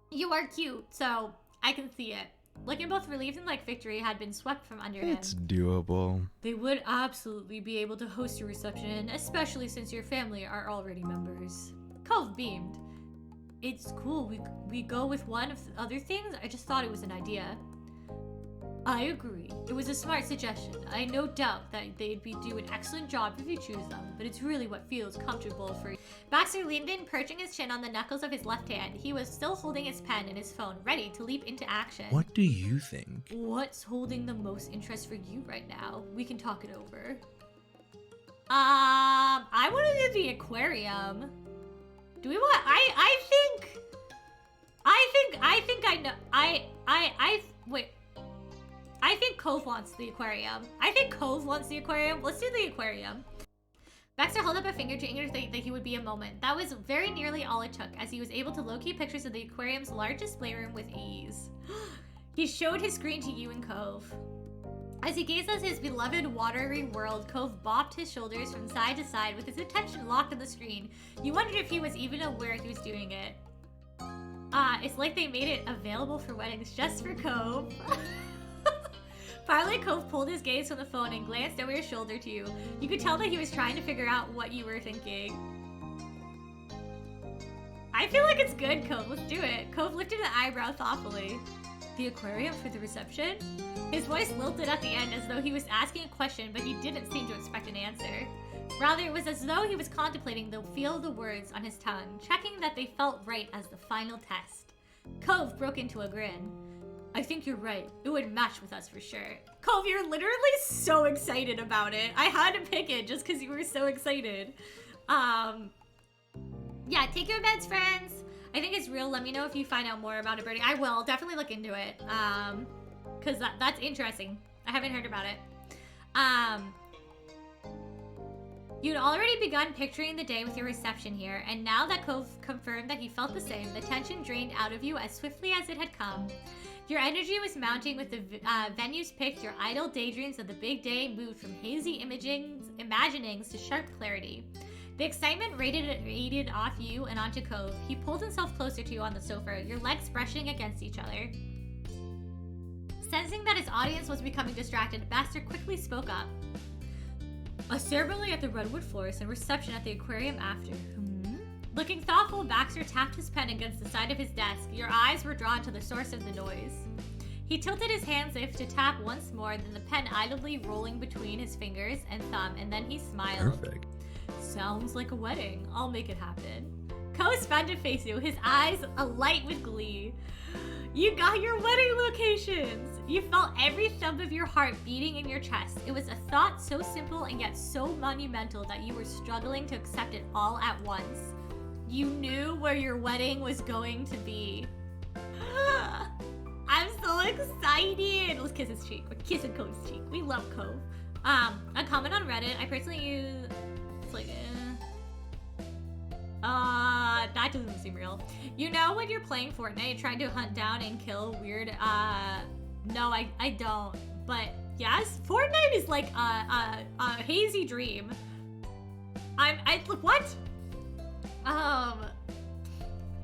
You are cute, so I can see it. Looking both relieved and like victory had been swept from under him. It's doable. They would absolutely be able to host your reception, especially since your family are already members. Cove beamed. It's cool, we go with one of the other things. I just thought it was an idea. I agree. It was a smart suggestion. I no doubt that they'd do an excellent job if you choose them, but it's really what feels comfortable for you. Baxter leaned in, perching his chin on the knuckles of his left hand. He was still holding his pen and his phone, ready to leap into action. What do you think? What's holding the most interest for you right now? We can talk it over. I want to do the aquarium. Do we want? I think I know. Wait. I think Cove wants the aquarium. Let's do the aquarium. Baxter held up a finger to indicate that he would be a moment. That was very nearly all it took, as he was able to locate pictures of the aquarium's large display room with ease. He showed his screen to you and Cove. As he gazed at his beloved watery world, Cove bobbed his shoulders from side to side with his attention locked on the screen. You wondered if he was even aware he was doing it. It's like they made it available for weddings just for Cove. Finally, Cove pulled his gaze from the phone and glanced over his shoulder to you. You could tell that he was trying to figure out what you were thinking. I feel like it's good, Cove. Let's do it. Cove lifted an eyebrow thoughtfully. The aquarium for the reception? His voice lilted at the end as though he was asking a question, but he didn't seem to expect an answer. Rather, it was as though he was contemplating the feel of the words on his tongue, checking that they felt right as the final test. Cove broke into a grin. I think you're right. It would match with us for sure. Cove, you're literally so excited about it. I had to pick it just because you were so excited. Yeah, take your meds, friends. I think it's real. Let me know if you find out more about it, Birdie. I will definitely look into it. Because that's interesting. I haven't heard about it. You'd already begun picturing the day with your reception here, and now that Cove confirmed that he felt the same, the tension drained out of you as swiftly as it had come. Your energy was mounting with the venues picked, your idle daydreams of the big day moved from hazy imaginings to sharp clarity. The excitement radiated off you and onto Cove. He pulled himself closer to you on the sofa, your legs brushing against each other. Sensing that his audience was becoming distracted, Baxter quickly spoke up. A ceremony at the Redwood Forest and reception at the aquarium after. Looking thoughtful, Baxter tapped his pen against the side of his desk. Your eyes were drawn to the source of the noise. He tilted his hands as if to tap once more, then the pen idly rolling between his fingers and thumb, and then he smiled. Perfect. Sounds like a wedding. I'll make it happen. Ko spun to face you, his eyes alight with glee. You got your wedding locations! You felt every thump of your heart beating in your chest. It was a thought so simple and yet so monumental that you were struggling to accept it all at once. You knew where your wedding was going to be. I'm so excited! Let's kiss his cheek. We're kissing Cove's cheek. We love Cove. A comment on Reddit. I personally use... It's like... that doesn't seem real. You know when you're playing Fortnite trying to hunt down and kill weird, no, I don't. But yes, Fortnite is like a hazy dream. What?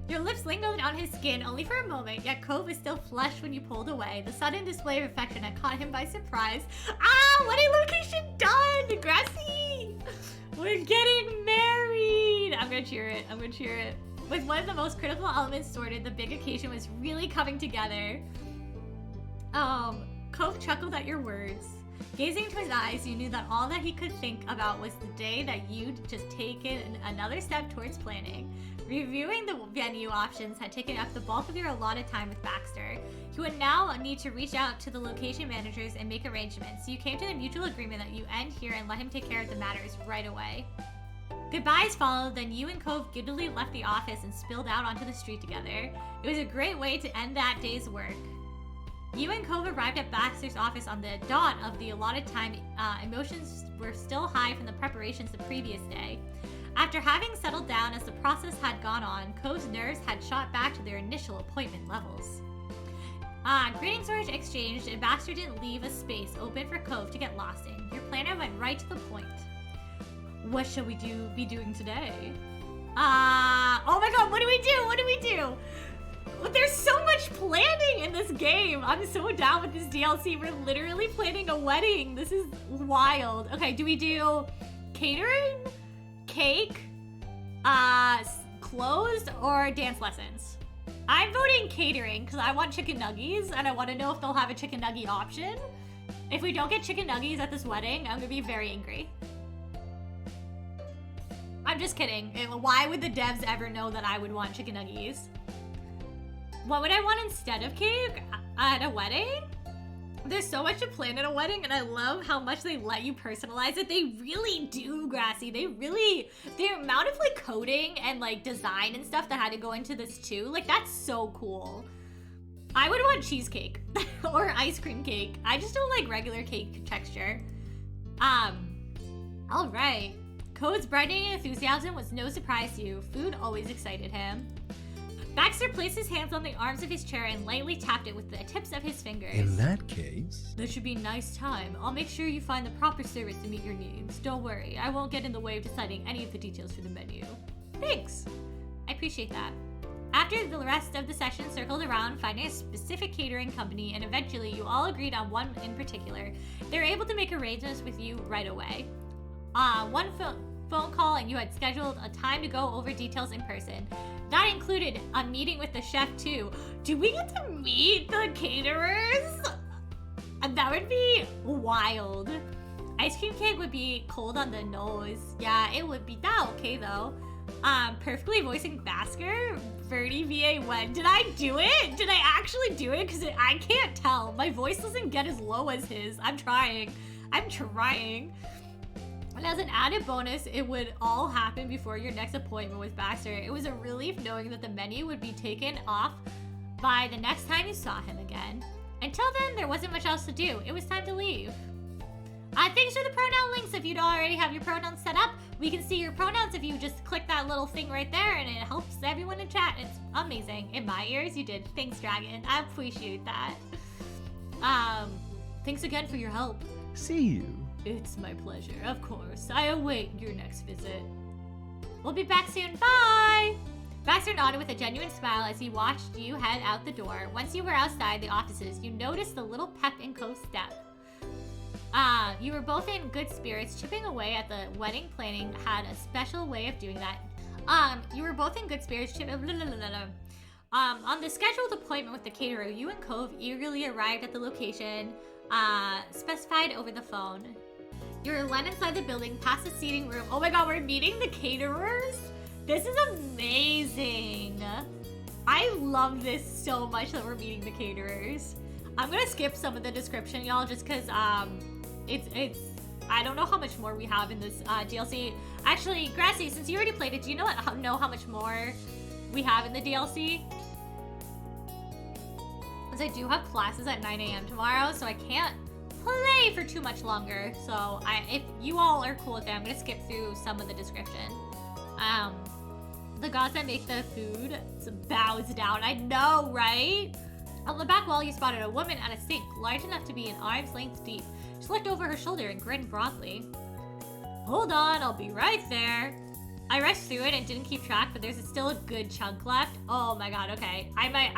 Your lips lingered on his skin only for a moment, yet Cove was still flushed when you pulled away. The sudden display of affection had caught him by surprise. Wedding location done! Grassy! We're getting married! I'm gonna cheer it. With one of the most critical elements sorted, the big occasion was really coming together. Cove chuckled at your words. Gazing into his eyes, you knew that all that he could think about was the day that you'd just taken another step towards planning. Reviewing the venue options had taken up the bulk of your allotted time with Baxter. You would now need to reach out to the location managers and make arrangements. You came to the mutual agreement that you end here and let him take care of the matters right away. Goodbyes followed, then you and Cove giddily left the office and spilled out onto the street together. It was a great way to end that day's work. You and Cove arrived at Baxter's office on the dot of the allotted time. Emotions were still high from the preparations the previous day. After having settled down as the process had gone on, Cove's nerves had shot back to their initial appointment levels. Greetings were exchanged, and Baxter didn't leave a space open for Cove to get lost in. Your planner went right to the point. What shall we be doing today? Oh my god, what do we do? There's so much planning in this game. I'm so down with this DLC. We're literally planning a wedding. This is wild. Okay, do we do catering, cake, clothes, or dance lessons? I'm voting catering because I want chicken nuggies and I want to know if they'll have a chicken nugget option. If we don't get chicken nuggies at this wedding, I'm gonna be very angry. I'm just kidding. Why would the devs ever know that I would want chicken nuggies? What would I want instead of cake at a wedding? There's so much to plan at a wedding, and I love how much they let you personalize it. They really do, Grassy. The amount of like coding and like design and stuff that had to go into this too, like that's so cool. I would want cheesecake or ice cream cake. I just don't like regular cake texture. All right. Code's brightening enthusiasm was no surprise to you. Food always excited him. Baxter placed his hands on the arms of his chair and lightly tapped it with the tips of his fingers. In that case... This should be a nice time. I'll make sure you find the proper service to meet your needs. Don't worry, I won't get in the way of deciding any of the details for the menu. Thanks! I appreciate that. After the rest of the session circled around finding a specific catering company, and eventually you all agreed on one in particular, they were able to make arrangements with you right away. One phone call and you had scheduled a time to go over details in person. That included a meeting with the chef too. Do we get to meet the caterers? That would be wild. Ice cream cake would be cold on the nose. Yeah, it would be that okay though. Perfectly voicing Basker, Birdie VA when? Did I do it? Did I actually do it? Because I can't tell. My voice doesn't get as low as his. I'm trying. And as an added bonus, it would all happen before your next appointment with Baxter. It was a relief knowing that the menu would be taken off by the next time you saw him again. Until then, there wasn't much else to do. It was time to leave. Thanks for the pronoun links. If you don't already have your pronouns set up, we can see your pronouns if you just click that little thing right there, and it helps everyone in chat. It's amazing. In my ears, you did. Thanks, Dragon. I appreciate that. Thanks again for your help. See you. It's my pleasure, of course. I await your next visit. We'll be back soon. Bye! Baxter nodded with a genuine smile as he watched you head out the door. Once you were outside the offices, you noticed the little pep in Co's step. You were both in good spirits. Chipping away at the wedding planning had a special way of doing that. You were both in good spirits. On the scheduled appointment with the caterer, you and Cove eagerly arrived at the location specified over the phone. You were led inside the building, past the seating room. Oh my god, we're meeting the caterers? This is amazing. I love this so much that we're meeting the caterers. I'm gonna skip some of the description, y'all, just because it's I don't know how much more we have in this DLC. Actually, Grassy, since you already played it, do you know how much more we have in the DLC? Because I do have classes at 9 a.m. tomorrow, so I can't play for too much longer. So if you all are cool with that, I'm gonna skip through some of the description. The gods that make the food bows down. I know, right? On the back wall, you spotted a woman at a sink, large enough to be an arm's length deep. She looked over her shoulder and grinned broadly. Hold on, I'll be right there. I rushed through it and didn't keep track, but there's still a good chunk left. Oh my god, okay. I might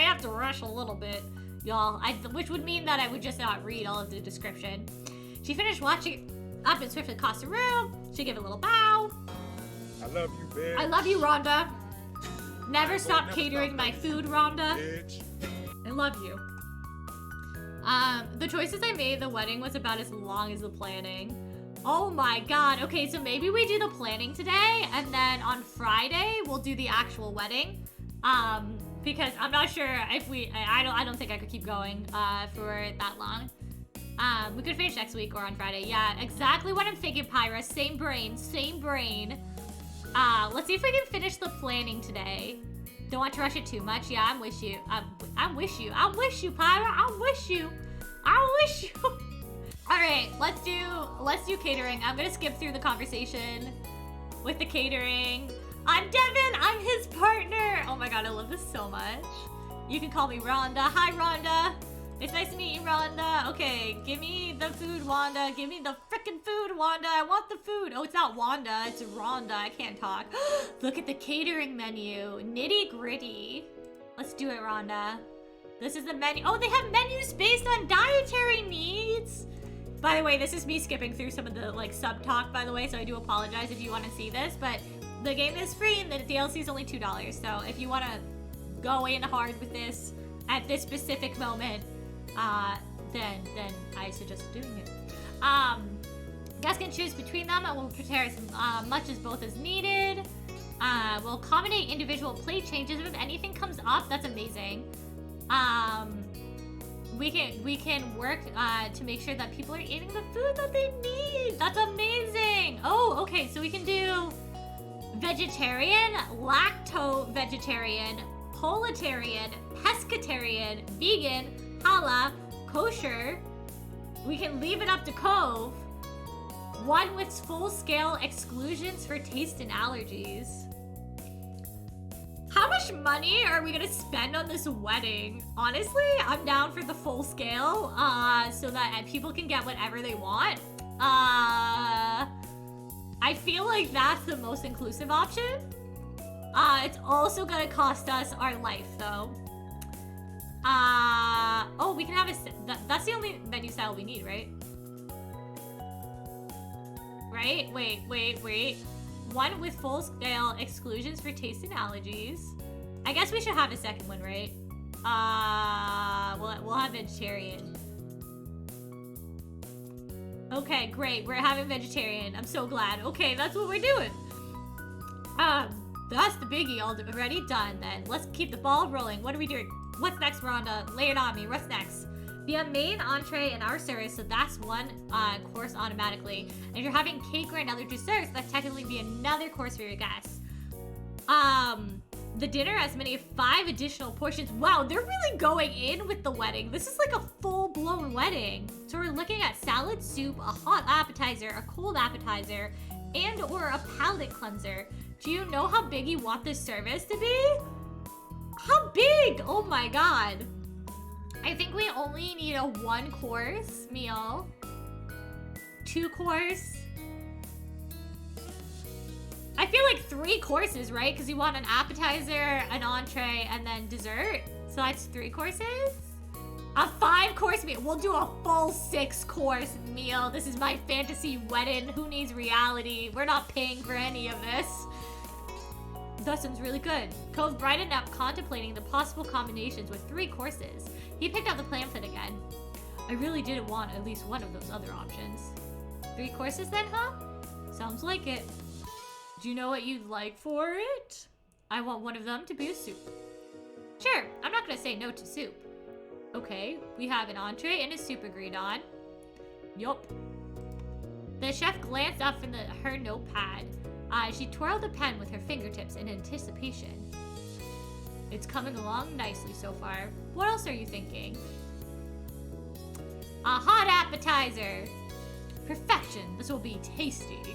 have to rush a little bit, y'all. Which would mean that I would just not read all of the description. She finished watching up and swiftly crossed the room. She gave a little bow. I love you, bitch. I love you, Rhonda. Never stop catering my food, Rhonda. Bitch. I love you. The choices I made, the wedding was about as long as the planning. Oh my god. Okay, so maybe we do the planning today, and then on Friday we'll do the actual wedding. Because I'm not sure if I don't think I could keep going for that long. We could finish next week or on Friday. Yeah, exactly what I'm thinking, Pyra. Same brain, same brain. Let's see if we can finish the planning today. Don't want to rush it too much. Yeah, I wish you. I wish you, Pyra. I wish you. All right, let's do catering. I'm gonna skip through the conversation with the catering. I'm Devin. I'm his partner. Oh my god, I love this so much. You can call me Rhonda. Hi, Rhonda. It's nice to meet you, Rhonda. Okay, give me the food, Wanda. Give me the frickin' food, Wanda. I want the food. Oh, it's not Wanda. It's Rhonda. I can't talk. Look at the catering menu. Nitty gritty. Let's do it, Rhonda. This is the menu. Oh, they have menus based on dietary needs. By the way, this is me skipping through some of the sub talk, by the way, so I do apologize if you want to see this, but the game is free and the DLC is only $2. So if you want to go in hard with this at this specific moment, then I suggest doing it. Guests can choose between them and we'll prepare as much as both is needed. We'll accommodate individual plate changes if anything comes up. That's amazing. We can work to make sure that people are eating the food that they need. That's amazing. Oh, okay, so we can do vegetarian, lacto-vegetarian, proletarian, pescatarian, vegan, halal, kosher. We can leave it up to Cove. One with full-scale exclusions for taste and allergies. How much money are we gonna spend on this wedding? Honestly, I'm down for the full scale, so that people can get whatever they want. I feel like that's the most inclusive option. It's also gonna cost us our life, though. Oh, we can have that's the only menu style we need, right? Right? Wait. One with full-scale exclusions for taste and allergies. I guess we should have a second one, right? We'll have vegetarian. Okay, great. We're having vegetarian. I'm so glad. Okay, that's what we're doing. That's the biggie already done then. Let's keep the ball rolling. What are we doing? What's next, Rhonda? Lay it on me. What's next? We have main, entree, and our service, so that's one course automatically. And if you're having cake or another desserts, that's technically be another course for your guests. The dinner has many 5 additional portions. Wow, they're really going in with the wedding. This is like a full-blown wedding. So we're looking at salad, soup, a hot appetizer, a cold appetizer, and or a palate cleanser. Do you know how big you want this service to be? How big? Oh my god. I think we only need a 1-course meal. 2-course. I feel like 3 courses, right? Because you want an appetizer, an entree, and then dessert. So that's 3 courses? A 5-course meal. We'll do a full 6-course meal. This is my fantasy wedding. Who needs reality? We're not paying for any of this. That sounds really good. Cove brightened up, contemplating the possible combinations with 3 courses. He picked out the pamphlet again. I really didn't want at least one of those other options. 3 courses then, huh? Sounds like it. Do you know what you'd like for it? I want one of them to be a soup. Sure, I'm not gonna say no to soup. Okay, we have an entree and a soup agreed on. Yup. The chef glanced up from her notepad. She twirled the pen with her fingertips in anticipation. It's coming along nicely so far. What else are you thinking? A hot appetizer. Perfection. This will be tasty.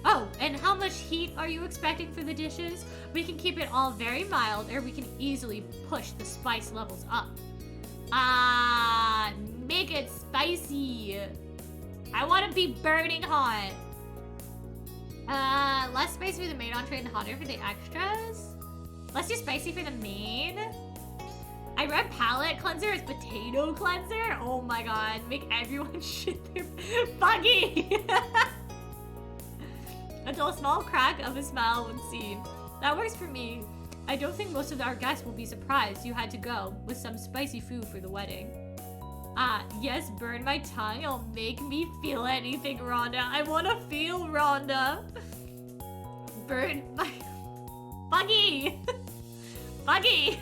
Oh, and how much heat are you expecting for the dishes? We can keep it all very mild, or we can easily push the spice levels up. Make it spicy. I want to be burning hot. Less spicy for the main entree and hotter for the extras. Let's do spicy for the main. I read palate cleanser as potato cleanser. Oh my god, make everyone shit their buggy. Until a small crack of a smile was seen. That works for me. I don't think most of our guests will be surprised you had to go with some spicy food for the wedding. Yes, burn my tongue. It'll make me feel anything, Rhonda. I want to feel Rhonda. Burn my... Buggy! Buggy!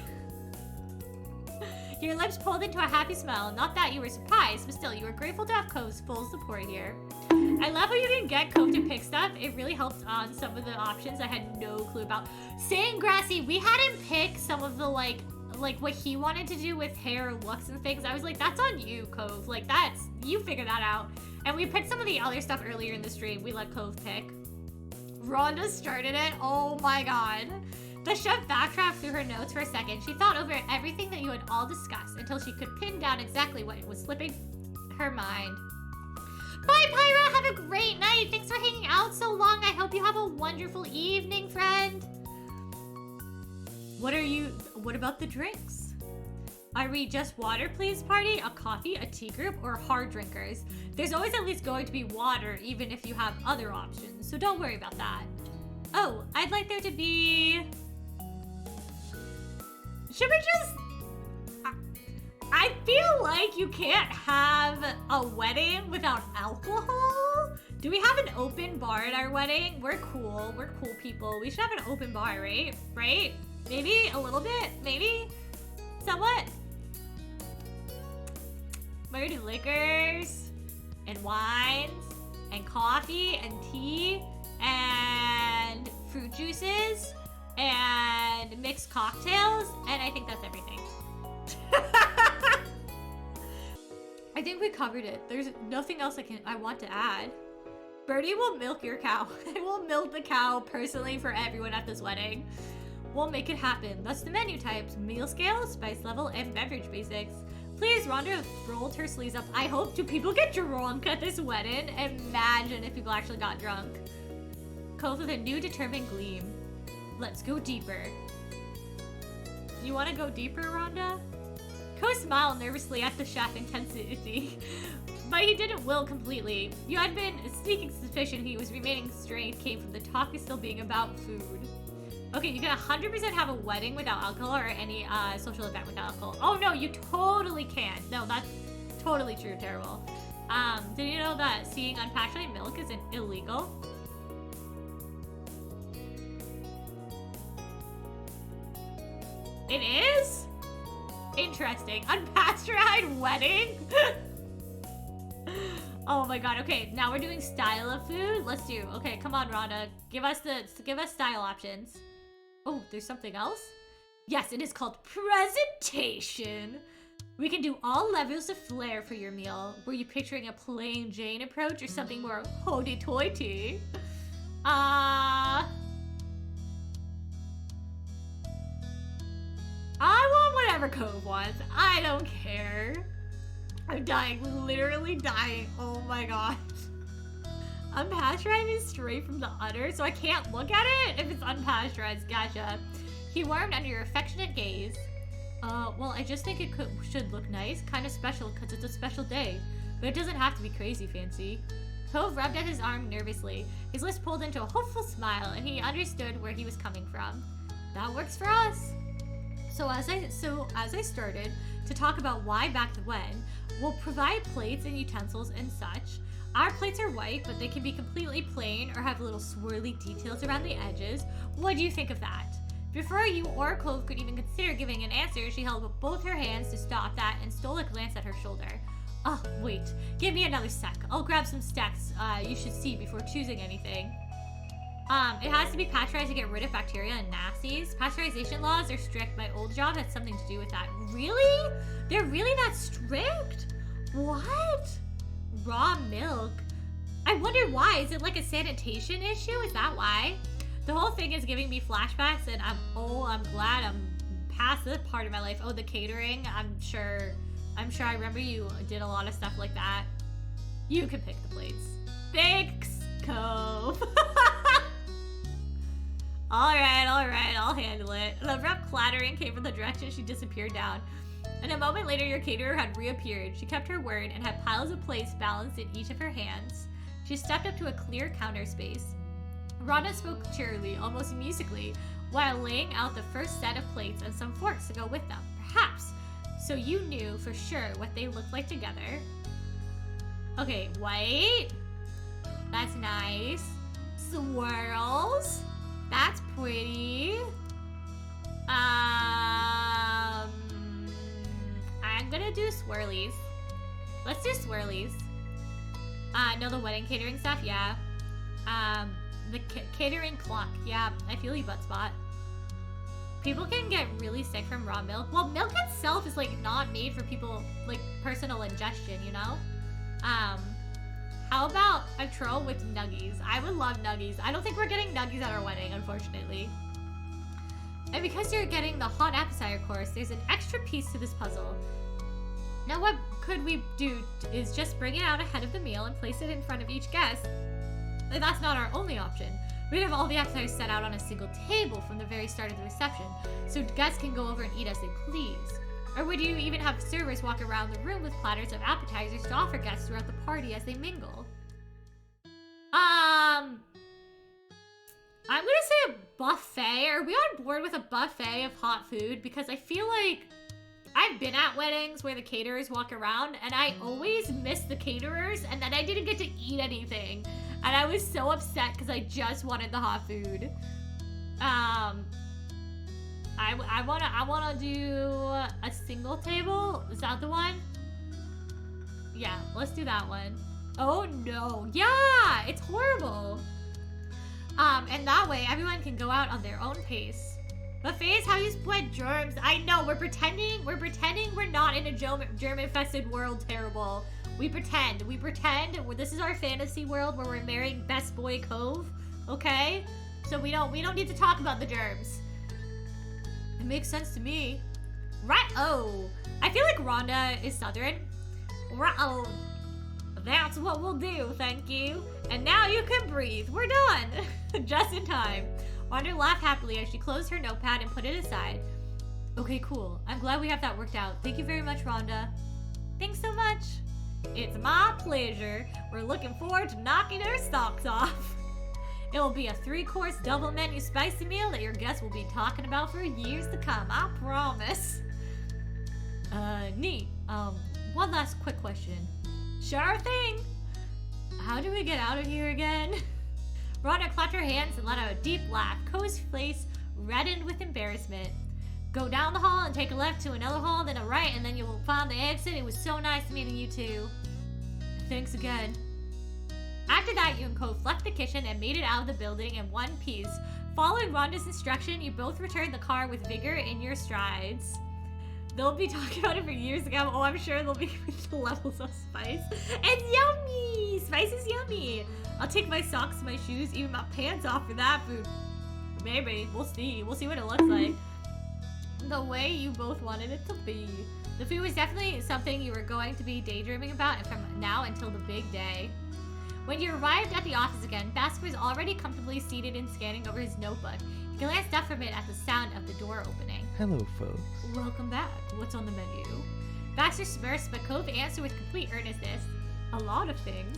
Your lips pulled into a happy smile. Not that you were surprised, but still, you were grateful to have Cove's full support here. I love how you didn't get Cove to pick stuff. It really helped on some of the options I had no clue about. Same Grassy, we had him pick some of the, like what he wanted to do with hair looks and things. I was like, that's on you, Cove. Like, you figure that out. And we picked some of the other stuff earlier in the stream. We let Cove pick. Rhonda started it. Oh my god. The chef backtracked through her notes for a second. She thought over everything that you had all discussed until she could pin down exactly what was slipping her mind. Bye, Pyra! Have a great night! Thanks for hanging out so long. I hope you have a wonderful evening, friend. What about the drinks? Are we just water, please, party? A coffee, a tea group, or hard drinkers? There's always at least going to be water, even if you have other options, so don't worry about that. Oh, I'd like there to be... Should we just... I feel like you can't have a wedding without alcohol. Do we have an open bar at our wedding? We're cool. We're cool people. We should have an open bar, right? Right? Maybe a little bit? Maybe? Somewhat? We're gonna do liquors and wines and coffee and tea and fruit juices and mixed cocktails, and I think that's everything. I think we covered it. There's nothing else I want to add. Birdie will milk your cow. I will milk the cow personally for everyone at this wedding. We'll make it happen. That's the menu types: meal scale, spice level, and beverage basics. Please, Rhonda rolled her sleeves up. I hope, do people get drunk at this wedding? Imagine if people actually got drunk. Cove with a new determined gleam. Let's go deeper. You want to go deeper, Rhonda? Co smiled nervously at the chef intensity, but he didn't will completely. You had been sneaking suspicion he was remaining strength came from the talk still being about food. Okay, you can 100% have a wedding without alcohol or any social event without alcohol. Oh no, you totally can't. No, that's totally true, terrible. Did you know that seeing unpasteurized milk is illegal? It is? Interesting. Unpasteurized wedding? Oh my god. Okay, now we're doing style of food. Let's do. Okay, come on, Rhonda. Give us style options. Oh, there's something else? Yes, it is called presentation. We can do all levels of flair for your meal. Were you picturing a plain Jane approach or something more hoity-toity? I want whatever Cove wants. I don't care. I'm dying, literally dying. Oh my gosh. Unpasteurized is straight from the udder, so I can't look at it if it's unpasteurized. Gotcha. He warmed under your affectionate gaze. Well, I just think it should look nice, kind of special, because it's a special day. But it doesn't have to be crazy fancy. Cove rubbed at his arm nervously. His lips pulled into a hopeful smile, and he understood where he was coming from. That works for us. So as I started to talk about why back when, we'll provide plates and utensils and such. Our plates are white, but they can be completely plain or have little swirly details around the edges. What do you think of that? Before you or Cove could even consider giving an answer, she held up both her hands to stop that and stole a glance at her shoulder. Oh, wait. Give me another sec. I'll grab some stacks you should see before choosing anything. It has to be pasteurized to get rid of bacteria and nasties. Pasteurization laws are strict. My old job had something to do with that. Really? They're really that strict? What? Raw milk? I wonder why. Is it like a sanitation issue? Is that why? The whole thing is giving me flashbacks, and I'm glad I'm past this part of my life. Oh, the catering. I'm sure I remember you did a lot of stuff like that. You can pick the plates. Thanks, Cove. All right, I'll handle it. The abrupt clattering came from the direction she disappeared down. And a moment later, your caterer had reappeared. She kept her word and had piles of plates balanced in each of her hands. She stepped up to a clear counter space. Rhonda spoke cheerily, almost musically, while laying out the first set of plates and some forks to go with them, perhaps, so you knew for sure what they looked like together. Okay, white. That's nice. Swirls. That's pretty. I'm gonna do swirlies. Let's do swirlies. No, the wedding catering stuff, yeah. The catering clock, yeah, I feel you, butt spot. People can get really sick from raw milk. Well, milk itself is like not made for people, like personal ingestion, you know? How about a troll with nuggies? I would love nuggies. I don't think we're getting nuggies at our wedding, unfortunately. And because you're getting the hot appetizer course, there's an extra piece to this puzzle. Now what could we do is just bring it out ahead of the meal and place it in front of each guest. And that's not our only option. We'd have all the appetizers set out on a single table from the very start of the reception, so guests can go over and eat as they please. Or would you even have servers walk around the room with platters of appetizers to offer guests throughout the party as they mingle? I'm gonna say a buffet. Are we on board with a buffet of hot food? Because I feel like I've been at weddings where the caterers walk around and I always miss the caterers and then I didn't get to eat anything. And I was so upset because I just wanted the hot food. I wanna do a single table. Is that the one? Yeah, let's do that one. Oh no, yeah, it's horrible. And that way everyone can go out on their own pace. Buffet is how you spread germs. I know, we're pretending we're not in a germ-infested world. Terrible. We pretend. This is our fantasy world where we're marrying Best Boy Cove, okay? So we don't need to talk about the germs. It makes sense to me. Right-oh. I feel like Rhonda is Southern. Right-oh. That's what we'll do, thank you. And now you can breathe. We're done. Just in time. Rhonda laughed happily as she closed her notepad and put it aside. Okay, cool. I'm glad we have that worked out. Thank you very much, Rhonda. Thanks so much. It's my pleasure. We're looking forward to knocking our socks off. It will be a 3-course double menu spicy meal that your guests will be talking about for years to come. I promise. Neat. One last quick question. Sure thing. How do we get out of here again? Rhonda clapped her hands and let out a deep laugh. Ko's face reddened with embarrassment. Go down the hall and take a left to another hall, then a right, and then you will find the exit. It was so nice meeting you two. Thanks again. After that, you and Ko left the kitchen and made it out of the building in one piece. Following Rhonda's instruction, you both returned the car with vigor in your strides. They'll be talking about it for years to come. Oh, I'm sure they'll be with the levels of spice. It's yummy! Spice is yummy. I'll take my socks, my shoes, even my pants off for that food. Maybe. We'll see. We'll see what it looks like. The way you both wanted it to be. The food was definitely something you were going to be daydreaming about and from now until the big day. When you arrived at the office again, Baxter was already comfortably seated and scanning over his notebook. He glanced up from it at the sound of the door opening. Hello, folks. Welcome back. What's on the menu? Baxter smirced, but Cove answered with complete earnestness. A lot of things.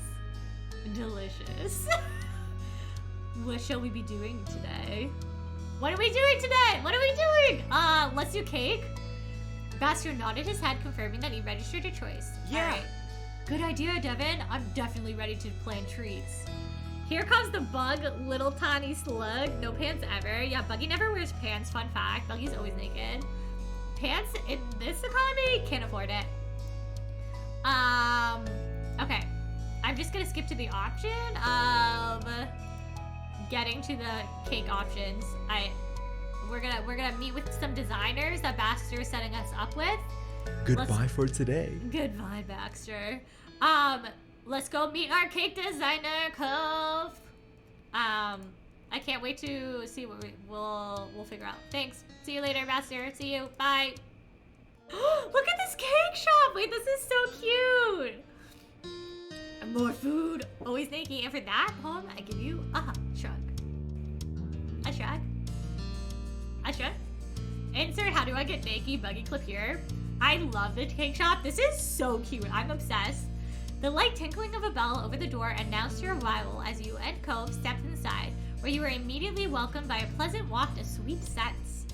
Delicious. What shall we be doing today? What are we doing today? What are we doing? Let's do cake. Baxter nodded his head, confirming that he registered a choice. Yeah. All right. Good idea, Devin. I'm definitely ready to plan treats. Here comes the bug, little tiny slug. No pants ever. Yeah, Buggy never wears pants. Fun fact. Buggy's always naked. Pants in this economy? Can't afford it. Okay. I'm just gonna skip to the option of getting to the cake options. We're gonna meet with some designers that Baxter is setting us up with. Goodbye for today. Goodbye, Baxter. Let's go meet our cake designer, Cove. I can't wait to see what we'll figure out. Thanks. See you later, Baxter. See you. Bye. Look at this cake shop. Wait, this is so cute. And more food. Always thanking. And for that poem, I give you a shrug. A shrug. A shrug. Insert how do I get naked buggy clip here. I love the cake shop. This is so cute. I'm obsessed. The light tinkling of a bell over the door announced your arrival as you and Cove stepped inside, where you were immediately welcomed by a pleasant waft of sweet scents.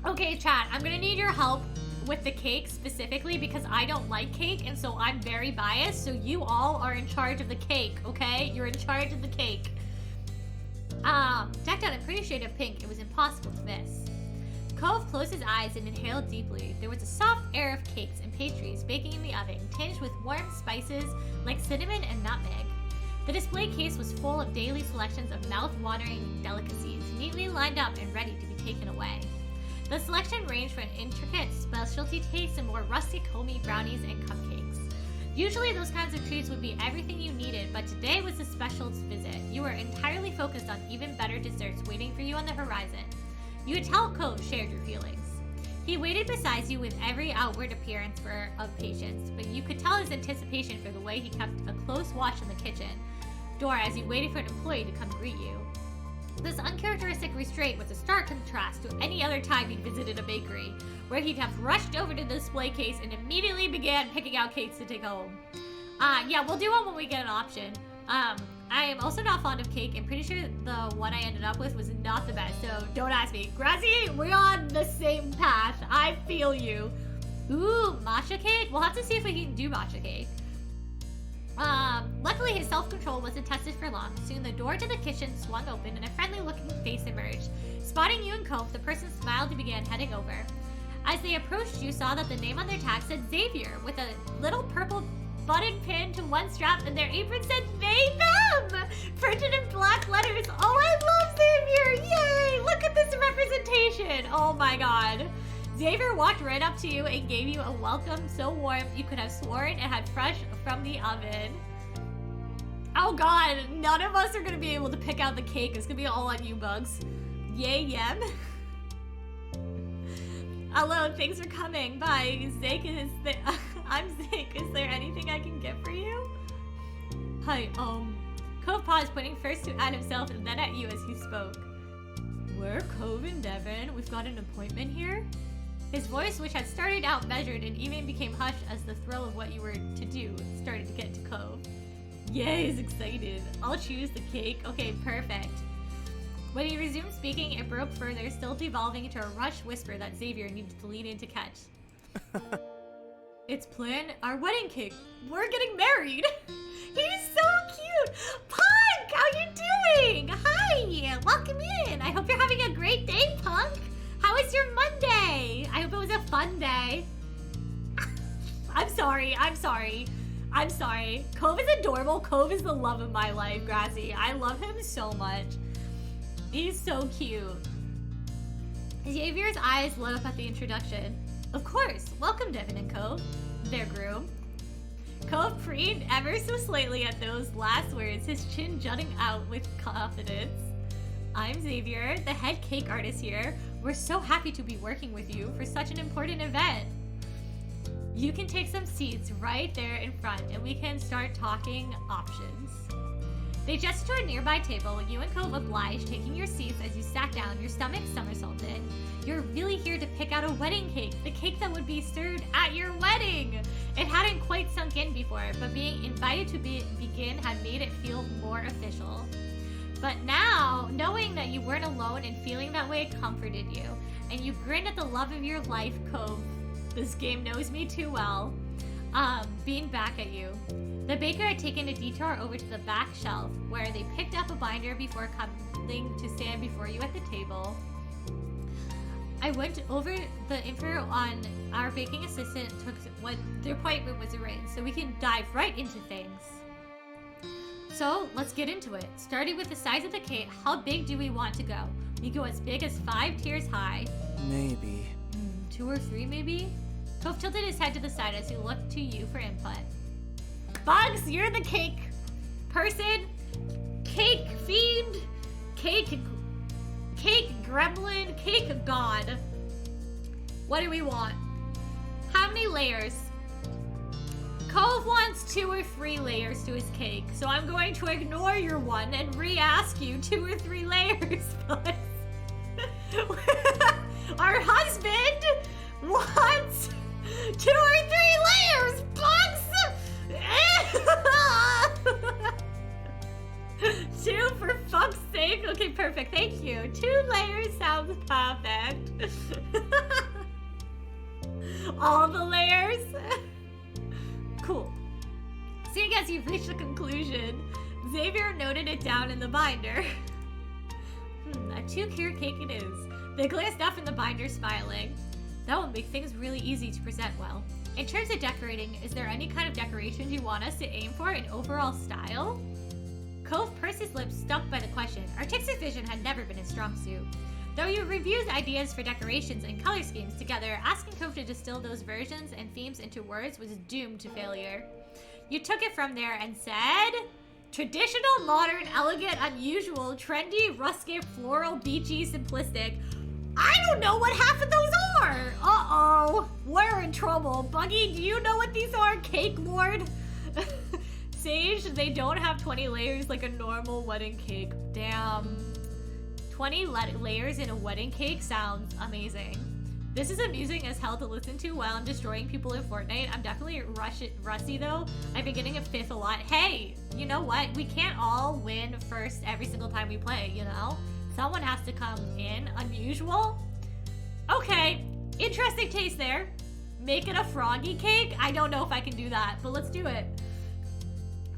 Okay, chat, I'm gonna need your help with the cake specifically because I don't like cake and so I'm very biased, so you all are in charge of the cake, okay? You're in charge of the cake. Decked out in a pretty shade of pink, it was impossible to miss. Cove closed his eyes and inhaled deeply. There was a soft air of cakes and pastries baking in the oven, tinged with warm spices like cinnamon and nutmeg. The display case was full of daily selections of mouth-watering delicacies, neatly lined up and ready to be taken away. The selection ranged from intricate specialty tastes and more rustic homey brownies and cupcakes. Usually those kinds of treats would be everything you needed, but today was a special visit. You were entirely focused on even better desserts waiting for you on the horizon. You could tell Cove shared your feelings. He waited beside you with every outward appearance of patience, but you could tell his anticipation for the way he kept a close watch in the kitchen door as he waited for an employee to come greet you. This uncharacteristic restraint was a stark contrast to any other time he'd visited a bakery, where he'd have rushed over to the display case and immediately began picking out cakes to take home. Yeah, we'll do one when we get an option. I am also not fond of cake and pretty sure the one I ended up with was not the best, so don't ask me. Gracie, we're on the same path. I feel you. Ooh, matcha cake? We'll have to see if we can do matcha cake. Luckily his self-control wasn't tested for long. Soon the door to the kitchen swung open and a friendly-looking face emerged. Spotting you and Cove, the person smiled and began heading over. As they approached, you saw that the name on their tag said Xavier, with a little purple button pinned to one strap, and their apron said "They Them" printed in black letters. Oh, I love Xavier! Yay! Look at this representation! Oh my god. Xavier walked right up to you and gave you a welcome so warm you could have sworn it had fresh from the oven. Oh god, none of us are gonna be able to pick out the cake. It's gonna be all on you, Bugs. Yay, yem. Hello, thanks for coming. Bye. Zake is I'm Zake. Is there anything I can get for you? Hi, Cove paused, pointing first at himself and then at you as he spoke. We're Cove and Devin. We've got an appointment here? His voice, which had started out measured and even became hushed as the thrill of what you were to do started to get to Cove. Yay, he's excited. I'll choose the cake. Okay, perfect. When he resumed speaking, it broke further, still devolving into a rushed whisper that Xavier needed to lean in to catch. It's planned our wedding cake. We're getting married. He's so cute. Punk, how you doing? Hi, welcome in. I hope you're having a great day, Punk. How was your Monday? I hope it was a fun day. I'm sorry. Cove is adorable. Cove is the love of my life, Grassy. I love him so much. He's so cute. Xavier's eyes lit up at the introduction. Of course. Welcome, Devin and Cove. Their groom. Cove preened ever so slightly at those last words, his chin jutting out with confidence. I'm Xavier, the head cake artist here. We're so happy to be working with you for such an important event. You can take some seats right there in front and we can start talking options. They gestured to a nearby table. You and Cove obliged, taking your seats as you sat down, your stomach somersaulted. You're really here to pick out a wedding cake, the cake that would be served at your wedding. It hadn't quite sunk in before, but being invited to begin had made it feel more official. But now, knowing that you weren't alone and feeling that way comforted you, and you grinned at the love of your life, Cove. This game knows me too well. Being back at you. The baker had taken a detour over to the back shelf, where they picked up a binder before coming to stand before you at the table. I went over the info on our baking assistant took when the appointment was arranged, so we can dive right into things. So let's get into it. Starting with the size of the cake, how big do we want to go? We go as big as 5 tiers high. Maybe. 2 or 3 maybe? Cove tilted his head to the side as he looked to you for input. Bugs, you're the cake person, cake fiend, cake gremlin, cake god. What do we want? How many layers? Cove wants 2 or 3 layers to his cake, so I'm going to ignore your one and re-ask you 2 or 3 layers. Our husband wants 2 or 3 layers, Bugs! 2 for fuck's sake. Okay, perfect. Thank you. 2 layers sounds perfect. All the layers? Cool. Seeing as you've reached a conclusion, Xavier noted it down in the binder. A 2-tier cake it is. They glanced up in the binder, smiling. That will make things really easy to present well. In terms of decorating, is there any kind of decorations you want us to aim for in overall style? Cove pursed his lips, stumped by the question. Artistic vision had never been his strong suit. Though you reviewed ideas for decorations and color schemes together, asking Cove to distill those versions and themes into words was doomed to failure. You took it from there and said, traditional, modern, elegant, unusual, trendy, rustic, floral, beachy, simplistic. I don't know what half of those are. Uh-oh, we're in trouble. Buggy, do you know what these are? Cake Lord? Sage, they don't have 20 layers like a normal wedding cake. Damn. 20 layers in a wedding cake sounds amazing. This is amusing as hell to listen to while I'm destroying people in Fortnite. I'm definitely rusty though. I've been getting a 5th a lot. Hey, you know what? We can't all win first every single time we play, you know? Someone has to come in. Unusual? Okay, interesting taste there. Make it a froggy cake? I don't know if I can do that, but let's do it.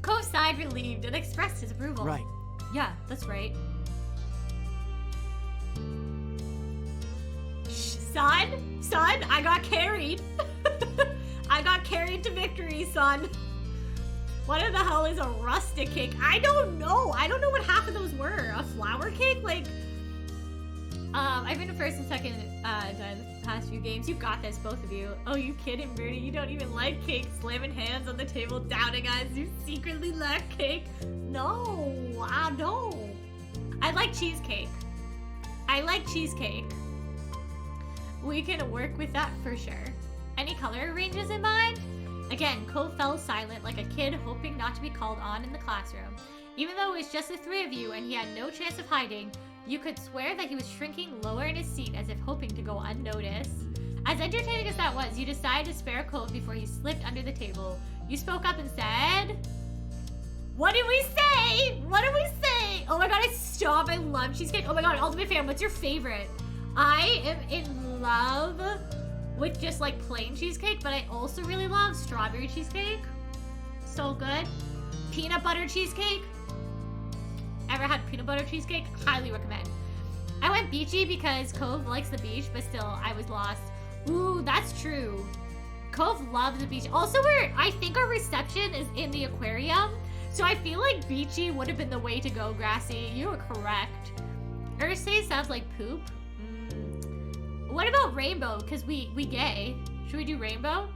Cove sighed relieved and expressed his approval. Right. Yeah, that's right. Son, I got carried. I got carried to victory, son. What in the hell is a rustic cake? I don't know. I don't know what half of those were. A flower cake? Like, I've been first and second the past few games. You got this, both of you. Oh, you kidding, Birdie? You don't even like cake. Slamming hands on the table, doubting us. You secretly like cake. No, I don't. I like cheesecake. I like cheesecake. We can work with that for sure. Any color ranges in mind? Again, Cove fell silent like a kid hoping not to be called on in the classroom. Even though it was just the three of you and he had no chance of hiding, you could swear that he was shrinking lower in his seat as if hoping to go unnoticed. As entertaining as that was, you decided to spare Cove before he slipped under the table. You spoke up and said... What did we say? What did we say? Oh my god, stop. I love cheesecake. Oh my god, Ultimate Fan, what's your favorite? I am in love with just like plain cheesecake, but I also really love strawberry cheesecake. So good. Peanut butter cheesecake. Ever had peanut butter cheesecake? Highly recommend. I went beachy because Cove likes the beach, but still, I was lost. Ooh, that's true. Cove loves the beach. Also, I think our reception is in the aquarium, so I feel like beachy would have been the way to go, Grassy. You were correct. Ursay sounds like poop. What about rainbow? Because we gay. Should we do rainbow?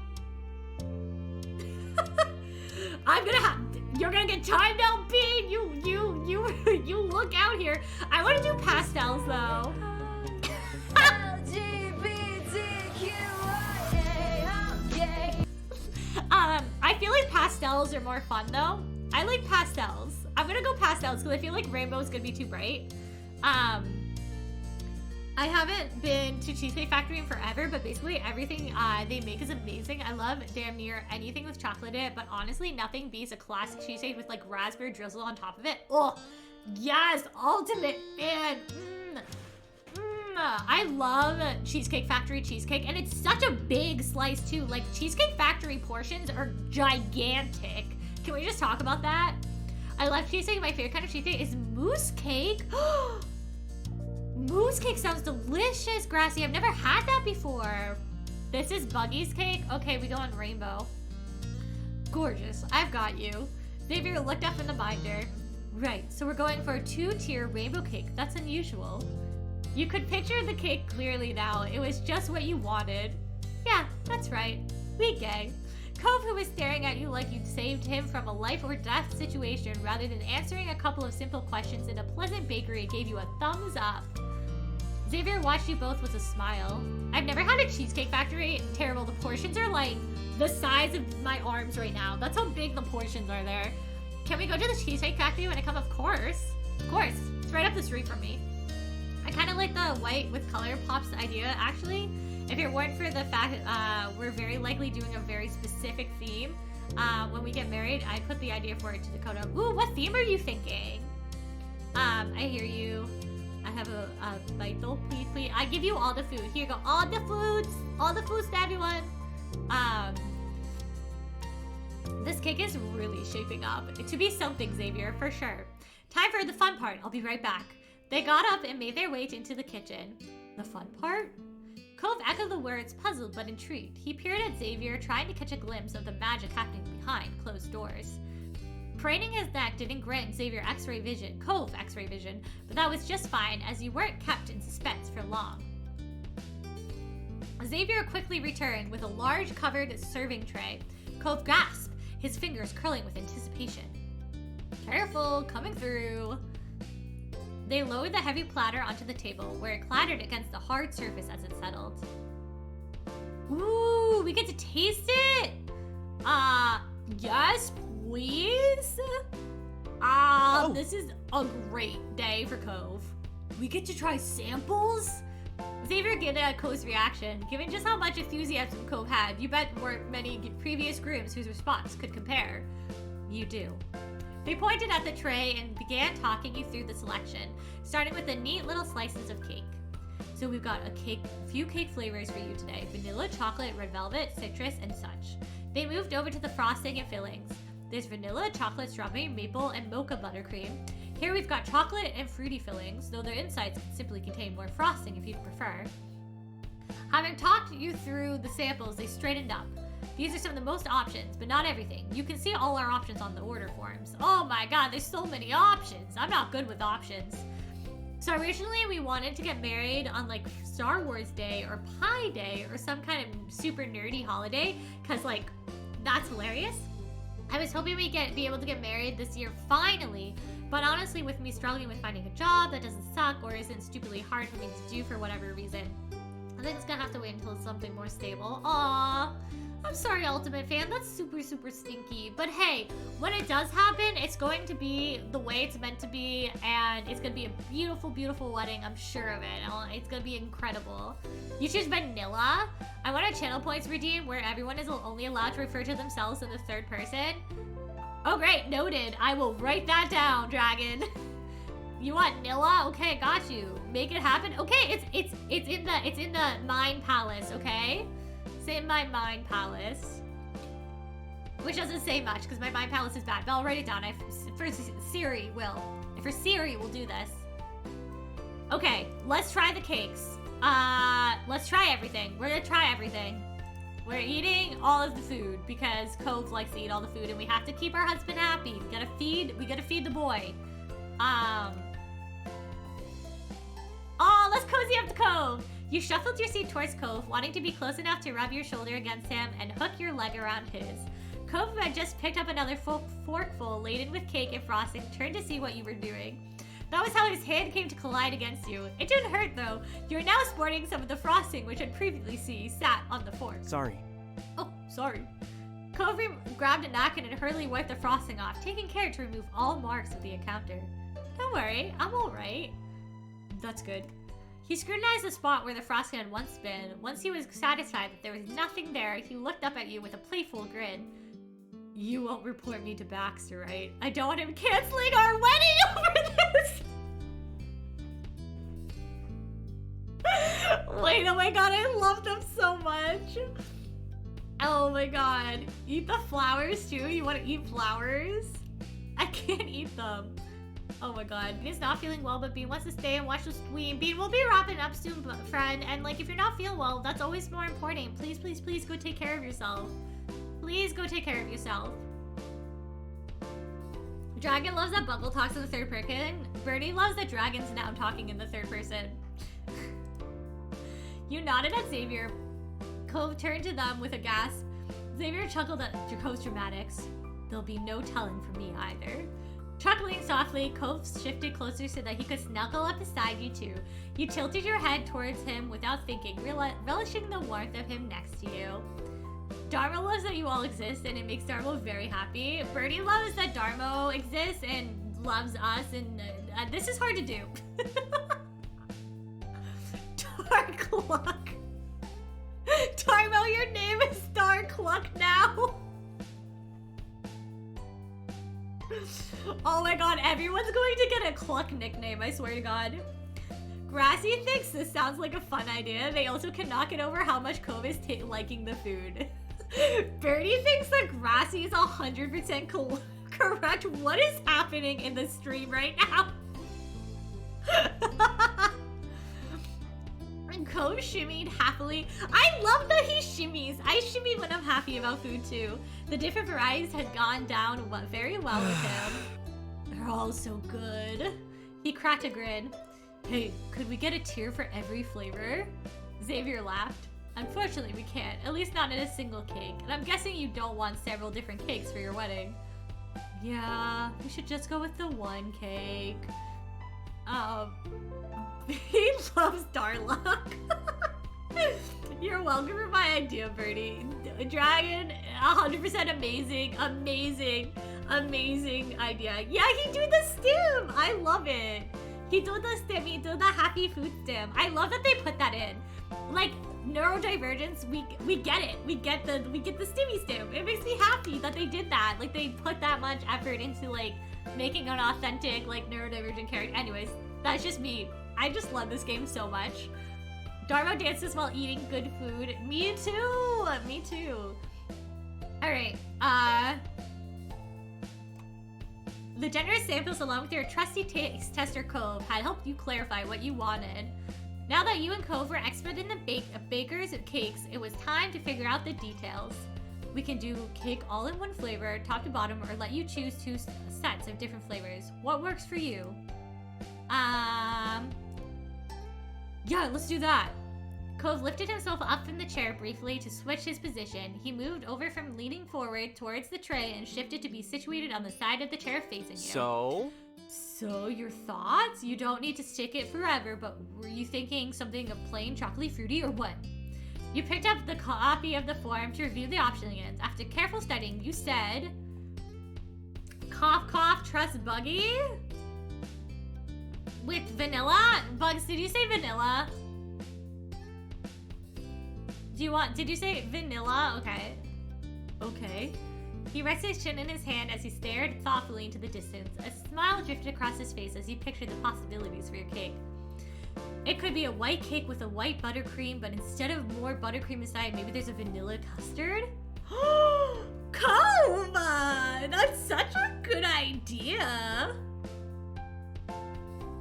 You're gonna get timed out, Bean. You look out here. I want to do pastels though. I feel like pastels are more fun though. I like pastels. I'm gonna go pastels because I feel like rainbow is gonna be too bright. I haven't been to Cheesecake Factory in forever, but basically everything they make is amazing. I love damn near anything with chocolate in it, but honestly, nothing beats a classic cheesecake with like raspberry drizzle on top of it. Oh, yes, Ultimate Fan. I love Cheesecake Factory cheesecake, and it's such a big slice too. Like Cheesecake Factory portions are gigantic. Can we just talk about that? I love cheesecake. My favorite kind of cheesecake is mousse cake. Mousse cake sounds delicious, Grassy. I've never had that before. This is Buggy's cake. Okay, we go on rainbow. Gorgeous. I've got you. Xavier looked up in the binder. Right, so we're going for a 2-tier rainbow cake. That's unusual. You could picture the cake clearly now. It was just what you wanted. Yeah, that's right. We gay. Cove, who was staring at you like you'd saved him from a life or death situation rather than answering a couple of simple questions in a pleasant bakery, gave you a thumbs up. Xavier watched you both with a smile. I've never had a Cheesecake Factory. Terrible. The portions are like the size of my arms right now. That's how big the portions are there. Can we go to the Cheesecake Factory when I come? Of course. Of course. It's right up the street from me. I kind of like the white with color pops idea, actually. If it weren't for the fact we're very likely doing a very specific theme when we get married, I'd put the idea for it to Dakota. Ooh, what theme are you thinking? I hear you. I have a vital, please. I give you all the food. Here you go. All the foods to everyone. This cake is really shaping up to be something, Xavier, for sure. Time for the fun part. I'll be right back. They got up and made their way into the kitchen. The fun part? Cove echoed the words, puzzled but intrigued. He peered at Xavier, trying to catch a glimpse of the magic happening behind closed doors. Craning his neck didn't grant Xavier Cove X-ray vision, but that was just fine as you weren't kept in suspense for long. Xavier quickly returned with a large covered serving tray. Cove gasped, his fingers curling with anticipation. Careful, coming through. They lowered the heavy platter onto the table, where it clattered against the hard surface as it settled. Ooh, we get to taste it? Yes, please? This is a great day for Cove. We get to try samples? Xavier gave Cove's reaction. Given just how much enthusiasm Cove had, you bet weren't many previous grooms whose response could compare. You do. They pointed at the tray and began talking you through the selection, starting with the neat little slices of cake. So we've got a few cake flavors for you today: vanilla, chocolate, red velvet, citrus, and such. They moved over to the frosting and fillings. There's vanilla, chocolate, strawberry, maple, and mocha buttercream. Here we've got chocolate and fruity fillings, though their insides can simply contain more frosting if you'd prefer. Having talked you through the samples, they straightened up. These are some of the most options, but not everything. You can see all our options on the order forms. Oh my god, there's so many options. I'm not good with options. So originally we wanted to get married on like Star Wars Day or Pi Day or some kind of super nerdy holiday, because like, that's hilarious. I was hoping we'd be able to get married this year finally, but honestly with me struggling with finding a job that doesn't suck or isn't stupidly hard for me to do for whatever reason, I think it's gonna have to wait until it's something more stable. Aww. I'm sorry, Ultimate Fan. That's super, super stinky. But hey, when it does happen, it's going to be the way it's meant to be, and it's gonna be a beautiful, beautiful wedding. I'm sure of it. It's gonna be incredible. You choose vanilla. I want a channel points redeem where everyone is only allowed to refer to themselves in the third person. Oh, great. Noted. I will write that down, Dragon. You want Nilla? Okay, got you. Make it happen. Okay, it's in the Mind Palace, okay? It's in my Mind Palace. Which doesn't say much because my Mind Palace is bad, but I'll write it down. For Siri will do this. Okay, let's try the cakes. Let's try everything. We're gonna try everything. We're eating all of the food because Cove likes to eat all the food, and we have to keep our husband happy. We gotta feed the boy. Oh, let's cozy up the Cove. You shuffled your seat towards Cove, wanting to be close enough to rub your shoulder against him and hook your leg around his. Cove had just picked up another forkful laden with cake and frosting, turned to see what you were doing. That was how his hand came to collide against you. It didn't hurt though. You are now sporting some of the frosting which had previously sat on the fork. Sorry. Oh, sorry. Cove grabbed a napkin and hurriedly wiped the frosting off, taking care to remove all marks of the encounter. Don't worry, I'm alright. That's good. He scrutinized the spot where the frosting had once been. Once he was satisfied that there was nothing there, he looked up at you with a playful grin. You won't report me to Baxter, right? I don't want him canceling our wedding over this! Wait, oh my god, I love them so much! Oh my god. Eat the flowers too? You want to eat flowers? I can't eat them. Oh my god. Bean is not feeling well, but Bean wants to stay and watch the stream. Bean, we'll be wrapping up soon, friend. And like, if you're not feeling well, that's always more important. Please, please, please go take care of yourself. Please go take care of yourself. Dragon loves that Bumble talks in the third person. Birdie loves that Dragon's now talking in the third person. You nodded at Xavier. Cove turned to them with a gasp. Xavier chuckled at Cove's dramatics. There'll be no telling for me either. Chuckling softly, Cove shifted closer so that he could snuggle up beside you two. You tilted your head towards him without thinking, relishing the warmth of him next to you. Dharma loves that you all exist, and it makes Dharma very happy. Birdie loves that Dharma exists and loves us, and this is hard to do. Dark Luck. Dharma, your name is Dark Luck now. Oh my god, everyone's going to get a Cluck nickname, I swear to god. Grassy thinks this sounds like a fun idea. They also cannot get over how much Cove is liking the food. Birdie thinks that Grassy is 100% correct. What is happening in the stream right now? And Cove shimmied happily. I love that he shimmies. I shimmy when I'm happy about food too. The different varieties had gone down very well with him. They're all so good. He cracked a grin. Hey, could we get a tier for every flavor? Xavier laughed. Unfortunately, we can't. At least not in a single cake. And I'm guessing you don't want several different cakes for your wedding. Yeah, we should just go with the one cake. He loves Darluck. You're welcome for my idea, Birdie. Dragon, 100% amazing, amazing, amazing idea. Yeah, he did the stem. I love it. He did the stem. He did the happy food stem. I love that they put that in. Like neurodivergence, we get it. We get the stimmy stem. It makes me happy that they did that. Like they put that much effort into like making an authentic like neurodivergent character. Anyways, that's just me. I just love this game so much. Darmo dances while eating good food. Me too. Me too. All right. The generous samples along with your trusty taste tester Cove had helped you clarify what you wanted. Now that you and Cove were expert in the bakers of cakes, it was time to figure out the details. We can do cake all in one flavor, top to bottom, or let you choose 2 sets of different flavors. What works for you? Yeah, let's do that. Cove lifted himself up from the chair briefly to switch his position. He moved over from leaning forward towards the tray and shifted to be situated on the side of the chair facing you. So your thoughts? You don't need to stick it forever, but were you thinking something of plain chocolatey fruity or what? You picked up the copy of the form to review the options. After careful studying, you said, cough, cough, trust Buggy? With vanilla? Bugs, did you say vanilla? Did you say vanilla? Okay. Okay. He rested his chin in his hand as he stared thoughtfully into the distance. A smile drifted across his face as he pictured the possibilities for your cake. It could be a white cake with a white buttercream, but instead of more buttercream inside, maybe there's a vanilla custard? Koma! That's such a good idea!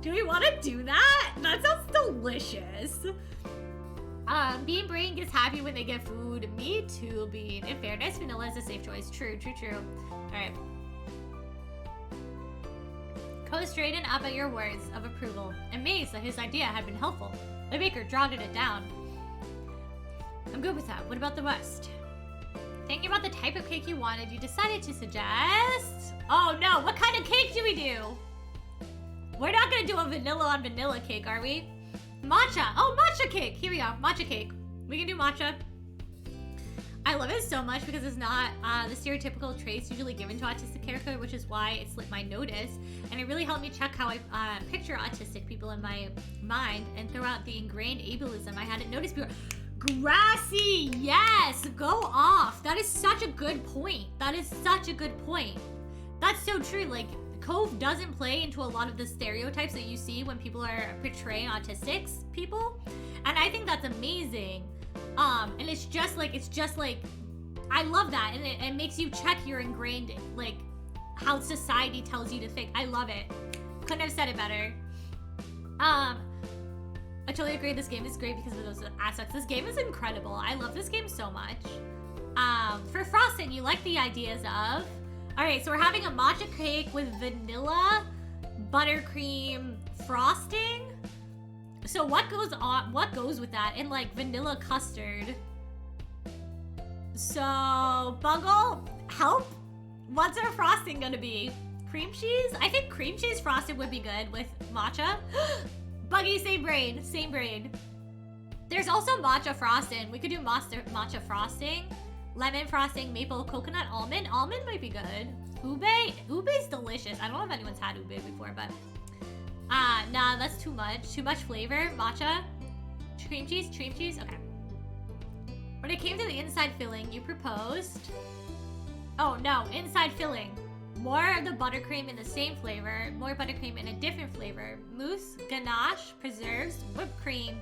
Do we want to do that? That sounds delicious. Bean Brain gets happy when they get food. Me too, Bean. In fairness, vanilla is a safe choice. True, true, true. Alright. Ko straightened up at your words of approval, amazed that his idea had been helpful. The baker jotted it down. I'm good with that. What about the rest? Thinking about the type of cake you wanted, you decided to suggest... Oh no, what kind of cake do we do? We're not gonna do a vanilla on vanilla cake, are we? Matcha! Oh, matcha cake! Here we go, matcha cake. We can do matcha. I love it so much because it's not the stereotypical traits usually given to autistic character, which is why it slipped my notice. And it really helped me check how I picture autistic people in my mind and throw out the ingrained ableism I hadn't noticed before. Grassy! Yes! Go off! That is such a good point. That is such a good point. That's so true. Like, Cove doesn't play into a lot of the stereotypes that you see when people are portraying autistic people. And I think that's amazing. And it's just like, I love that. And it makes you check your ingrained, like, how society tells you to think. I love it. Couldn't have said it better. I totally agree. This game is great because of those aspects. This game is incredible. I love this game so much. For frosting, you like the ideas of... Alright, so we're having a matcha cake with vanilla buttercream frosting. So what goes with that? And like vanilla custard. So, Bungle, help? What's our frosting gonna be? Cream cheese? I think cream cheese frosting would be good with matcha. Buggy, same brain, same brain. There's also matcha frosting. We could do matcha frosting. Lemon frosting, maple, coconut, almond. Almond might be good. Ube? Ube's delicious. I don't know if anyone's had ube before, but... nah, that's too much. Too much flavor. Matcha. Cream cheese? Okay. When it came to the inside filling, you proposed... Oh, no. Inside filling. More of the buttercream in the same flavor. More buttercream in a different flavor. Mousse, ganache, preserves, whipped cream,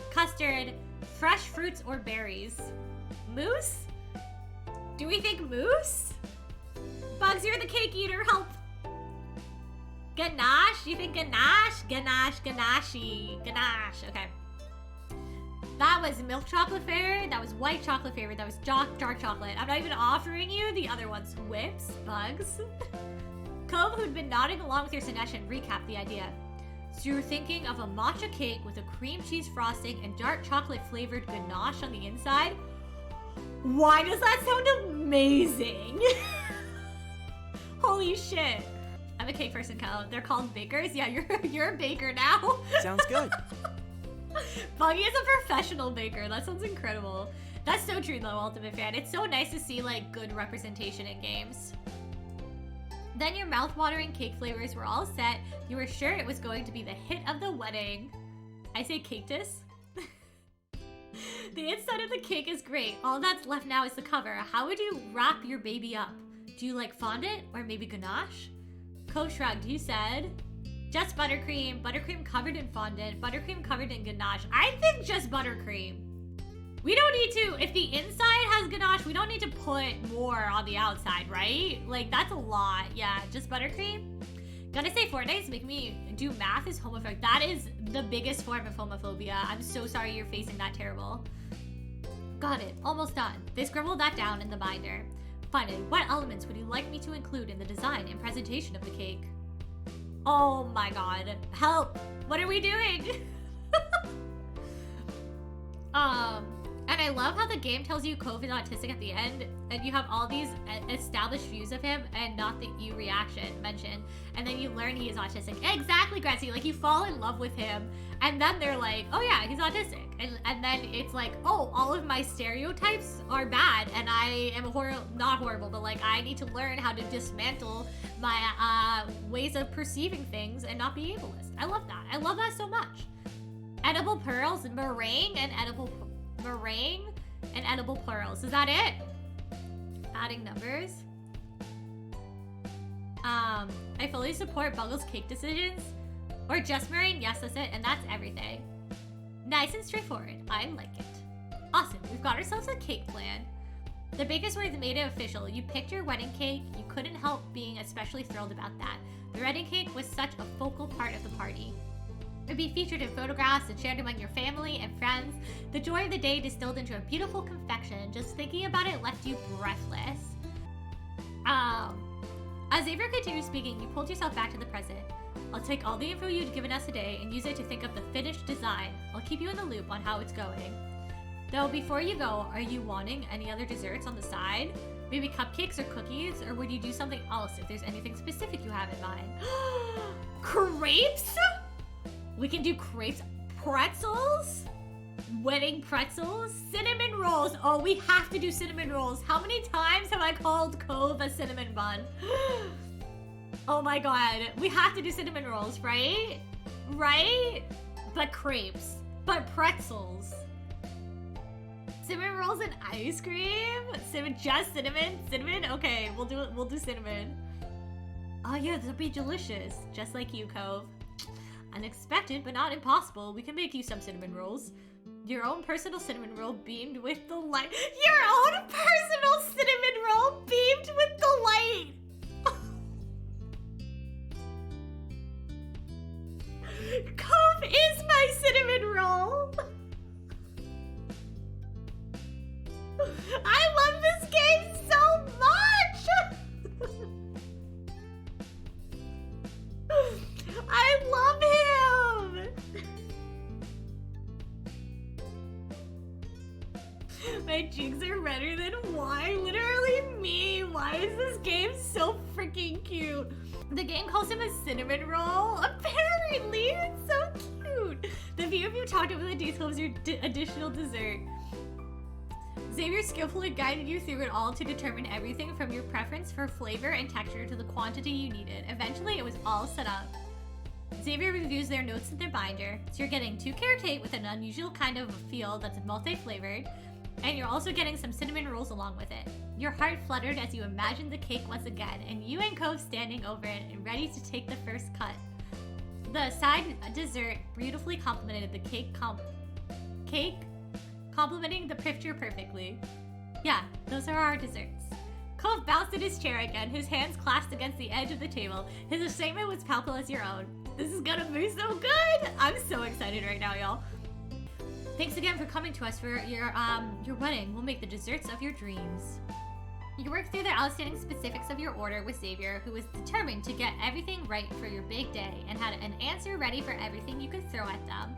custard, fresh fruits or berries. Mousse? Do we think mousse? Bugs, you're the cake eater. Help. Ganache? You think ganache? Ganache. Okay. That was milk chocolate flavored. That was white chocolate flavored. That was dark chocolate. I'm not even offering you the other ones. Whips. Bugs. Cove, who'd been nodding along with your suggestion, recapped the idea. So you were thinking of a matcha cake with a cream cheese frosting and dark chocolate flavored ganache on the inside? Why does that sound amazing? Holy shit. I'm a cake person, Kel. They're called bakers? Yeah, you're a baker now. Sounds good. Buggy is a professional baker. That sounds incredible. That's so true though, Ultimate Fan. It's so nice to see like good representation in games. Then your mouth-watering cake flavors were all set. You were sure it was going to be the hit of the wedding. I say cactus. The inside of the cake is great. All that's left now is the cover. How would you wrap your baby up? Do you like fondant or maybe ganache? Co shrugged. You said just buttercream. Buttercream covered in fondant. Buttercream covered in ganache. I think just buttercream. We don't need to, if the inside has ganache, we don't need to put more on the outside, right? Like, that's a lot. Yeah, just buttercream. Gotta say, Fortnite's making me do math is homophobic. That is the biggest form of homophobia. I'm so sorry you're facing that terrible. Got it. Almost done. They scribbled that down in the binder. Finally, what elements would you like me to include in the design and presentation of the cake? Oh my god. Help! What are we doing? And I love how the game tells you Cove is autistic at the end, and you have all these established views of him and not the you mention, and then you learn he is autistic. Exactly, Gracie. Like, you fall in love with him, and then they're like, oh yeah, he's autistic. And then it's like, oh, all of my stereotypes are bad, and I am not horrible, but like, I need to learn how to dismantle my ways of perceiving things and not be ableist. I love that. I love that so much. Edible pearls, meringue and edible plurals. Is that it? Adding numbers. I fully support Buggle's cake decisions. Or just meringue. Yes, that's it. And that's everything. Nice and straightforward. I like it. Awesome. We've got ourselves a cake plan. The baker's words made it official. You picked your wedding cake. You couldn't help being especially thrilled about that. The wedding cake was such a focal part of the party. It would be featured in photographs and shared among your family and friends. The joy of the day distilled into a beautiful confection. Just thinking about it left you breathless. As Xavier continued speaking, you pulled yourself back to the present. I'll take all the info you've given us today and use it to think of the finished design. I'll keep you in the loop on how it's going. Though before you go, are you wanting any other desserts on the side? Maybe cupcakes or cookies? Or would you do something else if there's anything specific you have in mind? Crepes? We can do crepes. Pretzels? Wedding pretzels? Cinnamon rolls. Oh, we have to do cinnamon rolls. How many times have I called Cove a cinnamon bun? Oh my god. We have to do cinnamon rolls, right? Right? But crepes. But pretzels. Cinnamon rolls and ice cream? Just cinnamon? Cinnamon? Okay, we'll do cinnamon. Oh yeah, this will be delicious. Just like you, Cove. Unexpected, but not impossible. We can make you some cinnamon rolls. Your own personal cinnamon roll beamed with delight. Your own personal cinnamon roll beamed with delight! Cove is my cinnamon roll! I love this game so much! I love him! My cheeks are redder than why? Literally me. Why is this game so freaking cute? The game calls him a cinnamon roll. Apparently, it's so cute. The few of you talked over the details of your additional dessert. Xavier skillfully guided you through it all to determine everything from your preference for flavor and texture to the quantity you needed. Eventually, it was all set up. Xavier reviews their notes in their binder, so you're getting 2 carrot cake with an unusual kind of feel that's multi-flavored, and you're also getting some cinnamon rolls along with it. Your heart fluttered as you imagined the cake once again, and you and Cove standing over it and ready to take the first cut. The side dessert beautifully complemented the cake complementing the picture perfectly. Yeah, those are our desserts. Cove bounced in his chair again, his hands clasped against the edge of the table. His excitement was palpable as your own. This is gonna be so good! I'm so excited right now, y'all. Thanks again for coming to us for your wedding. We'll make the desserts of your dreams. You worked through the outstanding specifics of your order with Xavier, who was determined to get everything right for your big day and had an answer ready for everything you could throw at them.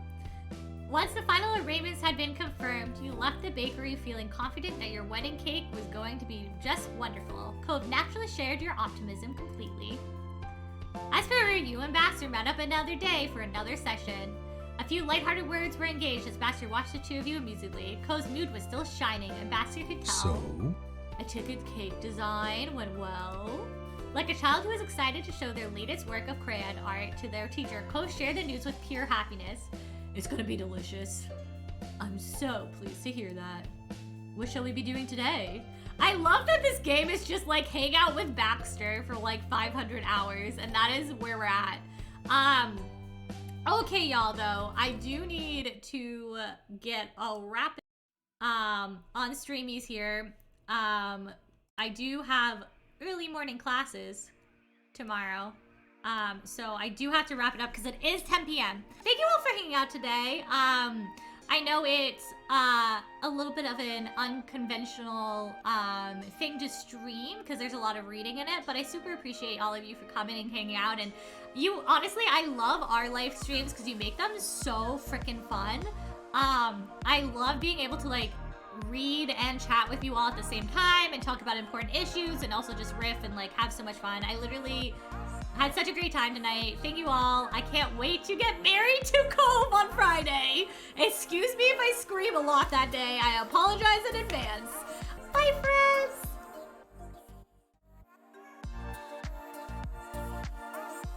Once the final arrangements had been confirmed, you left the bakery feeling confident that your wedding cake was going to be just wonderful. Cove naturally shared your optimism completely. As for you and Baxter met up another day for another session. A few lighthearted words were engaged as Baxter watched the two of you amusedly. Cove's mood was still shining, and Baxter could tell. So? I took a cake design went well. Like a child who is excited to show their latest work of crayon art to their teacher, Cove shared the news with pure happiness. It's gonna be delicious. I'm so pleased to hear that. What shall we be doing today? I love that this game is just like hang out with Baxter for like 500 hours, and that is where we're at. Okay, y'all, though, I do need to get a wrap on streamies here. I do have early morning classes tomorrow. So I do have to wrap it up because it is 10 p.m. Thank you all for hanging out today. I know it's a little bit of an unconventional thing to stream because there's a lot of reading in it, but I super appreciate all of you for coming and hanging out. And you, honestly, I love our live streams because you make them so freaking fun. I love being able to like read and chat with you all at the same time and talk about important issues and also just riff and like have so much fun. I literally had such a great time tonight. Thank you all. I can't wait to get married to Cove on Friday. Excuse me if I scream a lot that day. I apologize in advance. Bye, friends.